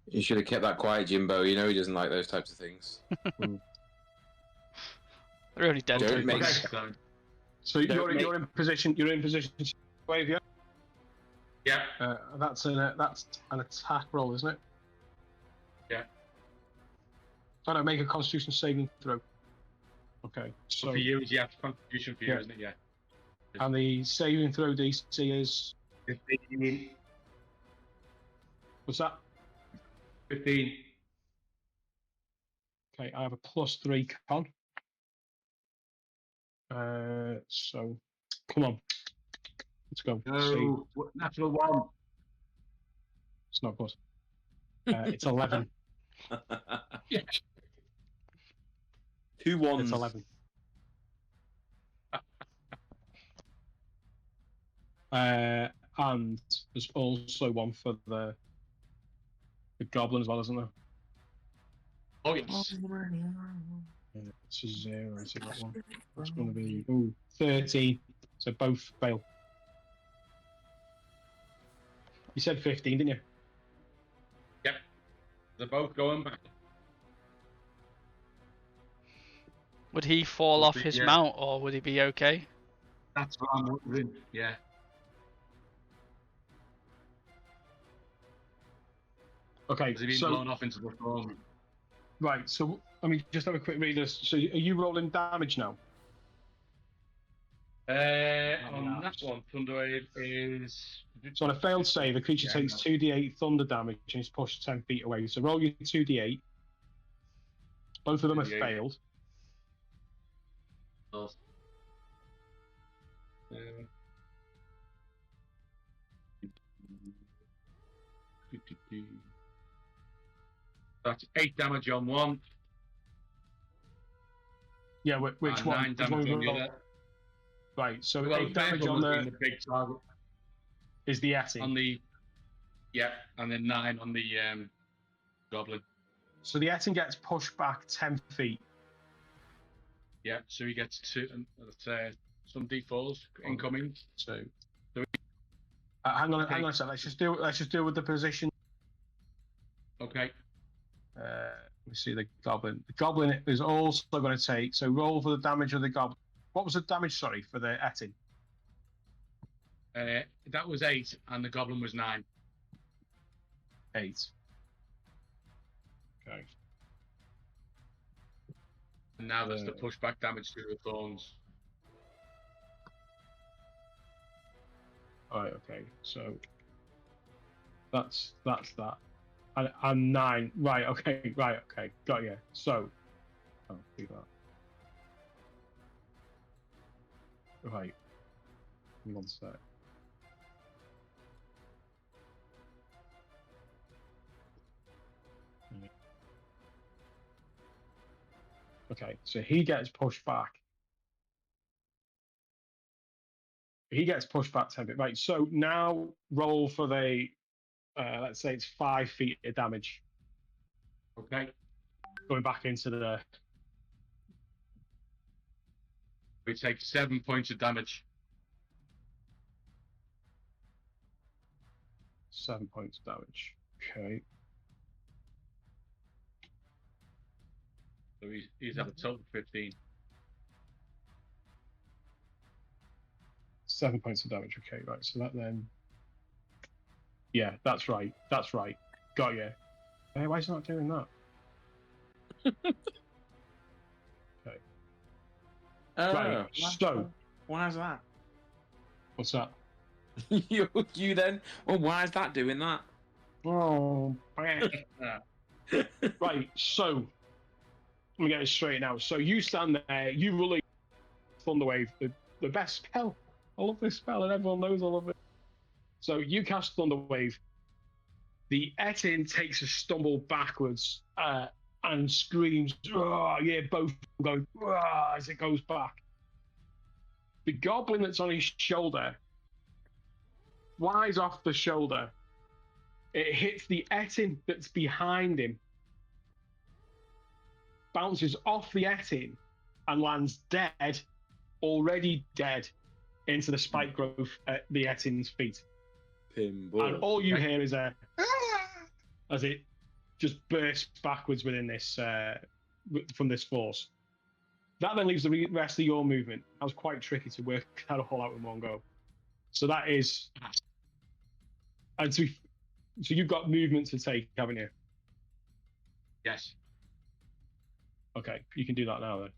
Speaker 4: You should have kept that quiet, Jimbo. You know he doesn't like those types of things.
Speaker 2: They're only dead.
Speaker 4: Don't make.
Speaker 1: Okay. So you're in position. You're in position to wave, yeah.
Speaker 3: Yeah.
Speaker 1: That's an attack roll, isn't it?
Speaker 3: Yeah.
Speaker 1: Oh no, make a Constitution saving throw. Okay. So
Speaker 3: For you, yeah, contribution for you,
Speaker 1: Yeah.
Speaker 3: isn't it? Yeah.
Speaker 1: and the saving throw DC is
Speaker 3: 15.
Speaker 1: what's that?
Speaker 3: 15.
Speaker 1: Okay, I have a +3 con. So come on, let's go.
Speaker 3: No, natural 1.
Speaker 1: It's not good. It's 11.
Speaker 3: Yeah.
Speaker 4: 2 ones.
Speaker 1: It's 11. And there's also one for the goblin as well, isn't there?
Speaker 3: Oh, yes.
Speaker 1: Yeah, it's a 0. Is it that one? It's going to be 13. So both fail. You said 15, didn't you?
Speaker 3: Yep. They're both going back.
Speaker 2: Would he fall off his
Speaker 3: Yeah.
Speaker 2: mount, or would he be okay?
Speaker 3: That's what I'm wondering. Yeah.
Speaker 1: Okay,
Speaker 3: Has he been
Speaker 1: so
Speaker 3: blown off into the storm?
Speaker 1: right, so let me just have a quick read this. So are you rolling damage now?
Speaker 3: On that one, Thunder Wave is.
Speaker 1: So on a failed save, a creature
Speaker 3: Yeah,
Speaker 1: takes 2d8 thunder damage and is pushed 10 feet away. So roll your 2d8. Both of them have
Speaker 3: 2d8.
Speaker 1: failed.
Speaker 3: That's 8 damage on one.
Speaker 1: Yeah, which
Speaker 3: and
Speaker 1: one?
Speaker 3: 9
Speaker 1: Which
Speaker 3: damage
Speaker 1: one
Speaker 3: on
Speaker 1: we
Speaker 3: the
Speaker 1: roll?
Speaker 3: other.
Speaker 1: Right, so
Speaker 3: Well,
Speaker 1: 8
Speaker 3: the first
Speaker 1: damage
Speaker 3: one
Speaker 1: on
Speaker 3: was being the big target.
Speaker 1: is the Yeti.
Speaker 3: On the. Yeah, and then 9 on the goblin.
Speaker 1: So the Yeti gets pushed back 10 feet.
Speaker 3: Yeah, so he gets some D4s incoming.
Speaker 1: So hang on a second. Let's just deal with the position.
Speaker 3: Okay.
Speaker 1: Let me see the goblin. The goblin is also going to take. So roll for the damage of the goblin. What was the damage? Sorry, for the Etin.
Speaker 3: That was 8, and the goblin was 9.
Speaker 1: 8. Okay.
Speaker 3: And now there's the pushback damage to the thorns.
Speaker 1: All right. Okay. So that's that. And 9. Right. Okay. Right. Okay. Got you. So. Oh, do that. Right. One sec. Okay, so he gets pushed back. He gets pushed back 10 feet. Right, so now roll for the, let's say it's 5 feet of damage.
Speaker 3: Okay.
Speaker 1: Going back into the.
Speaker 3: We take 7 points of damage.
Speaker 1: 7 points of damage. Okay.
Speaker 3: So he's at a total of 15.
Speaker 1: 7 points of damage. Okay, right. So that then. Yeah, that's right. That's right. Got you. Hey, why is it not doing that? Okay.
Speaker 4: Oh,
Speaker 1: Right. So
Speaker 4: why is that?
Speaker 1: What's that?
Speaker 4: you then? Well, why is that doing that?
Speaker 1: Oh, right. So let me get this straight now. So you stand there, you release Thunderwave, the best spell. I love this spell, and everyone knows I love it. So you cast Thunderwave. The Etin takes a stumble backwards and screams, "Oh, yeah, both go as it goes back. The goblin that's on his shoulder flies off the shoulder. It hits the Etin that's behind him, bounces off the Etin, and lands dead, already dead, into the spike growth at the Etin's feet.
Speaker 4: Pinball.
Speaker 1: And all you hear is a as it just bursts backwards within this from this force. That then leaves the rest of your movement. That was quite tricky to work that all out in one go. So that is, and so you've got movement to take, haven't you?
Speaker 3: Yes.
Speaker 1: Okay, you can do that now then.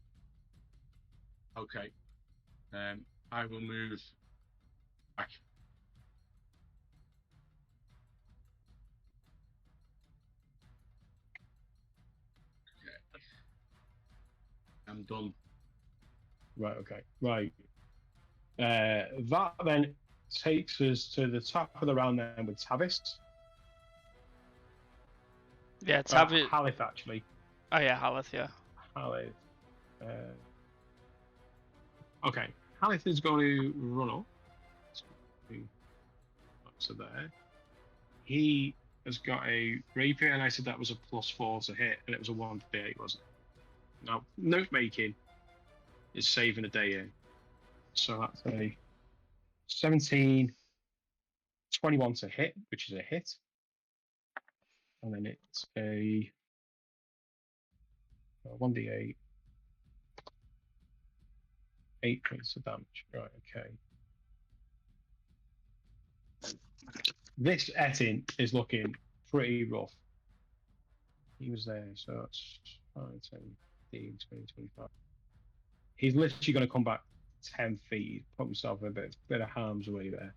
Speaker 3: Okay. I will move back. Okay. I'm done.
Speaker 1: Right. Okay. Right. That then takes us to the top of the round then with Tavis.
Speaker 2: Yeah, Tavis.
Speaker 1: Halith, actually.
Speaker 2: Oh yeah, Halith. Yeah.
Speaker 1: Halith. Okay. Halith is going to run up. So there. He has got a rapier, and I said that was a +4 to hit, and it was a 1d8, wasn't it? Now, note making is saving a day in. So that's a 17, 21 to hit, which is a hit. And then it's a 1d8, 8 points of damage. Right, okay. This Etin is looking pretty rough. He was there, so that's 5, 10, 15, 20, 25. He's literally going to come back 10 feet. He's put himself in a bit of harm's way there.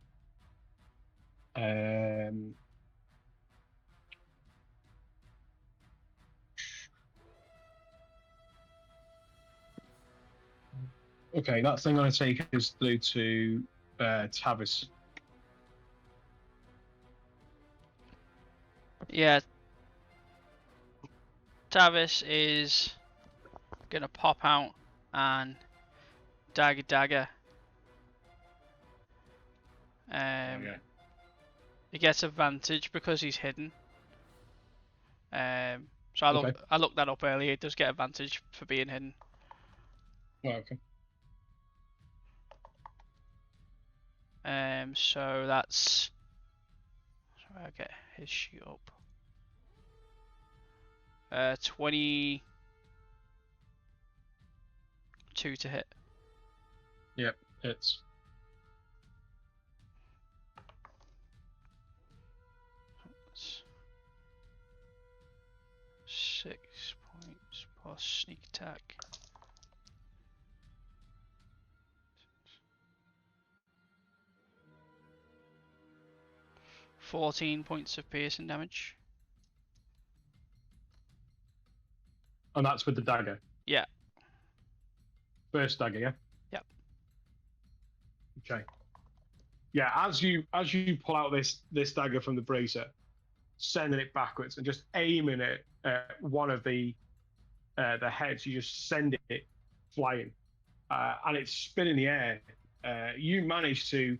Speaker 1: Okay, that's then going to take us through to Tavis.
Speaker 2: Yeah. Tavis is gonna pop out and dagger.
Speaker 3: Okay.
Speaker 2: He gets advantage because he's hidden. So I looked that up earlier. He does get advantage for being hidden.
Speaker 1: Oh, okay.
Speaker 2: So that's. I'll get his sheet up. 22 to hit.
Speaker 1: Yep, it's
Speaker 2: 6 points plus sneak attack. $14 points of piercing damage.
Speaker 1: and that's with the dagger.
Speaker 2: Yeah.
Speaker 1: First dagger, yeah.
Speaker 2: Yep.
Speaker 1: Okay. Yeah, as you pull out this dagger from the bracer, sending it backwards and just aiming it at one of the heads, you just send it flying, and it's spinning the air. You manage to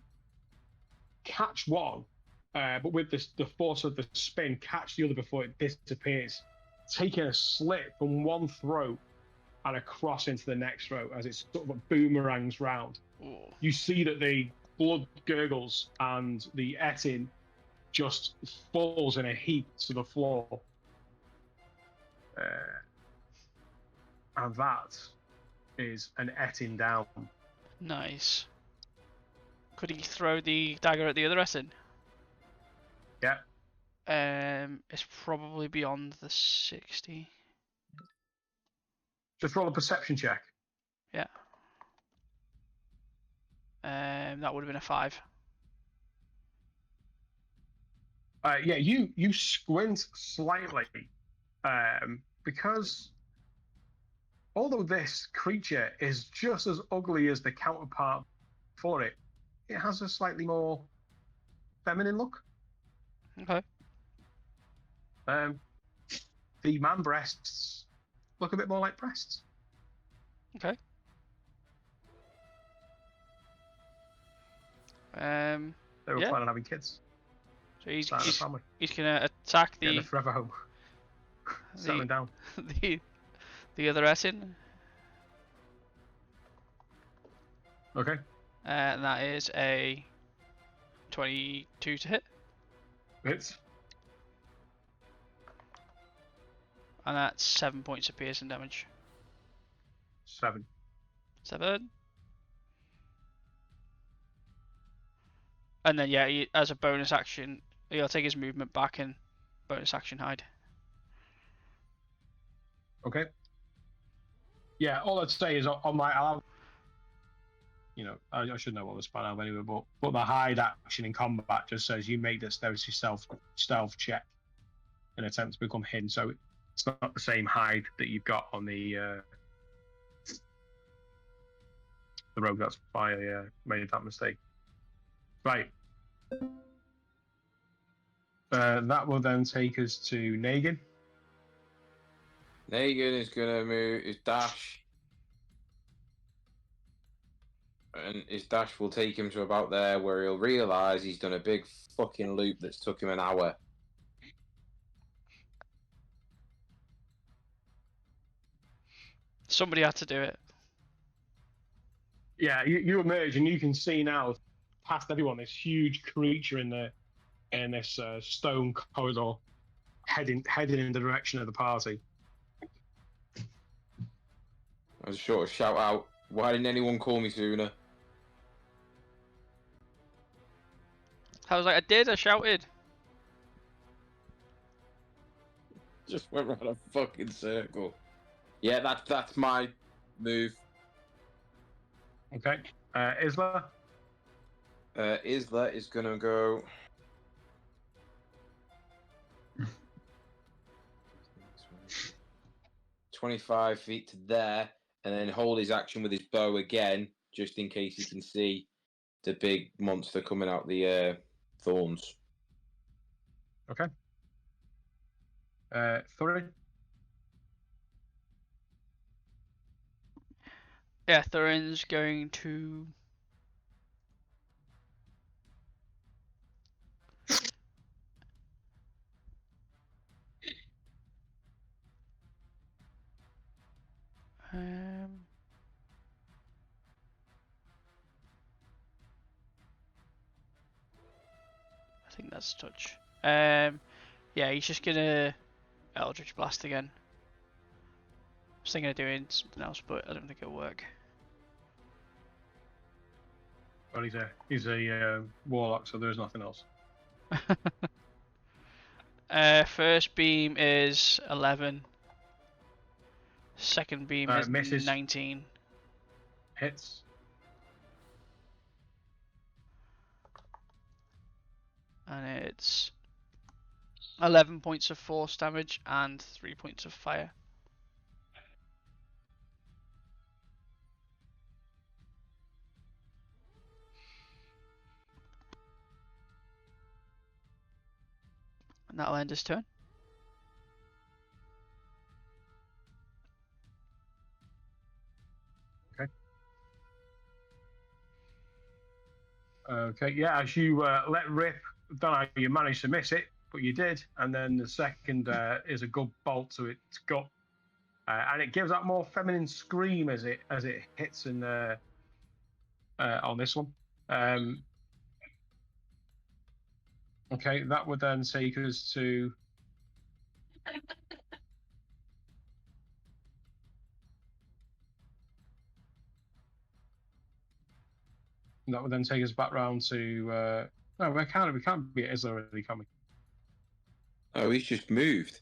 Speaker 1: catch one, but with the force of the spin, catch the other before it disappears, taking a slit from one throat and across into the next throat as it sort of boomerangs round.
Speaker 2: Ooh.
Speaker 1: You see that the blood gurgles and the Etin just falls in a heap to the floor. And that is an Etin down.
Speaker 2: Nice. Could he throw the dagger at the other Etin?
Speaker 1: Yeah.
Speaker 2: It's probably beyond the 60.
Speaker 1: Just roll a perception check.
Speaker 2: Yeah. That would have been a 5.
Speaker 1: Yeah, you squint slightly, because although this creature is just as ugly as the counterpart for it, it has a slightly more feminine look.
Speaker 2: Okay.
Speaker 1: The man breasts look a bit more like breasts.
Speaker 2: Okay.
Speaker 1: They were
Speaker 2: Yeah.
Speaker 1: planning on having kids,
Speaker 2: So he's
Speaker 1: starting a family,
Speaker 2: gonna attack
Speaker 1: getting a
Speaker 2: the
Speaker 1: forever home, settling down.
Speaker 2: the other Essin.
Speaker 1: Okay.
Speaker 2: And that is a 22 to hit.
Speaker 1: Hits.
Speaker 2: And that's 7 points of piercing damage.
Speaker 1: 7.
Speaker 2: 7. And then yeah, as a bonus action, he'll take his movement back and bonus action hide.
Speaker 1: Okay. Yeah, all I'd say is on my, I should know what this by now anyway, but the hide action in combat just says you make this dexterity stealth check in an attempt to become hidden. So it's not the same hide that you've got on the rogue. That's why I made that mistake. Right. That will then take us to Negan.
Speaker 4: Negan is gonna move his dash, and his dash will take him to about there, where he'll realise he's done a big fucking loop that's took him an hour.
Speaker 2: Somebody had to do it.
Speaker 1: Yeah, you emerge and you can see now past everyone this huge creature in this stone corridor heading in the direction of the party.
Speaker 4: I was sort of shout out, why didn't anyone call me sooner?
Speaker 2: I was like, I shouted.
Speaker 4: Just went round a fucking circle. Yeah, that's my move.
Speaker 1: Okay. Isla?
Speaker 4: Isla is gonna go. 25 feet to there, and then hold his action with his bow again, just in case he can see the big monster coming out the thorns.
Speaker 1: Okay. Thurin?
Speaker 2: Yeah, Thurin's going to. I think that's touch. Yeah, he's just gonna Eldritch Blast again. I was thinking of doing something else, but I don't think it'll work.
Speaker 1: Well, he's a warlock, so there's nothing else.
Speaker 2: First beam is 11. Second beam is
Speaker 1: misses.
Speaker 2: 19.
Speaker 1: Hits.
Speaker 2: And it's 11 points of force damage and 3 points of fire. And that'll end his turn.
Speaker 1: Okay, yeah, as you let rip, don't know how you managed to miss it, but you did. And then the second is a good bolt to its gut. And it gives that more feminine scream as it hits in on this one. Okay, that would then take us to back round to no, we can't be at Isla already, can we?
Speaker 4: Oh, he's just moved.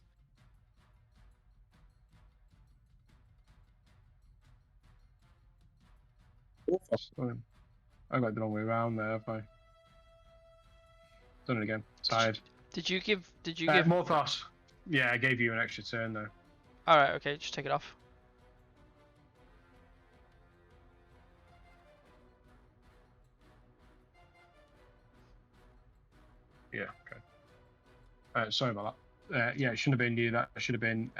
Speaker 1: I got the wrong way around there, have I? Done it again. Tired.
Speaker 2: Did you give?
Speaker 1: Morthos. Yeah, I gave you an extra turn though.
Speaker 2: All right. Okay. Just take it off.
Speaker 1: Yeah. Okay. Sorry about that. Yeah, it shouldn't have been you. That should have been.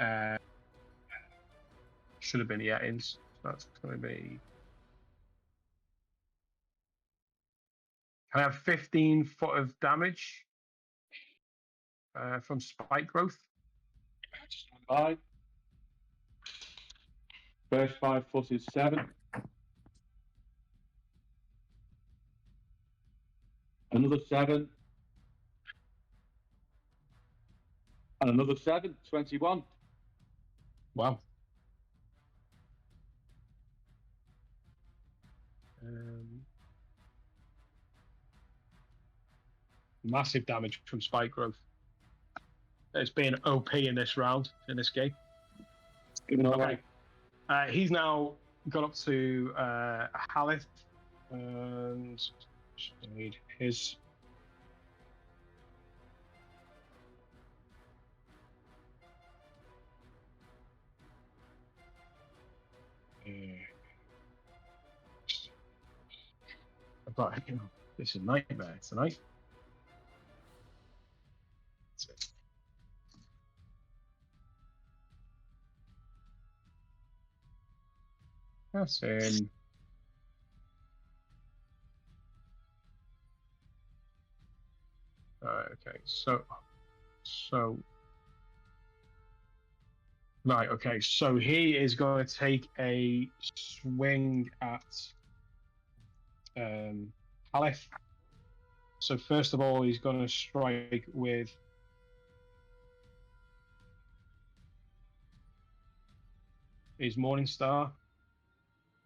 Speaker 1: Ins. That's going to be. Can I have 15 foot of damage from spike growth?
Speaker 6: 5. First 5 foot is 7. Another 7. And another 7. 21.
Speaker 1: Wow. Massive damage from spike growth. It's been OP in this round, in this game.
Speaker 6: Okay.
Speaker 1: He's now got up to Halith, and need his. This is a nightmare tonight. That's in. Okay, so right, okay, so he is going to take a swing at Halith. So first of all, he's going to strike with his Morning Star.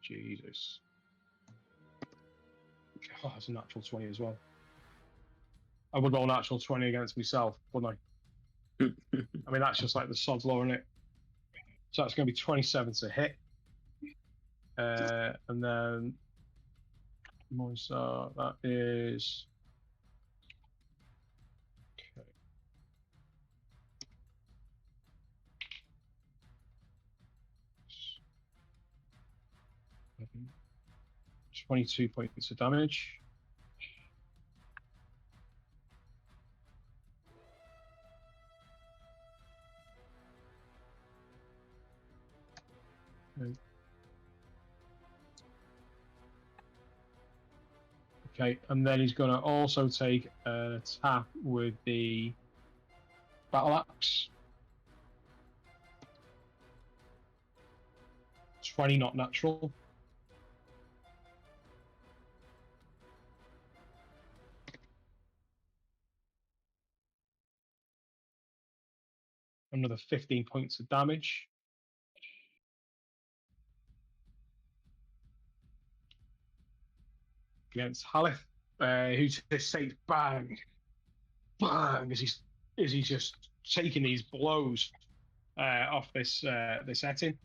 Speaker 1: Jesus. Oh, that's a natural 20 as well. I would roll a natural 20 against myself, wouldn't I? I mean, that's just like the sod's law, isn't it? So that's going to be 27 to hit. And then Morning Star, that is. Okay. 22 points of damage. Okay, and then he's going to also take an attack with the battle axe. 20, not natural. Another 15 points of damage. Against Halith, who just says bang, bang, as he's just taking these blows off this setting.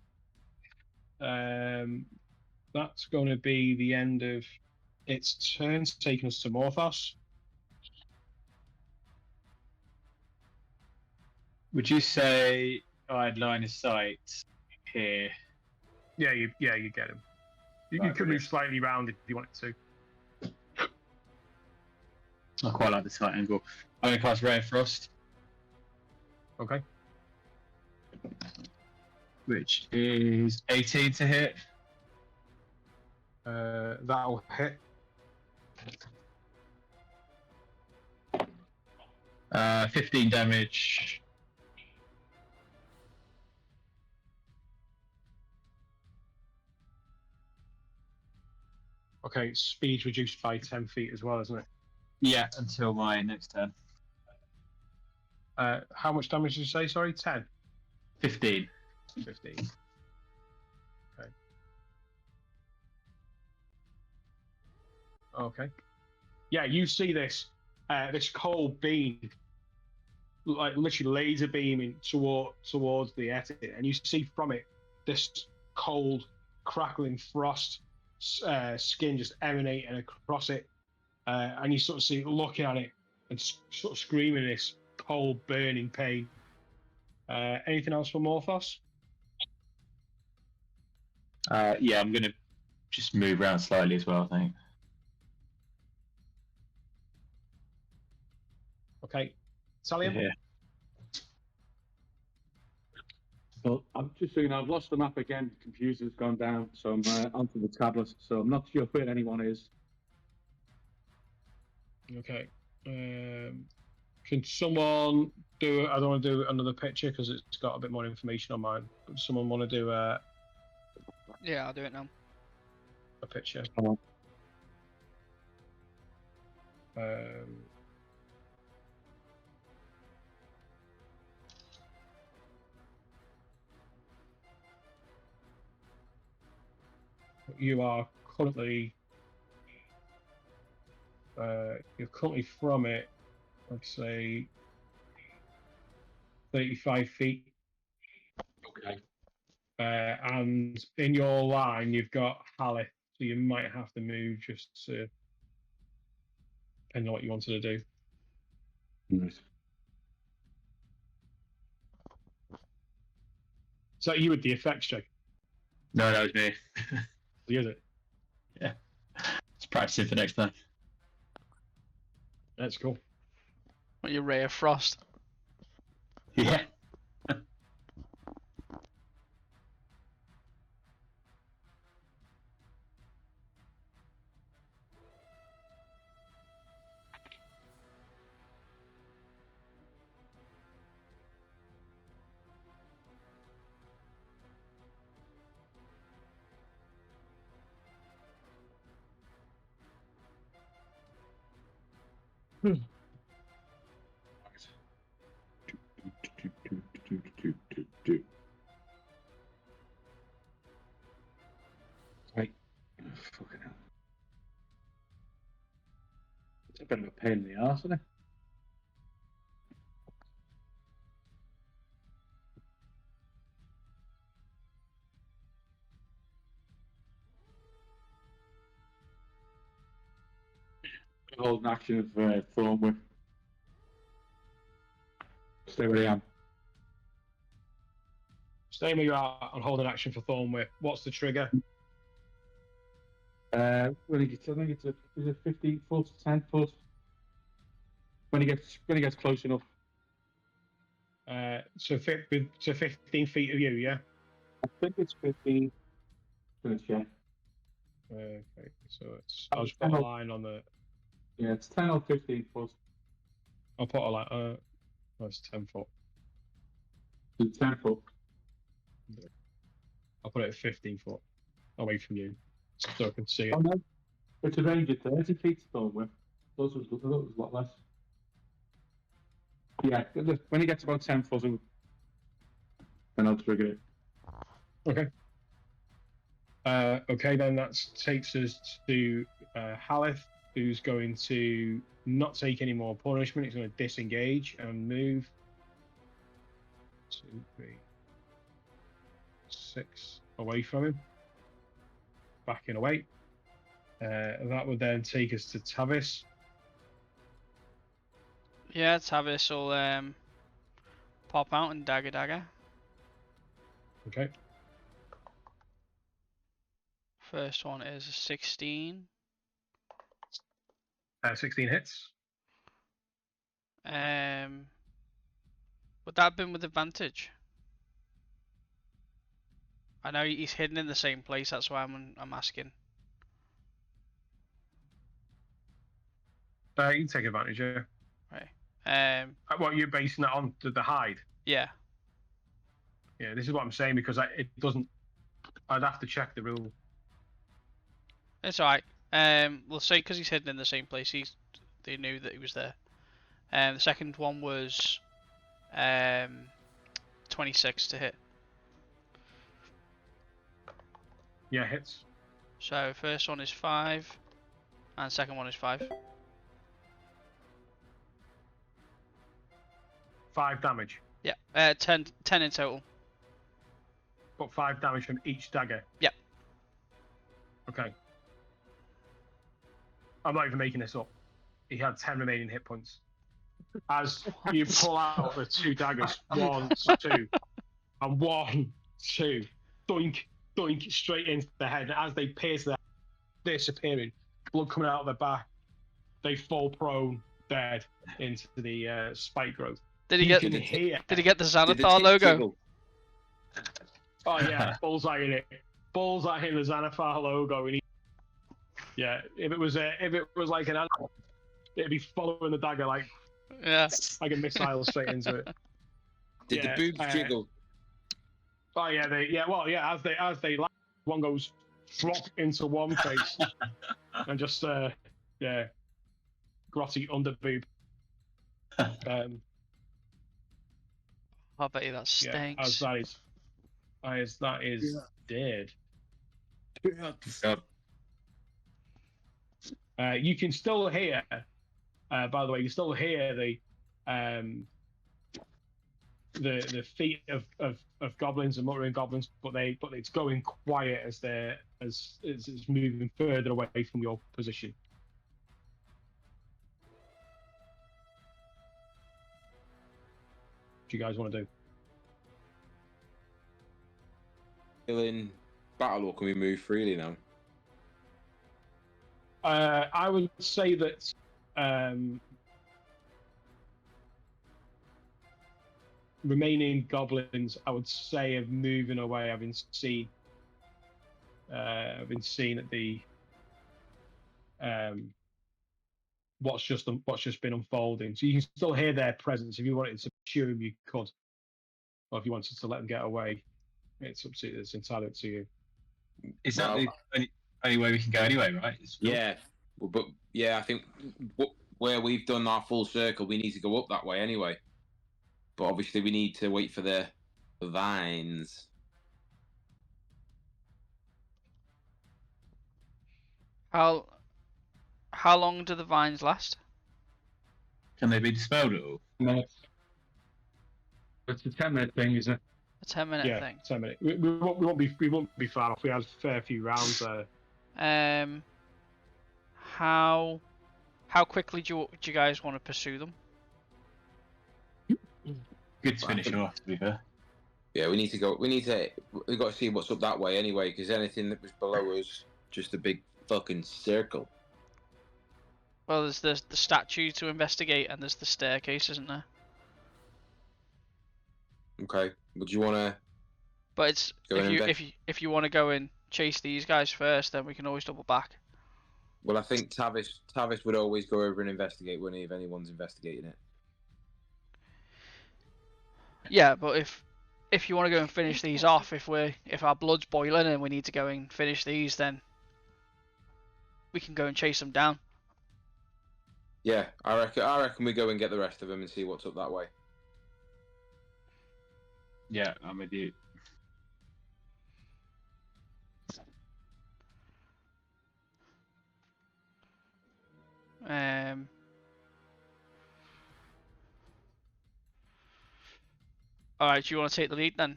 Speaker 1: That's going to be the end of its turn, taking us to Morthos.
Speaker 5: Would you say I had line of sight here?
Speaker 1: Yeah, you get him. You could move slightly round if you wanted to.
Speaker 5: I quite like the tight angle. I'm going to cast Ray of Frost.
Speaker 1: Okay.
Speaker 5: Which is 18 to hit.
Speaker 1: That'll hit.
Speaker 5: 15 damage.
Speaker 1: Okay, speed reduced by 10 feet as well, isn't it?
Speaker 5: Yeah, until my next turn.
Speaker 1: How much damage did you say? Sorry, 10?
Speaker 5: 15.
Speaker 1: 15. Okay. Okay. Yeah, you see this cold beam, like literally laser beaming towards the Etit, and you see from it this cold, crackling frost skin just emanating across it, and you sort of see it looking at it and sort of screaming this cold, burning pain. Anything else for Morphos?
Speaker 5: Yeah, I'm gonna just move around slightly as well, I think.
Speaker 1: Okay. Salium?
Speaker 5: Yeah.
Speaker 6: Well, I'm just saying I've lost the map again. The computer's gone down, so I'm onto the tablet. So I'm not sure where anyone is.
Speaker 1: Okay. Can someone do? I don't want to do another picture because it's got a bit more information on mine. But someone want to do
Speaker 2: Yeah, I'll do it now.
Speaker 1: a picture?
Speaker 6: Oh.
Speaker 1: You are currently you're currently from it. Let's say 35 feet.
Speaker 6: Okay.
Speaker 1: And in your line, you've got Halle, so you might have to move just to, depending on what you wanted to do.
Speaker 6: Nice.
Speaker 1: So you with the effects check,
Speaker 5: No, that was me.
Speaker 1: is it?
Speaker 5: Yeah. Let's practice it for next time.
Speaker 1: That's cool.
Speaker 2: What your Ray of Frost?
Speaker 5: Yeah.
Speaker 6: Right. Oh, fucking hell. It's a bit of a pain in the arse, isn't it? Hold an action of form with. Stay where I am.
Speaker 1: Stay where you are and hold an action for Thornwhip. What's the trigger?
Speaker 6: When he gets, I think it's is it 15 foot, 10 foot? When he gets close enough.
Speaker 1: So 15 feet of you, yeah?
Speaker 6: I think it's 15. Gonna check.
Speaker 1: Okay, so it's. I'll just put a line on the.
Speaker 6: Yeah, it's 10 or 15 foot.
Speaker 1: I'll put a line. That's 10 foot.
Speaker 6: It's 10 foot.
Speaker 1: I'll put it at 15 foot away from you, so I can see it.
Speaker 6: Oh no, it's a range of 30 feet to start with. Those was a lot less. Yeah, when he gets about 10 foot, then I'll trigger it.
Speaker 1: Okay. Okay, then that takes us to Haleth, who's going to not take any more punishment. He's going to disengage and move 2, 3, 6 away from him, backing away. That would then take us to Tavis.
Speaker 2: Yeah, Tavis will pop out and dagger.
Speaker 1: Okay.
Speaker 2: First one is a 16.
Speaker 1: 16 hits.
Speaker 2: Would that have been with advantage? I know he's hidden in the same place. That's why I'm asking.
Speaker 1: You can take advantage, yeah.
Speaker 2: Right.
Speaker 1: What you're basing that on? The hide?
Speaker 2: Yeah.
Speaker 1: Yeah, this is what I'm saying because it doesn't. I'd have to check the rule.
Speaker 2: It's alright. We'll say because he's hidden in the same place, they knew that he was there. The second one was 26 to hit.
Speaker 1: Yeah, hits.
Speaker 2: So first one is 5, and second one is 5.
Speaker 1: 5 damage.
Speaker 2: Yeah. 10 in total.
Speaker 1: But 5 damage from each dagger.
Speaker 2: Yep.
Speaker 1: Okay. I'm not even making this up. He had 10 remaining hit points. As you pull out the 2 daggers, 1, 2, and 1, 2, doink, doink, straight into the head. And as they pierce their head, disappearing, blood coming out of their back, they fall prone, dead, into the spike growth.
Speaker 2: Did he
Speaker 1: You
Speaker 2: get?
Speaker 1: can hear.
Speaker 2: Did he get the
Speaker 4: Did the
Speaker 2: Xanathar
Speaker 4: tip
Speaker 2: logo?
Speaker 4: jiggle?
Speaker 1: Oh yeah, bullseye in it. Bullseye in the Xanathar logo. And yeah, if it was like an animal, it'd be following the dagger like
Speaker 2: Yeah.
Speaker 1: a missile straight into it.
Speaker 4: Did the boobs jiggle?
Speaker 1: Oh yeah, as they land, one goes drop into one face and just grotty under boob.
Speaker 2: I bet you that
Speaker 1: Yeah,
Speaker 2: stinks.
Speaker 1: that is dead. You can still hear. By the way, you still hear the feet of goblins and muttering goblins, but it's going quiet as it's moving further away from your position. What do you guys want to do?
Speaker 4: Still in battle, or can we move freely now?
Speaker 1: I would say that remaining goblins, I would say, are moving away. I've been seen at the what's just been unfolding. So you can still hear their presence. If you wanted to pursue them, you could, or if you wanted to let them get away, it's up to you. It's entirely up to you.
Speaker 5: Is that the only way we can go anyway, right?
Speaker 4: Yeah, but yeah, I think where we've done our full circle, we need to go up that way anyway. But obviously, we need to wait for the vines.
Speaker 2: How long do the vines last?
Speaker 5: Can they be dispelled at all?
Speaker 6: Minutes. It's a 10-minute thing, isn't it?
Speaker 2: A 10-minute thing.
Speaker 1: 10 minutes. We won't be far off. We had a fair few rounds there.
Speaker 2: How quickly do you guys want to pursue them?
Speaker 5: Good to finish off, to be fair.
Speaker 4: Yeah, we've got to see what's up that way anyway, because anything that was below us, just a big fucking circle.
Speaker 2: Well, there's the statue to investigate, and there's the staircase, isn't there?
Speaker 4: Okay. Would you want to?
Speaker 2: But it's if you want to go and chase these guys first, then we can always double back.
Speaker 4: Well, I think Tavis would always go over and investigate, wouldn't he, if anyone's investigating it?
Speaker 2: Yeah, but if you want to go and finish these off, if our blood's boiling and we need to go and finish these, then we can go and chase them down.
Speaker 4: Yeah, I reckon we go and get the rest of them and see what's up that way.
Speaker 5: Yeah, I'm with you.
Speaker 2: Alright, do you want to take the lead then?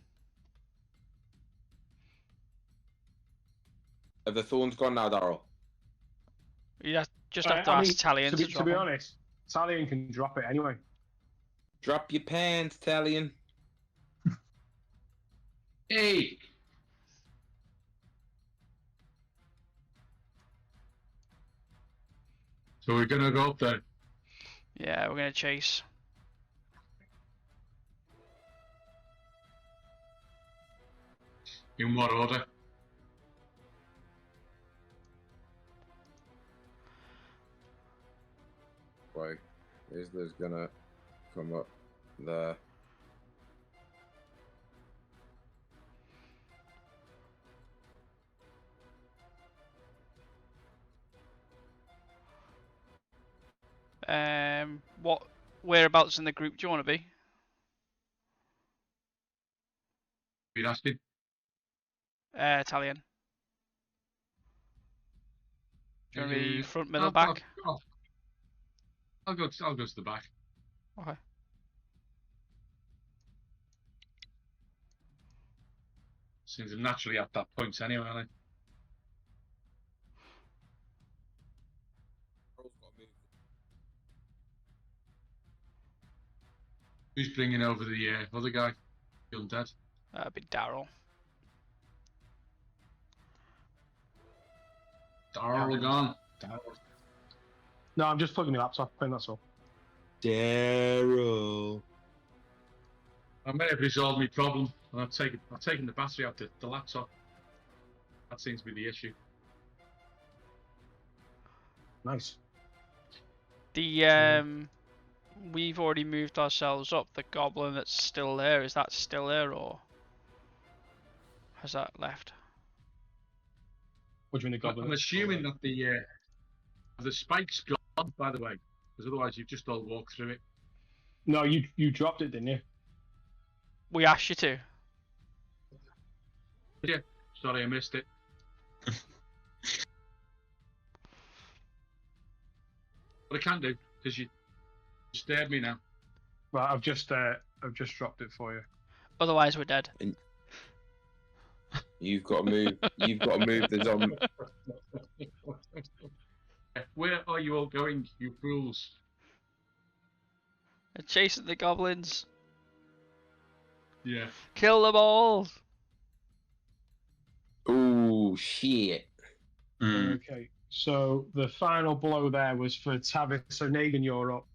Speaker 4: Have the thorns gone now, Daryl?
Speaker 2: You just have to ask Talion to
Speaker 1: be
Speaker 2: drop
Speaker 1: honest, Talion can drop it anyway.
Speaker 4: Drop your pants, Talion.
Speaker 3: Hey! So we're gonna go up there.
Speaker 2: Yeah, we're gonna chase.
Speaker 3: In what order?
Speaker 4: Wait, Isla's gonna come up there.
Speaker 2: Whereabouts in the group do you want to be?
Speaker 3: We'd asking.
Speaker 2: Talion. Do you want to be front, middle, back?
Speaker 3: I'll go to the back.
Speaker 2: Okay.
Speaker 3: Seems to naturally at that point anyway, aren't Who's bringing over the other guy? The undead.
Speaker 2: That'd be Daryl.
Speaker 3: Darrell gone.
Speaker 1: No, I'm just plugging the laptop in, that's all.
Speaker 4: Daryl.
Speaker 3: I may have resolved my problem, and I've taken the battery out the laptop. That seems to be the issue.
Speaker 1: Nice.
Speaker 2: We've already moved ourselves up. The goblin that's still there, is that still there, or has that left?
Speaker 1: What do you mean the goblin?
Speaker 3: I'm assuming that the spike's gone, by the way, because otherwise you've just all walked through it.
Speaker 1: No, you dropped it, didn't you?
Speaker 2: We asked you to.
Speaker 3: Yeah, sorry, I missed it. But I can do, because you stared me now.
Speaker 1: Right, I've just dropped it for you.
Speaker 2: Otherwise, we're dead.
Speaker 4: You've got to move. You've got to move the zombie.
Speaker 3: Where are you all going, you fools?
Speaker 2: They're chasing the goblins.
Speaker 3: Yeah.
Speaker 2: Kill them all.
Speaker 4: Oh shit!
Speaker 1: Okay, so the final blow there was for Tavis. So Negan, you're up.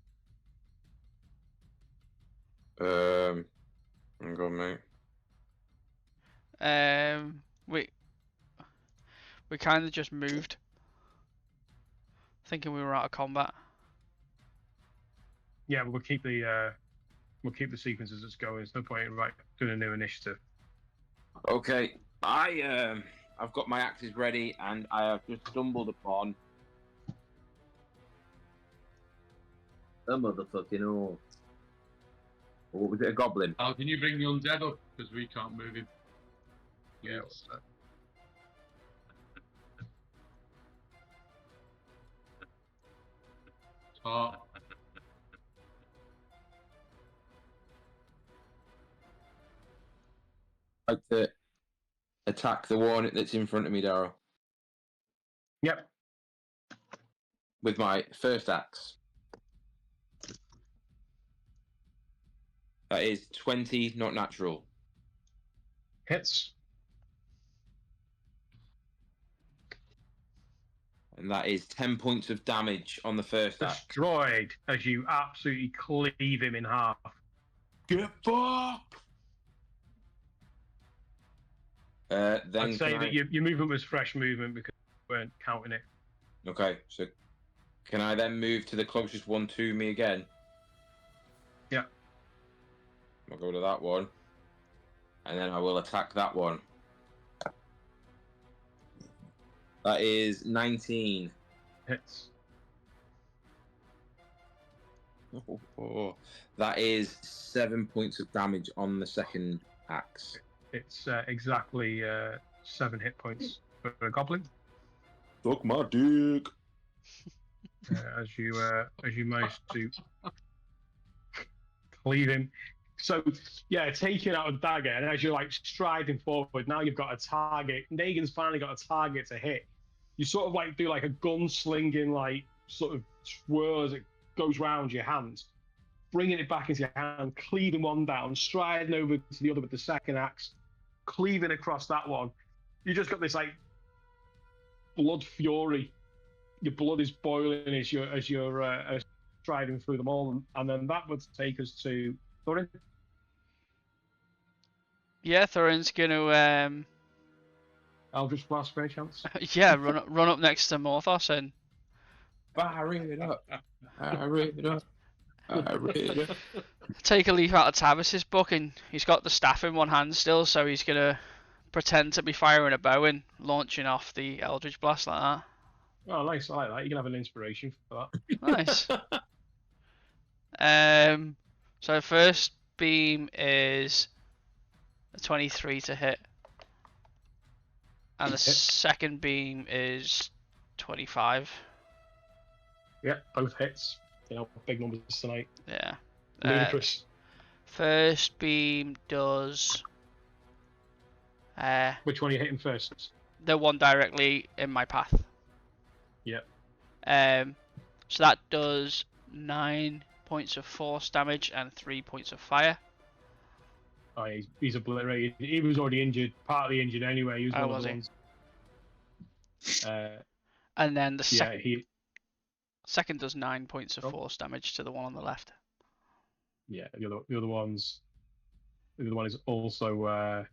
Speaker 4: Hang on, mate.
Speaker 2: We kind of just moved, thinking we were out of combat.
Speaker 1: Yeah, we'll keep the sequences as going. There's no point in doing a new initiative.
Speaker 4: Okay, I've got my axes ready, and I have just stumbled upon a motherfucking horse. Or what was it, a goblin?
Speaker 3: Al, can you bring the undead up? Because we can't move him.
Speaker 1: Yeah.
Speaker 3: Oh,
Speaker 4: I'd like to attack the one that's in front of me, Daryl,
Speaker 1: Yep.
Speaker 4: with my first axe. That is 20, not natural.
Speaker 1: Hits.
Speaker 4: And that is 10 points of damage on the first axe.
Speaker 1: Destroyed as you absolutely cleave him in half.
Speaker 4: Get fucked! Then
Speaker 1: I'd say that your movement was fresh movement because we weren't counting it.
Speaker 4: Okay, so can I then move to the closest one to me again?
Speaker 1: Yeah.
Speaker 4: I'll go to that one. And then I will attack that one. That is 19.
Speaker 1: Hits.
Speaker 4: Oh, that is 7 points of damage on the second axe.
Speaker 1: It's exactly 7 hit points for a goblin.
Speaker 4: Suck my dick.
Speaker 1: As you manage to cleave him. So yeah, taking out a dagger, and as you're striding forward, now you've got a target. Negan's finally got a target to hit. You sort of do a gunslinging sort of swirl as it goes round your hands, bringing it back into your hand, cleaving one down, striding over to the other with the second axe, cleaving across that one. You just got this blood fury. Your blood is boiling as you're striding through them all, and then that would take us to Thorin.
Speaker 2: Yeah, Thorin's gonna
Speaker 1: Eldritch Blast, by any chance?
Speaker 2: yeah, run up next to Morthos and
Speaker 4: Fire it up. Fire it up. Fire it up.
Speaker 2: take a leaf out of Tavis's book, and he's got the staff in one hand still, so he's gonna pretend to be firing a bow and launching off the Eldritch Blast like that.
Speaker 1: Oh, nice! I like that. You can have an inspiration for that.
Speaker 2: Nice. So first beam is a 23 to hit, and the second beam is 25.
Speaker 1: Yeah, both hits. Big numbers tonight.
Speaker 2: Yeah.
Speaker 1: Ludicrous.
Speaker 2: First beam does.
Speaker 1: Which one are you hitting first?
Speaker 2: The one directly in my path.
Speaker 1: Yep.
Speaker 2: So that does 9 points of force damage and 3 points of fire.
Speaker 1: Oh, he's obliterated. He was already injured, partly injured anyway. He was one of the
Speaker 2: he?
Speaker 1: ones.
Speaker 2: And then the
Speaker 1: Yeah,
Speaker 2: second does 9 points of
Speaker 1: Oh.
Speaker 2: force damage to the one on the left.
Speaker 1: Yeah, the other ones. The other one is also.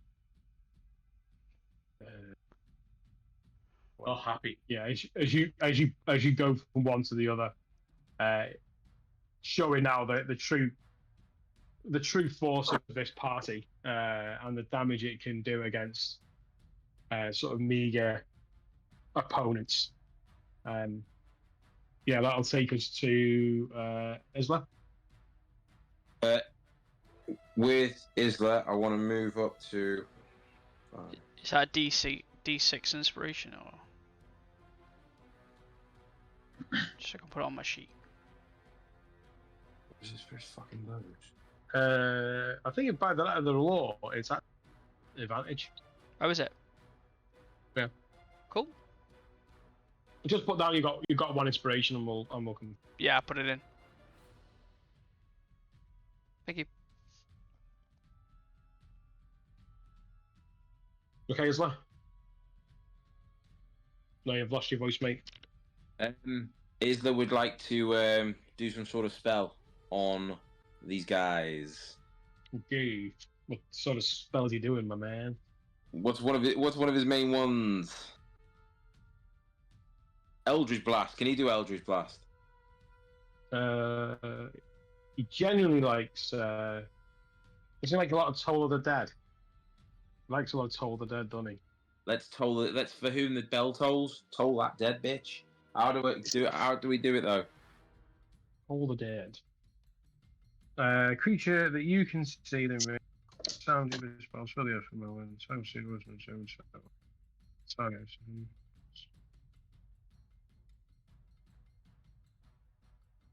Speaker 3: Not happy.
Speaker 1: Yeah, as you go from one to the other, showing now the true force of this party and the damage it can do against sort of meager opponents. Yeah, that'll take us to Isla.
Speaker 4: With Isla, I want to move up to.
Speaker 2: Is that a D6 inspiration or? Just so I can put it on my sheet.
Speaker 4: What is this first fucking load?
Speaker 1: I think by the letter of the law, it's at advantage.
Speaker 2: Oh, is it?
Speaker 1: Yeah.
Speaker 2: Cool.
Speaker 1: Just put down you got one inspiration, and we'll come.
Speaker 2: Yeah, I put it in. Thank you.
Speaker 1: Okay, Isla. No, you've lost your voice, mate.
Speaker 4: Isla would like to do some sort of spell on these guys.
Speaker 1: Okay. What sort of spell is he doing, my man?
Speaker 4: What's one of his main ones? Eldritch Blast. Can he do Eldritch Blast?
Speaker 1: He genuinely likes. Does he like a lot of Toll of the Dead? He likes a lot of Toll of the Dead, doesn't he?
Speaker 4: Let's for whom the bell tolls. Toll that dead bitch. How do we do it though?
Speaker 1: Toll the Dead. Creature that you can see them with. Sound of his spells for the earth from moment. Sound see was targets.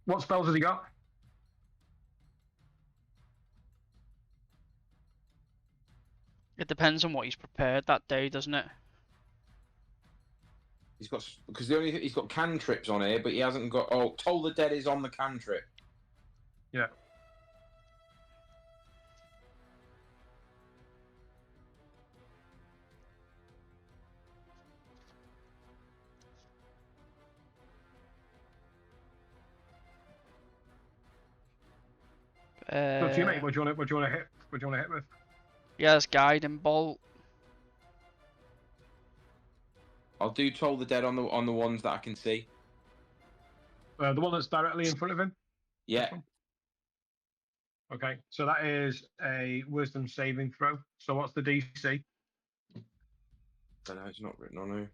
Speaker 1: What spells has he got?
Speaker 2: It depends on what he's prepared that day, doesn't it?
Speaker 4: He's got he's got cantrips on here, but he hasn't got. Oh, Toll the Dead is on the cantrip.
Speaker 1: Yeah. So to you, mate, what do you want to hit? What do you want to hit with?
Speaker 2: Yeah, there's guiding bolt.
Speaker 4: I'll do Toll the Dead on the ones that I can see.
Speaker 1: The one that's directly in front of him.
Speaker 4: Yeah.
Speaker 1: Okay, so that is a Wisdom saving throw. So what's the DC?
Speaker 4: I don't know. It's not written on here.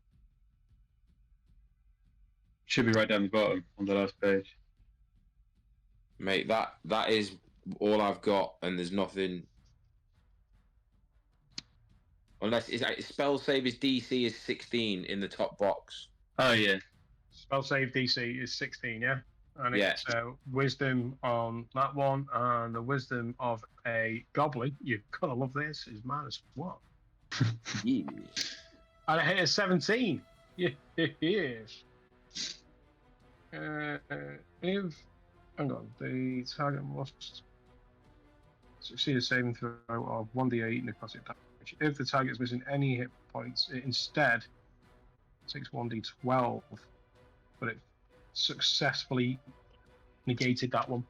Speaker 5: Should be right down the bottom on the last page.
Speaker 4: Mate, that is all I've got, and there's nothing. Unless spell save is DC is 16 in the top box.
Speaker 5: Oh yeah.
Speaker 1: Spell save DC is 16, yeah? And
Speaker 4: Yeah.
Speaker 1: it's Wisdom on that one, and the Wisdom of a Goblin, you've got to love this, is minus 1.
Speaker 4: Yeah.
Speaker 1: And I hit a 17. Yes. If, hang on, the target must succeed a saving throw of 1d8 necrotic damage. If the target is missing any hit points, it instead takes 1d12, but it successfully negated that one.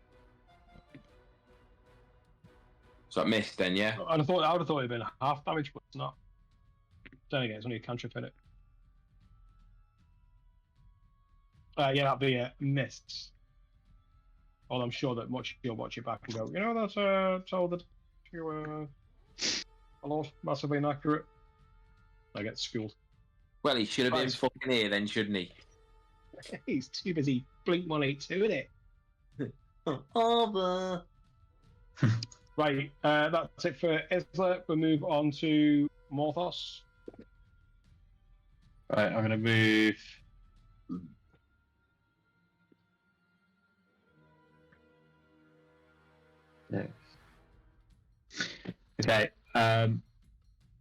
Speaker 4: So I missed then, yeah?
Speaker 1: And I would have thought it'd been half damage, but it's not. Then again, it's only a cantrip in it. Yeah, that'd be a miss. Well, I'm sure that much you'll watch it back and go, you know, that's told that you were a lot massively inaccurate. I get schooled.
Speaker 4: Well, he should have been
Speaker 1: Right.
Speaker 4: fucking here then, shouldn't he?
Speaker 1: He's too busy Blink 182 in it. Right, that's it for Isla. We'll move on to Morthos.
Speaker 5: Right, I'm gonna move. Next. Okay, I'm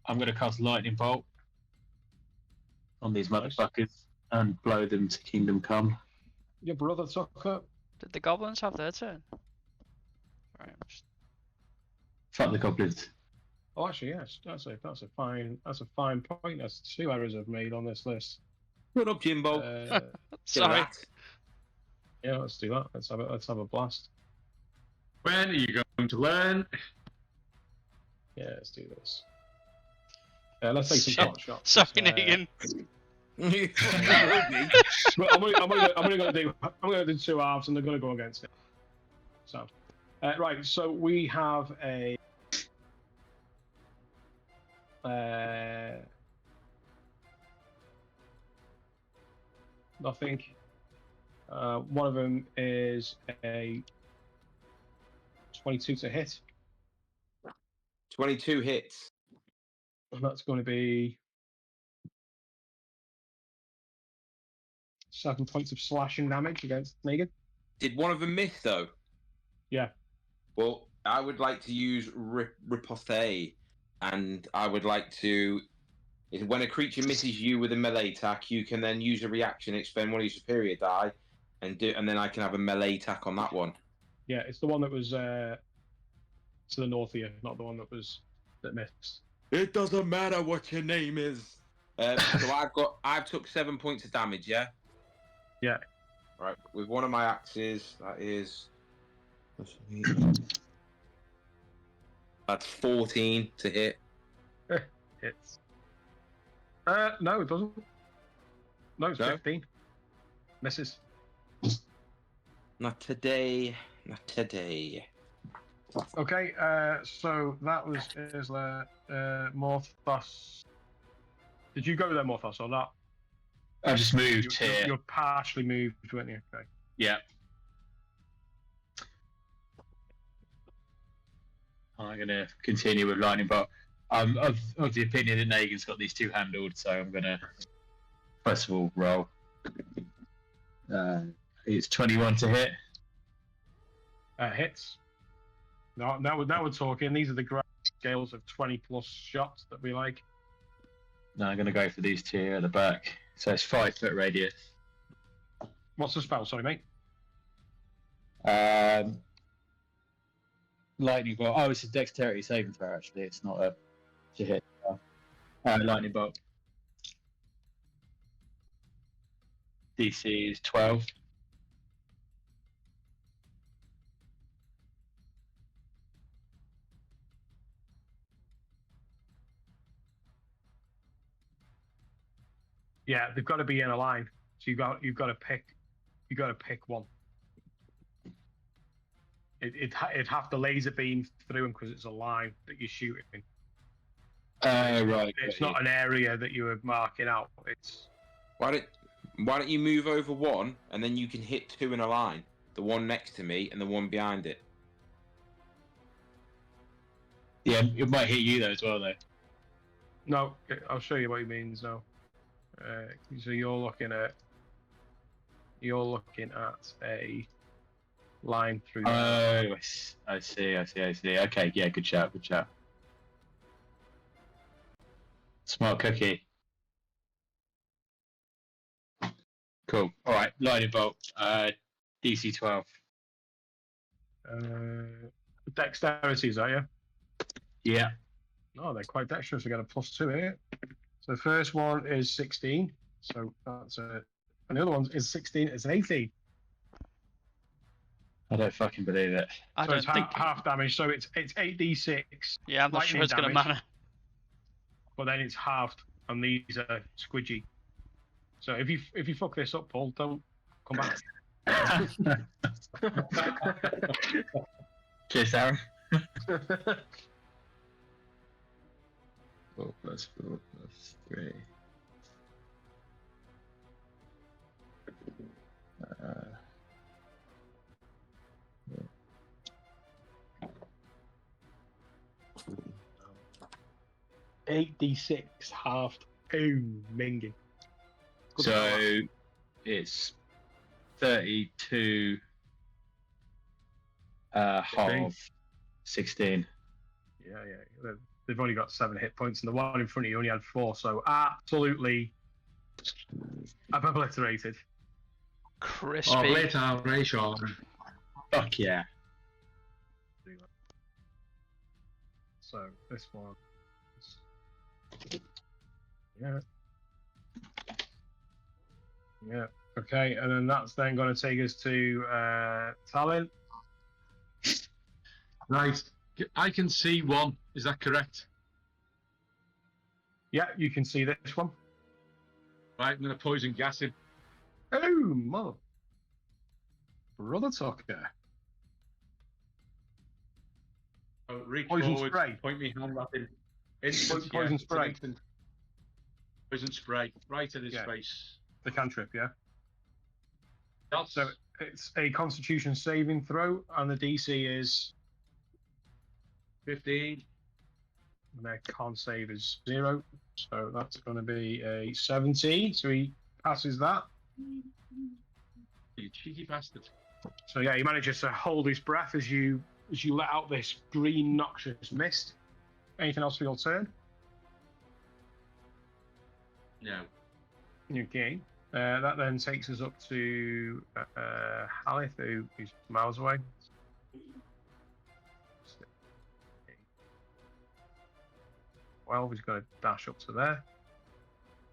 Speaker 5: gonna cast Lightning Bolt on these
Speaker 1: Nice.
Speaker 5: motherfuckers and blow them to Kingdom Come.
Speaker 1: Your brother took up.
Speaker 2: Did the goblins have their turn? Right.
Speaker 5: Fuck the goblins.
Speaker 1: Oh, actually, yes, that's a fine point. That's 2 errors I've made on this list.
Speaker 4: Put up, Jimbo.
Speaker 1: Uh,
Speaker 2: Sorry.
Speaker 1: yeah, let's do that. Let's have a blast.
Speaker 3: When are you going to learn?
Speaker 1: Yeah, let's do this. Let's take some
Speaker 2: Shit.
Speaker 1: pot shots.
Speaker 2: Sorry, Negan.
Speaker 1: Well, I'm gonna do 2 halves, and they're gonna go against it. So, right. So we have a. Nothing. One of them is a 22 to hit.
Speaker 4: 22 hits.
Speaker 1: And that's going to be 7 points of slashing damage against Negan.
Speaker 4: Did one of them miss though?
Speaker 1: Yeah.
Speaker 4: Well, I would like to use riposte, and I would like to. When a creature misses you with a melee attack, you can then use a reaction, expend one of your superior die, and then I can have a melee attack on that one.
Speaker 1: Yeah, it's the one that was to the north here, not the one that missed.
Speaker 4: It doesn't matter what your name is. So I've took 7 points of damage, yeah?
Speaker 1: Yeah.
Speaker 4: Right, with one of my axes, that is... That's 14 to hit.
Speaker 1: Hits. No, it doesn't. No, it's 15. Misses.
Speaker 4: Not today. Not today.
Speaker 1: Okay, so that was Isla. Morthos. Did you go there, Morthos, or not?
Speaker 5: I just moved here.
Speaker 1: You're partially moved, weren't you? Okay.
Speaker 5: Yeah. I'm going to continue with lightning bolt. I'm of the opinion that Negan's got these 2 handled, so I'm going to first of all roll. It's 21 to hit.
Speaker 1: Hits. No, now we're talking. These are the grand scales of 20 plus shots that we like.
Speaker 5: Now I'm going to go for these 2 at the back. So it's 5 foot radius.
Speaker 1: What's the spell? Sorry, mate.
Speaker 5: Lightning bolt. Oh, it's a dexterity saving throw. Actually, it's not a to hit. Lightning bolt. DC is 12.
Speaker 1: Yeah, they've got to be in a line. So you've got to pick one. It'd have to laser beam through them because it's a line that you're shooting.
Speaker 5: Right.
Speaker 1: It's not an area that you were marking out. It's
Speaker 4: Why don't you move over one, and then you can hit 2 in a line? The one next to me and the one behind it.
Speaker 5: Yeah, it might hit you though as well, though.
Speaker 1: no. I'll show you what he means now. So you're looking at a line through.
Speaker 5: Oh, I see. Okay, yeah, good shout. Smart cookie. Cool. All right, lightning bolt. DC 12.
Speaker 1: Dexterity, is that you?
Speaker 5: Yeah.
Speaker 1: Oh, they're quite dexterous. We got a +2 here. So the first one is 16. So that's a. And the other one is 16. It's an 18.
Speaker 5: I don't fucking believe it.
Speaker 2: I
Speaker 1: So
Speaker 2: don't
Speaker 1: it's
Speaker 2: think.
Speaker 1: half damage. So it's 8d6.
Speaker 2: Yeah, I'm not sure
Speaker 1: lightning
Speaker 2: it's going to
Speaker 1: damage.
Speaker 2: matter.
Speaker 1: But then it's halved, and these are squidgy. So if you fuck this up, Paul, don't come back.
Speaker 5: Cheers, Aaron. 4 plus 4 plus 3.
Speaker 1: 8d6 halved. Boom, minging. Good
Speaker 5: So
Speaker 1: luck.
Speaker 5: it's 32 half 16.
Speaker 1: Yeah. They've only got 7 hit points, and the one in front of you only had 4. So absolutely obliterated.
Speaker 2: Crispy.
Speaker 3: Oh, later, Ray Sean.
Speaker 5: Fuck yeah.
Speaker 1: Do So this one. Yeah. Yeah. Okay, and then that's then going to take us to Talon.
Speaker 3: Right. I can see one. Is that correct?
Speaker 1: Yeah, you can see this one.
Speaker 3: Right, I'm going to poison gas him.
Speaker 1: Oh, mother. Brother Tucker.
Speaker 3: Oh, reach
Speaker 1: Poison
Speaker 3: forward,
Speaker 1: spray.
Speaker 3: point me hand at him. Instant,
Speaker 1: Poison
Speaker 3: it's an
Speaker 1: spray.
Speaker 3: instant. Poison spray, right in his
Speaker 1: Yeah.
Speaker 3: face.
Speaker 1: The cantrip, yeah.
Speaker 3: That's
Speaker 1: So it's a Constitution saving throw, and the DC is
Speaker 3: 15.
Speaker 1: and their con save is 0. So that's going to be a 17. So he passes that.
Speaker 3: You cheeky bastard.
Speaker 1: So yeah, he manages to hold his breath as you let out this green noxious mist. Anything else for your turn?
Speaker 3: No.
Speaker 1: Okay. That then takes us up to Halith, who is miles away. Well, he's going to dash up to there.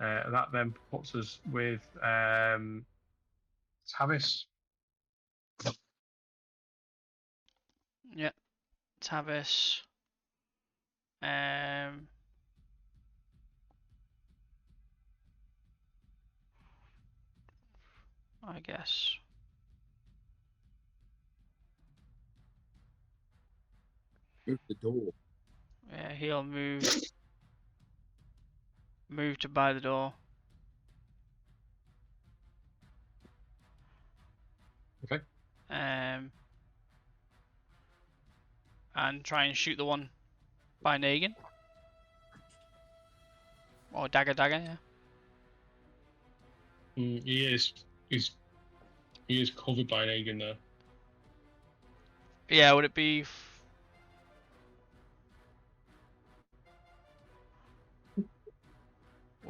Speaker 1: That then puts us with Tavis.
Speaker 2: Yeah. Tavis. I guess.
Speaker 4: Move the door.
Speaker 2: Yeah, he'll move to by the door.
Speaker 1: Okay.
Speaker 2: And try and shoot the one by Negan. Or dagger, yeah.
Speaker 1: He is covered by an Aegon there.
Speaker 2: Yeah, would it be?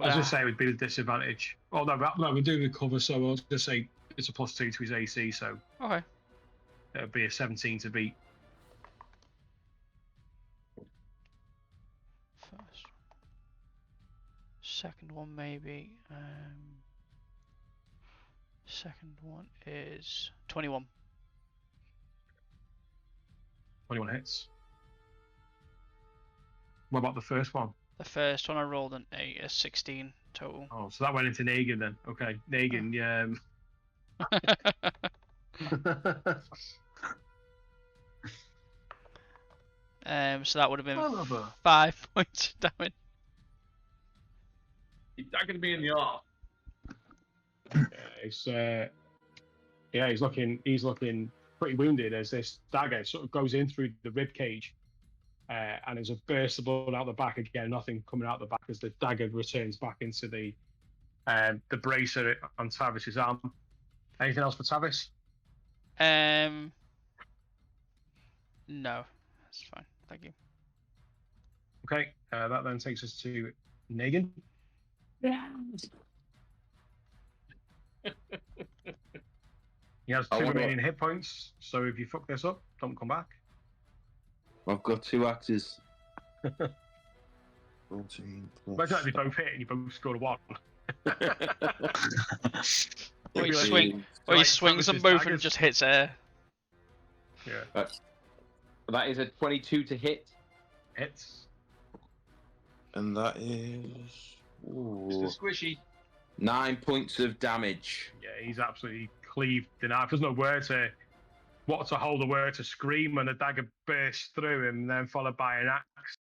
Speaker 1: I was just say it would be the disadvantage. Oh no, we're doing the cover, so I'll just say it's a +2 to his AC, so
Speaker 2: Okay.
Speaker 1: it'll be a 17 to beat.
Speaker 2: First. Second one maybe. Second one is 21.
Speaker 1: 21 hits. What about the first one?
Speaker 2: The first one I rolled a 16 total.
Speaker 1: Oh, so that went into Negan then. Okay, Negan.
Speaker 2: So that would have been
Speaker 1: Oliver.
Speaker 2: 5 points of damage.
Speaker 3: He's daggering me in the arm.
Speaker 1: He's looking pretty wounded as this dagger sort of goes in through the rib cage, and there's a burst of blood out the back again. Nothing coming out the back as the dagger returns back into the bracer on Tavis's arm. Anything else for Tavis?
Speaker 2: No, that's fine. Thank you.
Speaker 1: Okay, that then takes us to Negan. He has 2 remaining hit points, so if you fuck this up, don't come back.
Speaker 4: I've got 2 axes. 14 plus.
Speaker 1: Imagine if you both hit and you both scored a 1.
Speaker 2: Or you
Speaker 1: Like,
Speaker 2: swings them
Speaker 1: Tavis's
Speaker 2: both
Speaker 1: daggers.
Speaker 2: and just hits air.
Speaker 1: Yeah,
Speaker 4: That is a 22 to hit.
Speaker 1: hits.
Speaker 4: And that is
Speaker 3: Mr. Squishy.
Speaker 4: 9 points of damage.
Speaker 1: Yeah, he's absolutely cleaved in half. There's no word to hold a word to scream when the dagger bursts through him, then followed by an axe,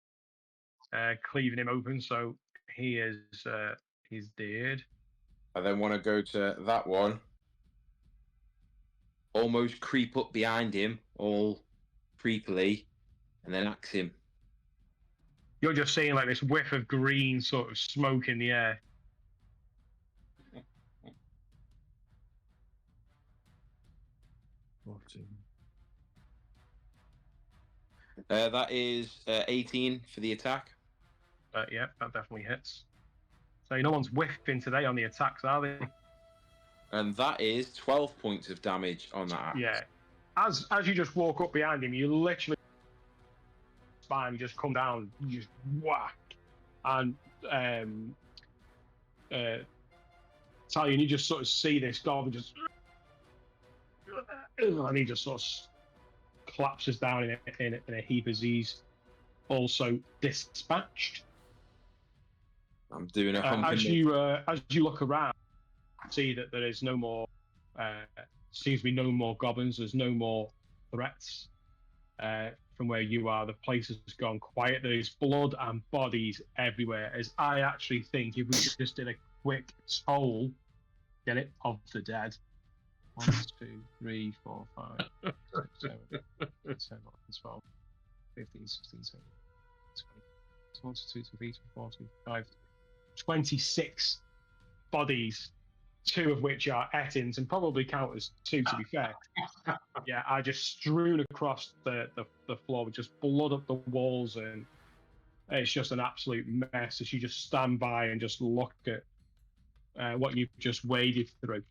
Speaker 1: cleaving him open. So he is he's dead.
Speaker 4: I then want to go to that one. Almost creep up behind him, all creepily, and then axe him.
Speaker 1: You're just seeing like this whiff of green sort of smoke in the air.
Speaker 4: That is 18 for the attack.
Speaker 1: Yeah, that definitely hits. So no one's whiffing today on the attacks, are they?
Speaker 4: And that is 12 points of damage on that axe.
Speaker 1: Yeah. As you just walk up behind him, you literally spine, you just come down, you just whack, and Italian, you just sort of see this goblin just, and he just sort of collapses down in a heap as he's also dispatched.
Speaker 4: I'm doing a hump.
Speaker 1: As you look around, see that there is no more. Seems to be no more goblins. There's no more threats from where you are. The place has gone quiet. There is blood and bodies everywhere. As I actually think, if we just did a quick toll, get it, of the dead. 1, 2, 3, 4, 5, 6, 7, 8, 9, 10, 11, 12, 15, 16, 17, 20, 22, 23, 24, 25, 26 bodies, 2 of which are Ettins, and probably count as 2 to be fair. Yeah, are just strewn across the floor with just blood up the walls, and it's just an absolute mess as you just stand by and just look at what you've just waded through.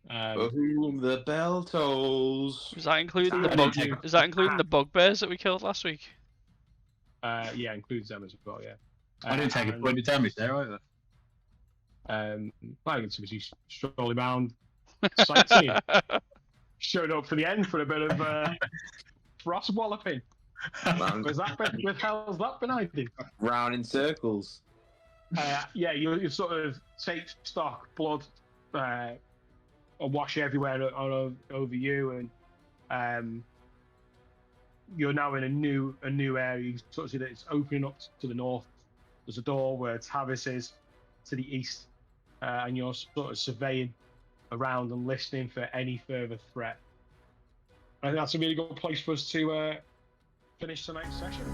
Speaker 4: For whom the bell tolls.
Speaker 2: Is that including the
Speaker 5: I
Speaker 2: bug?
Speaker 5: didn't take-
Speaker 2: Is that including the bugbears that we killed last week?
Speaker 1: Yeah, includes them as well. Yeah,
Speaker 5: I didn't take a point of damage there either.
Speaker 1: I think somebody's strolling around sightseeing, showing up for the end for a bit of frost walloping. Where's that been? Where the hell's that been hiding?
Speaker 4: Round in circles.
Speaker 1: Yeah, you sort of take stock, blood wash everywhere over you, and you're now in a new area. You sort of see that it's opening up to the north. There's a door where Tavis is to the east, and you're sort of surveying around and listening for any further threat. I think that's a really good place for us to finish tonight's session.